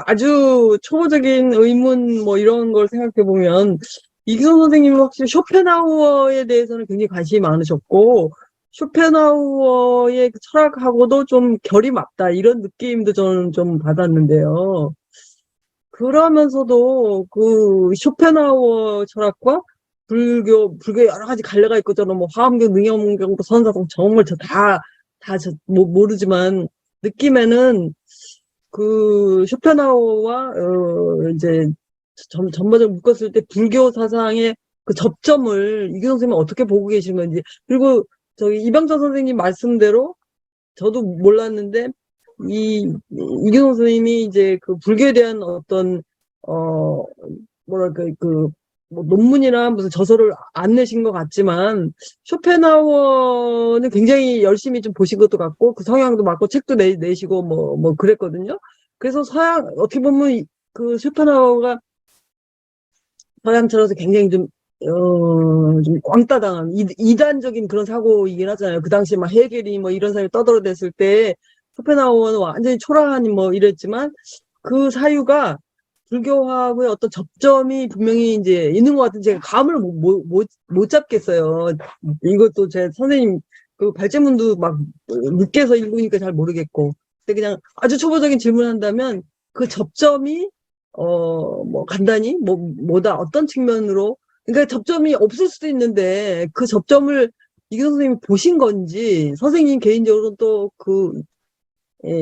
아주 초보적인 의문 뭐 이런 걸 생각해 보면, 이기성 선생님은 확실히 쇼펜하우어에 대해서는 굉장히 관심이 많으셨고, 쇼펜하우어의 그 철학하고도 좀 결이 맞다, 이런 느낌도 저는 좀 받았는데요. 그러면서도 그 쇼펜하우어 철학과 불교에 여러 가지 갈래가 있고, 저는 뭐 화엄경, 능엄경, 선사성 정말 모르지만, 느낌에는 그 쇼펜하우어와 이제 전반적으로 묶었을 때 불교 사상의 그 접점을 이규성 선생님은 어떻게 보고 계신 건지, 그리고 저기 이방철 선생님 말씀대로 저도 몰랐는데 이규성 선생님이 이제 그 불교에 대한 어떤 뭐랄까 뭐 논문이나 무슨 저서를 안 내신 것 같지만 쇼펜하우어는 굉장히 열심히 좀 보신 것도 같고 그 성향도 맞고 책도 내시고 뭐 그랬거든요. 그래서 어떻게 보면 그 쇼펜하우어가 서양처럼 굉장히 좀 광따당한 이단적인 그런 사고이긴 하잖아요. 그 당시 막 헤겔이 뭐 이런 사람이 떠들어댔을 때 쇼펜하우어는 완전히 초라하니 뭐 이랬지만 그 사유가 불교하고의 어떤 접점이 분명히 이제 있는 것 같은 제가 감을 못 잡겠어요. 이것도 제 선생님 그 발제문도 막 늦게서 읽으니까 잘 모르겠고. 근데 그냥 아주 초보적인 질문을 한다면 그 접점이 뭐 간단히 뭐다 어떤 측면으로 그러니까 접점이 없을 수도 있는데 그 접점을 이규성 선생님이 보신 건지 선생님 개인적으로 또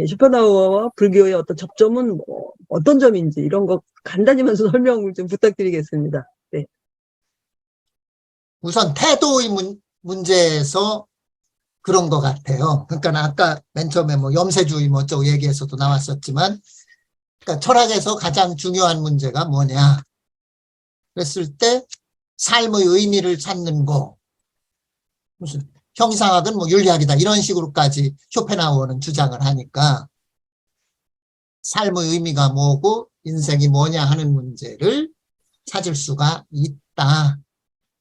쇼펜하우어와 불교의 어떤 접점은 어떤 점인지 이런 거 간단히만 설명을 좀 부탁드리겠습니다. 네. 우선 태도의 문제에서 그런 것 같아요. 그러니까 아까 맨 처음에 뭐 염세주의 뭐 어쩌고 얘기에서도 나왔었지만, 그러니까 철학에서 가장 중요한 문제가 뭐냐 그랬을 때 삶의 의미를 찾는 거, 무슨 형이상학은 뭐 윤리학이다 이런 식으로까지 쇼펜하우어는 주장을 하니까 삶의 의미가 뭐고 인생이 뭐냐 하는 문제를 찾을 수가 있다.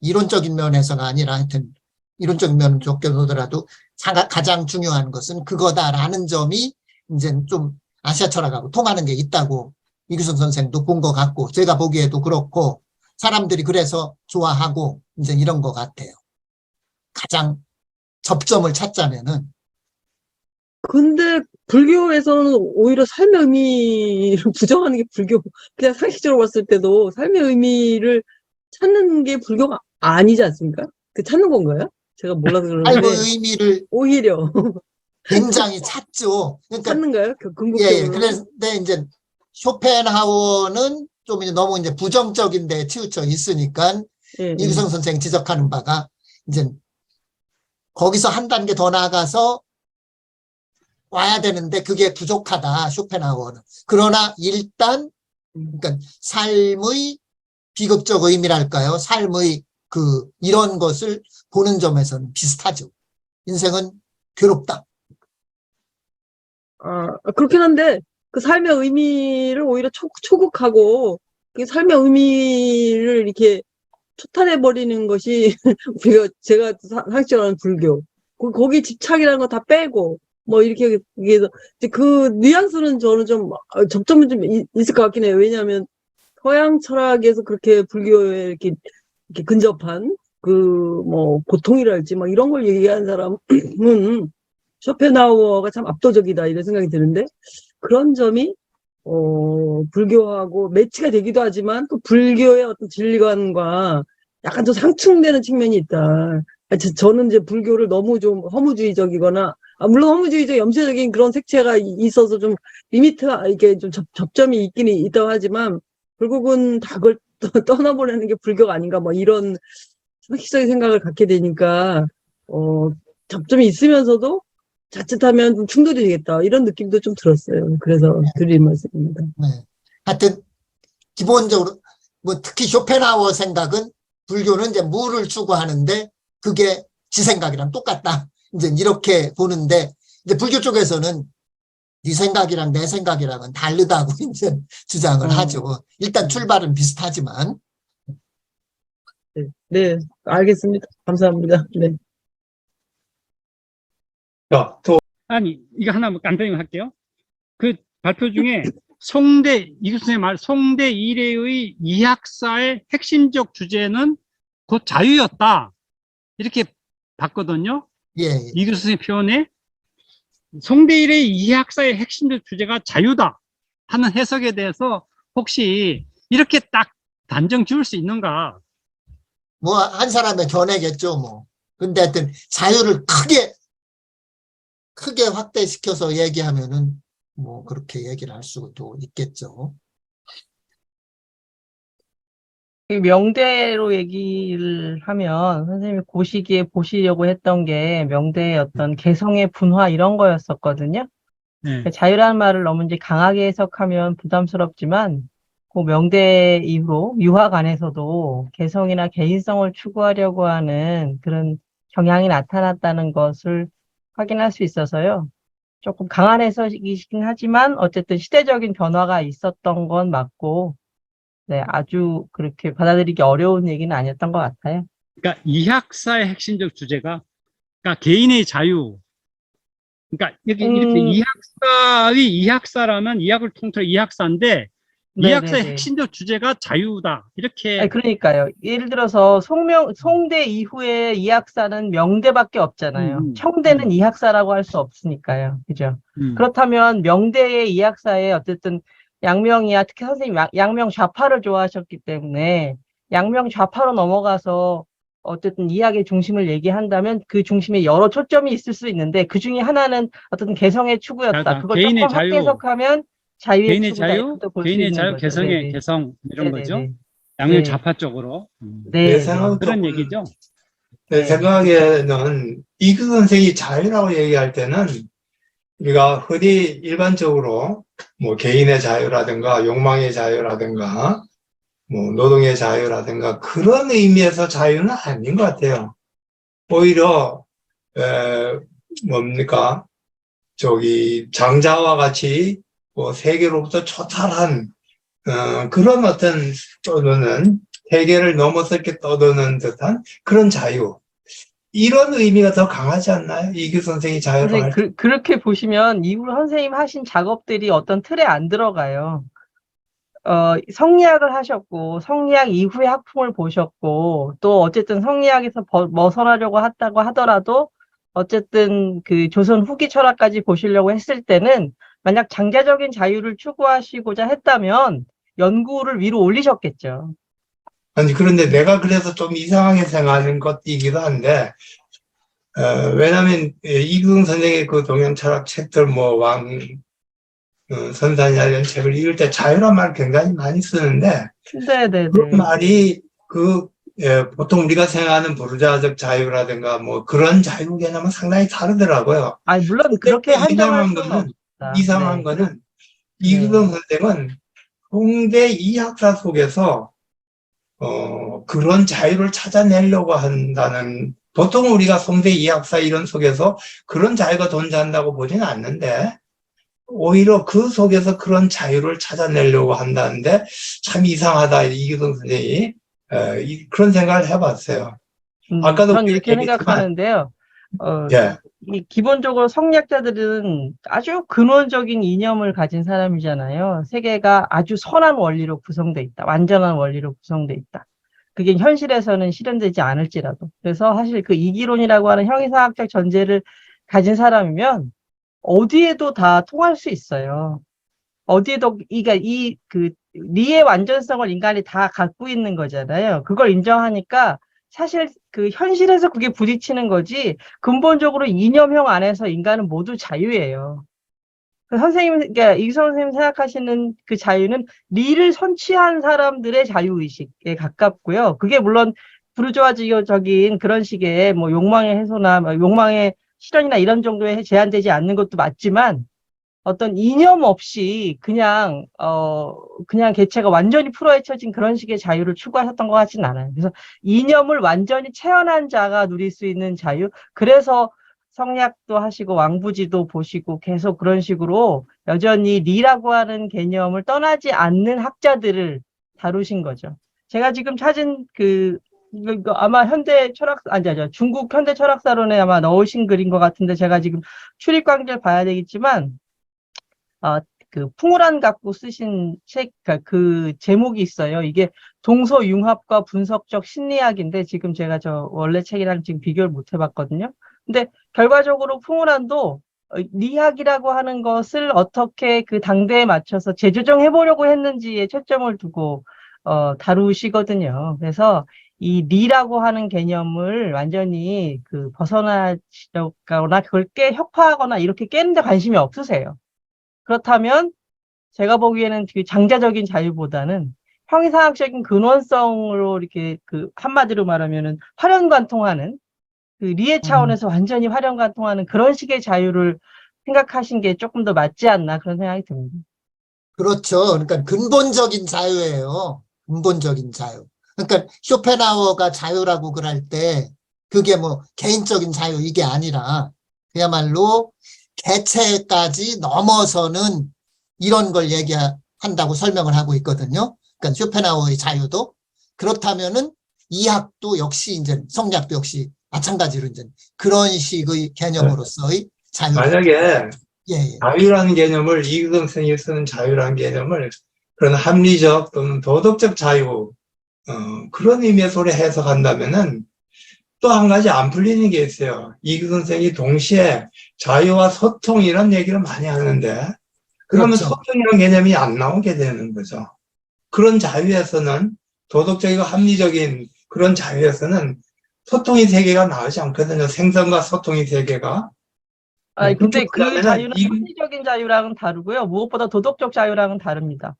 이론적인 면에서가 아니라 하여튼 이론적인 면은 좋게 보더라도 가장 중요한 것은 그거다라는 점이 이제 좀 아시아 철학하고 통하는 게 있다고 이규성 선생도 본 것 같고 제가 보기에도 그렇고 사람들이 그래서 좋아하고 이제 이런 것 같아요. 가장 접점을 찾자면은. 근데 불교에서는 오히려 삶의 의미를 부정하는 게 불교, 그냥 상식적으로 봤을 때도 삶의 의미를 찾는 게 불교가 아니지 않습니까? 찾는 건가요? 제가 몰라서 그러는데. 삶의 의미를 오히려. 굉장히 찾죠. 그러니까 찾는가요? 궁극적으로. 예. 그런데 이제 쇼펜하우어는 좀 이제 너무 이제 부정적인 데 치우쳐 있으니까 예, 이규성 선생이 지적하는 바가 이제 거기서 한 단계 더 나아가서 와야 되는데 그게 부족하다, 쇼펜하우어는. 그러나 일단 그러니까 삶의 비극적 의미랄까요? 삶의 이런 것을 보는 점에서는 비슷하죠. 인생은 괴롭다. 그렇긴 한데 그 삶의 의미를 오히려 초국하고 그 삶의 의미를 이렇게 초탈해버리는 것이 제가 상식적으로 하는 불교. 거기 집착이라는 거 다 빼고 뭐 이렇게 해서 그 뉘앙스는 저는 좀 접점은 좀 있을 것 같긴 해요. 왜냐하면 서양 철학에서 그렇게 불교에 이렇게 근접한 뭐, 고통이랄지, 막 이런 걸 얘기하는 사람은 쇼펜하우어가 참 압도적이다, 이런 생각이 드는데, 그런 점이, 불교하고 매치가 되기도 하지만, 또 불교의 어떤 진리관과 약간 좀 상충되는 측면이 있다. 저는 이제 불교를 너무 좀 허무주의적이거나, 물론 허무주의적 염세적인 그런 색채가 있어서 좀 리미트가, 이게 좀 접점이 있긴 있다고 하지만, 결국은 다 그걸 떠나보내는 게 불교가 아닌가, 뭐 이런 상식적인 생각을 갖게 되니까, 접점이 있으면서도 자칫하면 좀 충돌이 되겠다. 이런 느낌도 좀 들었어요. 그래서 드린 말씀입니다. 네. 하여튼 기본적으로 뭐 특히 쇼펜하우어 생각은 불교는 이제 무를 추구하는데 그게 지 생각이랑 똑같다. 이제 이렇게 보는데 이제 불교 쪽에서는 네 생각이랑 내 생각이랑은 다르다고 이제 주장을 하죠. 일단 출발은 비슷하지만. 네, 네, 알겠습니다. 감사합니다. 네. 자, 또 아니, 이거 하나 간단히 할게요. 그 발표 중에 이 교수님 송대 이래의 이학사의 핵심적 주제는 곧 자유였다. 이렇게 봤거든요. 예, 예. 이 교수님 표현에 송대 이래의 이학사의 핵심적 주제가 자유다 하는 해석에 대해서 혹시 이렇게 딱 단정 지을 수 있는가? 뭐 한 사람의 견해겠죠, 뭐. 근데 하여튼 자유를 크게 확대시켜서 얘기하면은 뭐 그렇게 얘기를 할 수도 있겠죠. 이 명대로 얘기를 하면 선생님이 그 시기에 보시려고 했던 게 명대의 어떤 개성의 분화 이런 거였었거든요. 네. 자유라는 말을 너무 이제 강하게 해석하면 부담스럽지만 그 명대 이후로 유학 안에서도 개성이나 개인성을 추구하려고 하는 그런 경향이 나타났다는 것을 확인할 수 있어서요. 조금 강한 해석이긴 하지만 어쨌든 시대적인 변화가 있었던 건 맞고 네, 아주 그렇게 받아들이기 어려운 얘기는 아니었던 것 같아요. 그러니까 이학사의 핵심적 주제가 그러니까 개인의 자유. 그러니까 이렇게 이학사라면 이학을 통틀어 이학사인데 이학사의 네네네. 핵심적 주제가 자유다. 이렇게 아니, 그러니까요. 예를 들어서 송대 이후에 이학사는 명대밖에 없잖아요. 청대는 이학사라고 할 수 없으니까요. 그죠? 그렇다면 명대의 이학사에 어쨌든 양명이야, 특히 선생님 양명 좌파를 좋아하셨기 때문에 양명 좌파로 넘어가서 어쨌든 이학의 중심을 얘기한다면 그 중심에 여러 초점이 있을 수 있는데 그 중에 하나는 어떤 개성의 추구였다. 맞아. 그걸 개인의 조금 확대 해석하면 자유의 개인의 추구다. 자유, 이렇게도 볼 수 개인의 있는 자유, 거죠. 개성의 네네. 개성 이런 거죠. 네네네. 양면 네. 좌파 쪽으로. 내 네. 생각은 그런 얘기죠. 내 네. 생각에는 이그 선생이 자유라고 얘기할 때는 우리가 흔히 일반적으로 뭐 개인의 자유라든가 욕망의 자유라든가 뭐 노동의 자유라든가 그런 의미에서 자유는 아닌 것 같아요. 오히려 뭡니까 장자와 같이 뭐 세계로부터 초탈한 그런 어떤 떠도는 세계를 넘어서게 떠도는 듯한 그런 자유. 이런 의미가 더 강하지 않나요? 이규 선생이 자유로 선생님, 할 때. 그렇게 보시면 이후로 선생님 하신 작업들이 어떤 틀에 안 들어가요. 성리학을 하셨고, 성리학 이후의 학풍을 보셨고, 또 어쨌든 성리학에서 벗어나려고 했다고 하더라도, 어쨌든 그 조선 후기 철학까지 보시려고 했을 때는, 만약 장자적인 자유를 추구하시고자 했다면, 연구를 위로 올리셨겠죠. 아니, 그런데 내가 그래서 좀 이상하게 생각하는 것이기도 한데, 왜냐면, 이규 선생의 그 동양 철학 책들, 선산이나 이런 책을 읽을 때 자유란 말을 굉장히 많이 쓰는데, 네네네. 그 말이 보통 우리가 생각하는 부르주아적 자유라든가 뭐 그런 자유 개념은 상당히 다르더라고요. 아니, 물론 근데 그렇게 또 한정할 수는 없다. 이상한 네. 거는 이규경 선생은 홍대 이학사 속에서 그런 자유를 찾아내려고 한다는, 보통 우리가 송대 이학사 이런 속에서 그런 자유가 존재한다고 보지는 않는데, 오히려 그 속에서 그런 자유를 찾아내려고 한다는데, 참 이상하다, 이규동 선생이. 그런 생각을 해봤어요. 아까도 전 우리가 이렇게 얘기했지만, 생각하는데요. 예, 기본적으로 성리학자들은 아주 근원적인 이념을 가진 사람이잖아요. 세계가 아주 선한 원리로 구성돼 있다. 완전한 원리로 구성돼 있다. 그게 현실에서는 실현되지 않을지라도. 그래서 사실 그 이기론이라고 하는 형이상학적 전제를 가진 사람이면 어디에도 다 통할 수 있어요. 어디에도, 리의 완전성을 인간이 다 갖고 있는 거잖아요. 그걸 인정하니까 사실 그 현실에서 그게 부딪히는 거지, 근본적으로 이념형 안에서 인간은 모두 자유예요. 그러니까 이규성 선생님 생각하시는 그 자유는 리를 선취한 사람들의 자유의식에 가깝고요. 그게 물론 부르주아적인 그런 식의 뭐 욕망의 해소나 뭐 욕망의 실현이나 이런 정도에 제한되지 않는 것도 맞지만, 어떤 이념 없이 그냥 개체가 완전히 풀어헤쳐진 그런 식의 자유를 추구하셨던 것 같지는 않아요. 그래서 이념을 완전히 체현한 자가 누릴 수 있는 자유, 그래서 성리학도 하시고 왕부지도 보시고 계속 그런 식으로 여전히 리라고 하는 개념을 떠나지 않는 학자들을 다루신 거죠. 제가 지금 찾은 이거 아마 중국 현대 철학사론에 아마 넣으신 글인 것 같은데, 제가 지금 출입 관계를 봐야 되겠지만, 그 풍우란 갖고 쓰신 책, 그 제목이 있어요. 이게 동서융합과 분석적 심리학인데, 지금 제가 저 원래 책이랑 지금 비교를 못 해봤거든요. 근데 결과적으로 풍우란도 리학이라고 하는 것을 어떻게 그 당대에 맞춰서 재조정해 보려고 했는지에 초점을 두고 다루시거든요. 그래서 이 리라고 하는 개념을 완전히 벗어나거나 그걸 혁파하거나 이렇게 깨는데 관심이 없으세요. 그렇다면 제가 보기에는 그 장자적인 자유보다는 형이상학적인 근원성으로 이렇게 한마디로 말하면은 활용관통하는 그 리의 차원에서 완전히 활용관통하는 그런 식의 자유를 생각하신 게 조금 더 맞지 않나, 그런 생각이 듭니다. 그렇죠. 그러니까 근본적인 자유예요. 근본적인 자유. 그러니까 쇼펜하우어가 자유라고 그럴 때 그게 뭐 개인적인 자유 이게 아니라 그야말로 개체까지 넘어서는 이런 걸 얘기한다고 설명을 하고 있거든요. 그러니까 쇼펜하우어의 자유도. 그렇다면은 이학도 역시 이제 성리학도 역시 마찬가지로 이제 그런 식의 개념으로서의 자유. 만약에 예. 자유라는 개념을 이규성 선생이 쓰는 자유라는 개념을 그런 합리적 또는 도덕적 자유 그런 의미에서 해석한다면은 또 한 가지 안 풀리는 게 있어요. 이규성 선생이 동시에 자유와 소통이라는 얘기를 많이 하는데 그러면 그렇죠. 소통이라는 개념이 안 나오게 되는 거죠. 그런 자유에서는 도덕적이고 합리적인 그런 자유에서는 소통의 세계가 나오지 않거든요. 생선과 소통의 세계가. 근데 그 그렇게 자유는 본다면은 합리적인 자유랑은 다르고요. 무엇보다 도덕적 자유랑은 다릅니다.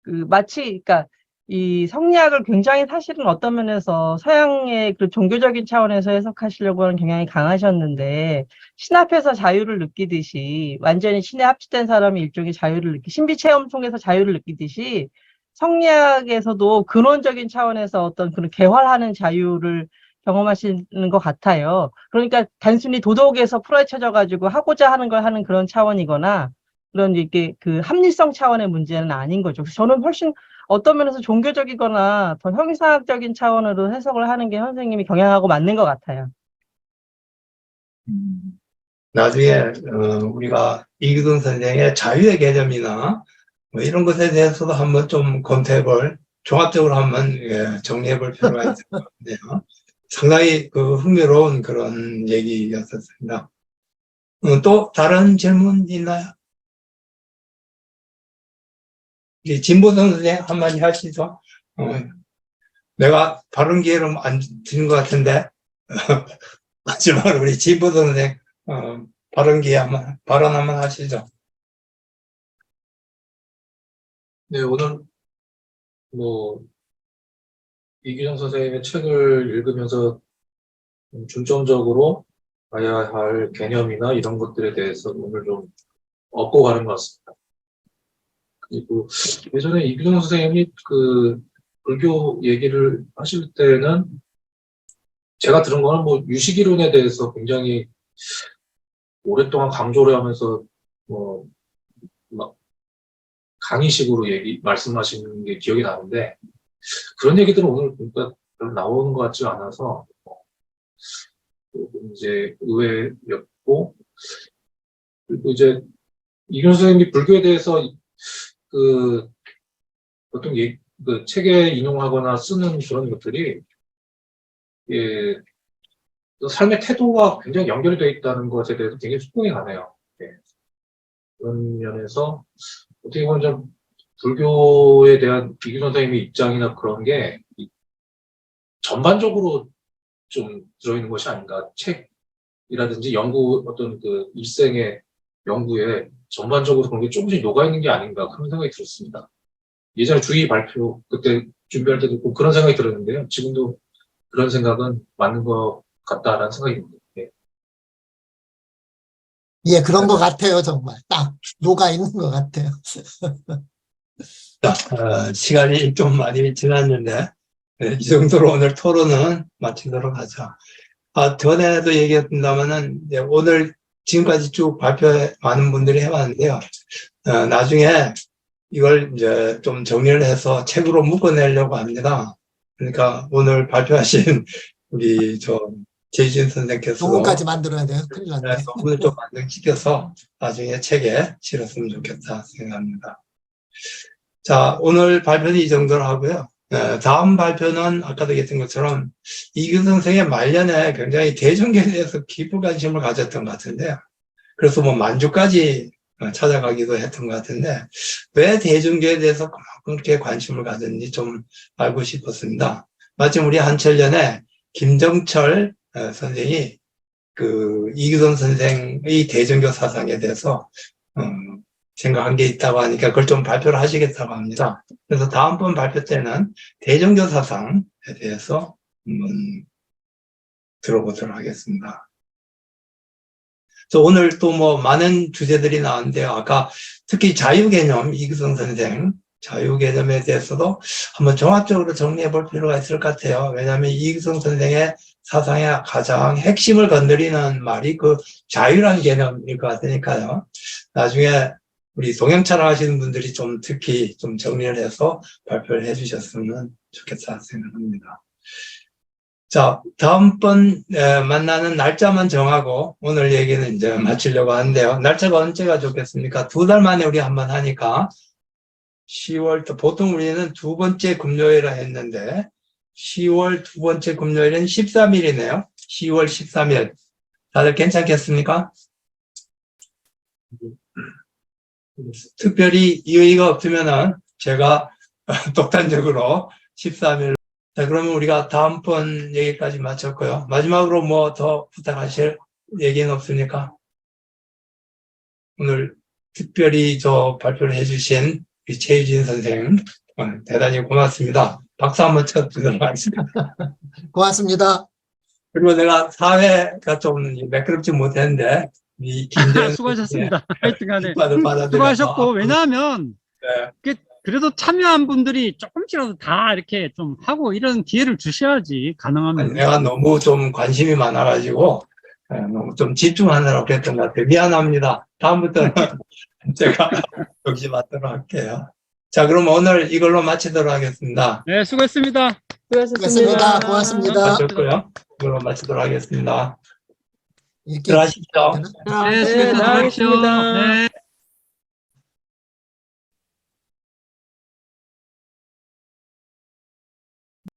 그러니까 이 성리학을 굉장히 사실은 어떤 면에서 서양의 그 종교적인 차원에서 해석하시려고 하는 경향이 강하셨는데, 신 앞에서 자유를 느끼듯이 완전히 신에 합치된 사람이 일종의 자유를 신비 체험 통해서 자유를 느끼듯이 성리학에서도 근원적인 차원에서 어떤 그런 개활하는 자유를 경험하시는 것 같아요. 그러니까 단순히 도덕에서 풀어헤쳐져 가지고 하고자 하는 걸 하는 그런 차원이거나 그런 이게 합리성 차원의 문제는 아닌 거죠. 그래서 저는 훨씬 어떤 면에서 종교적이거나 더 형이상학적인 차원으로 해석을 하는 게 선생님이 경향하고 맞는 것 같아요. 나중에 우리가 이규동 선생의 자유의 개념이나 뭐 이런 것에 대해서도 한번 좀 검토해볼, 종합적으로 한번 정리해볼 필요가 있을 것 같네요. 상당히 흥미로운 그런 얘기였었습니다. 또 다른 질문 있나요? 진보 선생님 한마디 하시죠. 내가 발언 기회를 안 드린 것 같은데 마지막으로 우리 진보 선생 발언 한번 하시죠. 네, 오늘 이규정 선생님의 책을 읽으면서 중점적으로 봐야 할 개념이나 이런 것들에 대해서 오늘 좀 얻고 가는 것 같습니다. 그리고 예전에 이규정 선생님이 불교 얘기를 하실 때는 제가 들은 거는 유식이론에 대해서 굉장히 오랫동안 강조를 하면서 막 강의식으로 말씀하시는 게 기억이 나는데, 그런 얘기들은 오늘 보니까 별로 나오는 것 같지 않아서 이제 의외였고, 그리고 이제 이규정 선생님이 불교에 대해서 보통 그 책에 인용하거나 쓰는 그런 것들이 예, 또 삶의 태도와 굉장히 연결이 되어 있다는 것에 대해서 굉장히 수긍이 가네요. 예. 그런 면에서 어떻게 보면 좀 불교에 대한 이규 선생님의 입장이나 그런 게 전반적으로 좀 들어있는 것이 아닌가. 책이라든지 연구, 어떤 그 일생의 연구에 전반적으로 그런 게 조금씩 녹아있는 게 아닌가 그런 생각이 들었습니다. 예전에 주의 발표 그때 준비할 때도 꼭 그런 생각이 들었는데요. 지금도 그런 생각은 맞는 것 같다라는 생각이 듭니다. 예. 예, 그런 것 같아요, 정말. 딱 녹아 있는 것 같아요. 시간이 좀 많이 지났는데, 이 정도로 오늘 토론은 마치도록 하죠. 전에도 얘기했습니다만은, 오늘 지금까지 쭉 발표해 많은 분들이 해왔는데요. 나중에 이걸 이제 좀 정리를 해서 책으로 묶어내려고 합니다. 그러니까 오늘 발표하신 우리 제이진 선생께서 요거까지 만들어야 돼요. 큰일 났네. 오늘 좀 완성시켜서 나중에 책에 실었으면 좋겠다 생각합니다. 자, 오늘 발표는 이 정도로 하고요. 다음 발표는 아까도 얘기했던 것처럼 이규 선생의 말년에 굉장히 대중계에 대해서 깊은 관심을 가졌던 것 같은데요. 그래서 뭐 만주까지 찾아가기도 했던 것 같은데 왜 대중계에 대해서 그렇게 관심을 가졌는지 좀 알고 싶었습니다. 마침 우리 한철년에 김정철 선생이 그 이규선 선생의 대중교 사상에 대해서 생각한 게 있다고 하니까 그걸 좀 발표를 하시겠다고 합니다. 그래서 다음번 발표 때는 대종교 사상에 대해서 한번 들어보도록 하겠습니다. 오늘 또 뭐 많은 주제들이 나왔는데요. 아까 특히 자유개념, 이규성 선생 자유개념에 대해서도 한번 종합적으로 정리해 볼 필요가 있을 것 같아요. 왜냐하면 이규성 선생의 사상의 가장 핵심을 건드리는 말이 그 자유란 개념일 것 같으니까요. 나중에 우리 동행차를 하시는 분들이 좀 특히 좀 정리를 해서 발표를 해 주셨으면 좋겠다 생각합니다. 자, 다음번 만나는 날짜만 정하고 오늘 얘기는 이제 마치려고 하는데요. 날짜가 언제가 좋겠습니까? 2달 만에 우리 한번 하니까 10월, 보통 우리는 두 번째 금요일에 했는데 10월 두 번째 금요일은 13일이네요. 10월 13일. 다들 괜찮겠습니까? 특별히 이의가 없으면은 제가 독단적으로 13일. 자, 그러면 우리가 다음번 얘기까지 마쳤고요. 마지막으로 뭐 더 부탁하실 얘기는 없습니까? 오늘 특별히 발표를 해주신 우리 최유진 선생님, 대단히 고맙습니다. 박수 한번 쳐주도록 하겠습니다. 고맙습니다. 그리고 내가 사회가 좀 매끄럽지 못했는데, 이 김재현 수고하셨습니다. 하여튼간에 받아들여서 수고하셨고, 왜냐하면 네. 그래도 참여한 분들이 조금씩이라도 다 이렇게 좀 하고 이런 기회를 주셔야지 가능합니다. 내가 너무 좀 관심이 많아가지고 너무 좀 집중하느라고 그랬던 것 같아요. 미안합니다. 다음부터는 제가 조심하도록 할게요. 자, 그럼 오늘 이걸로 마치도록 하겠습니다. 네, 수고했습니다. 수고했습니다. 고맙습니다. 마쳤고요. 이걸로 마치도록 하겠습니다. 이렇게 들어가십시오. 네, 네, 수고했습니다. 나가겠습니다. 네.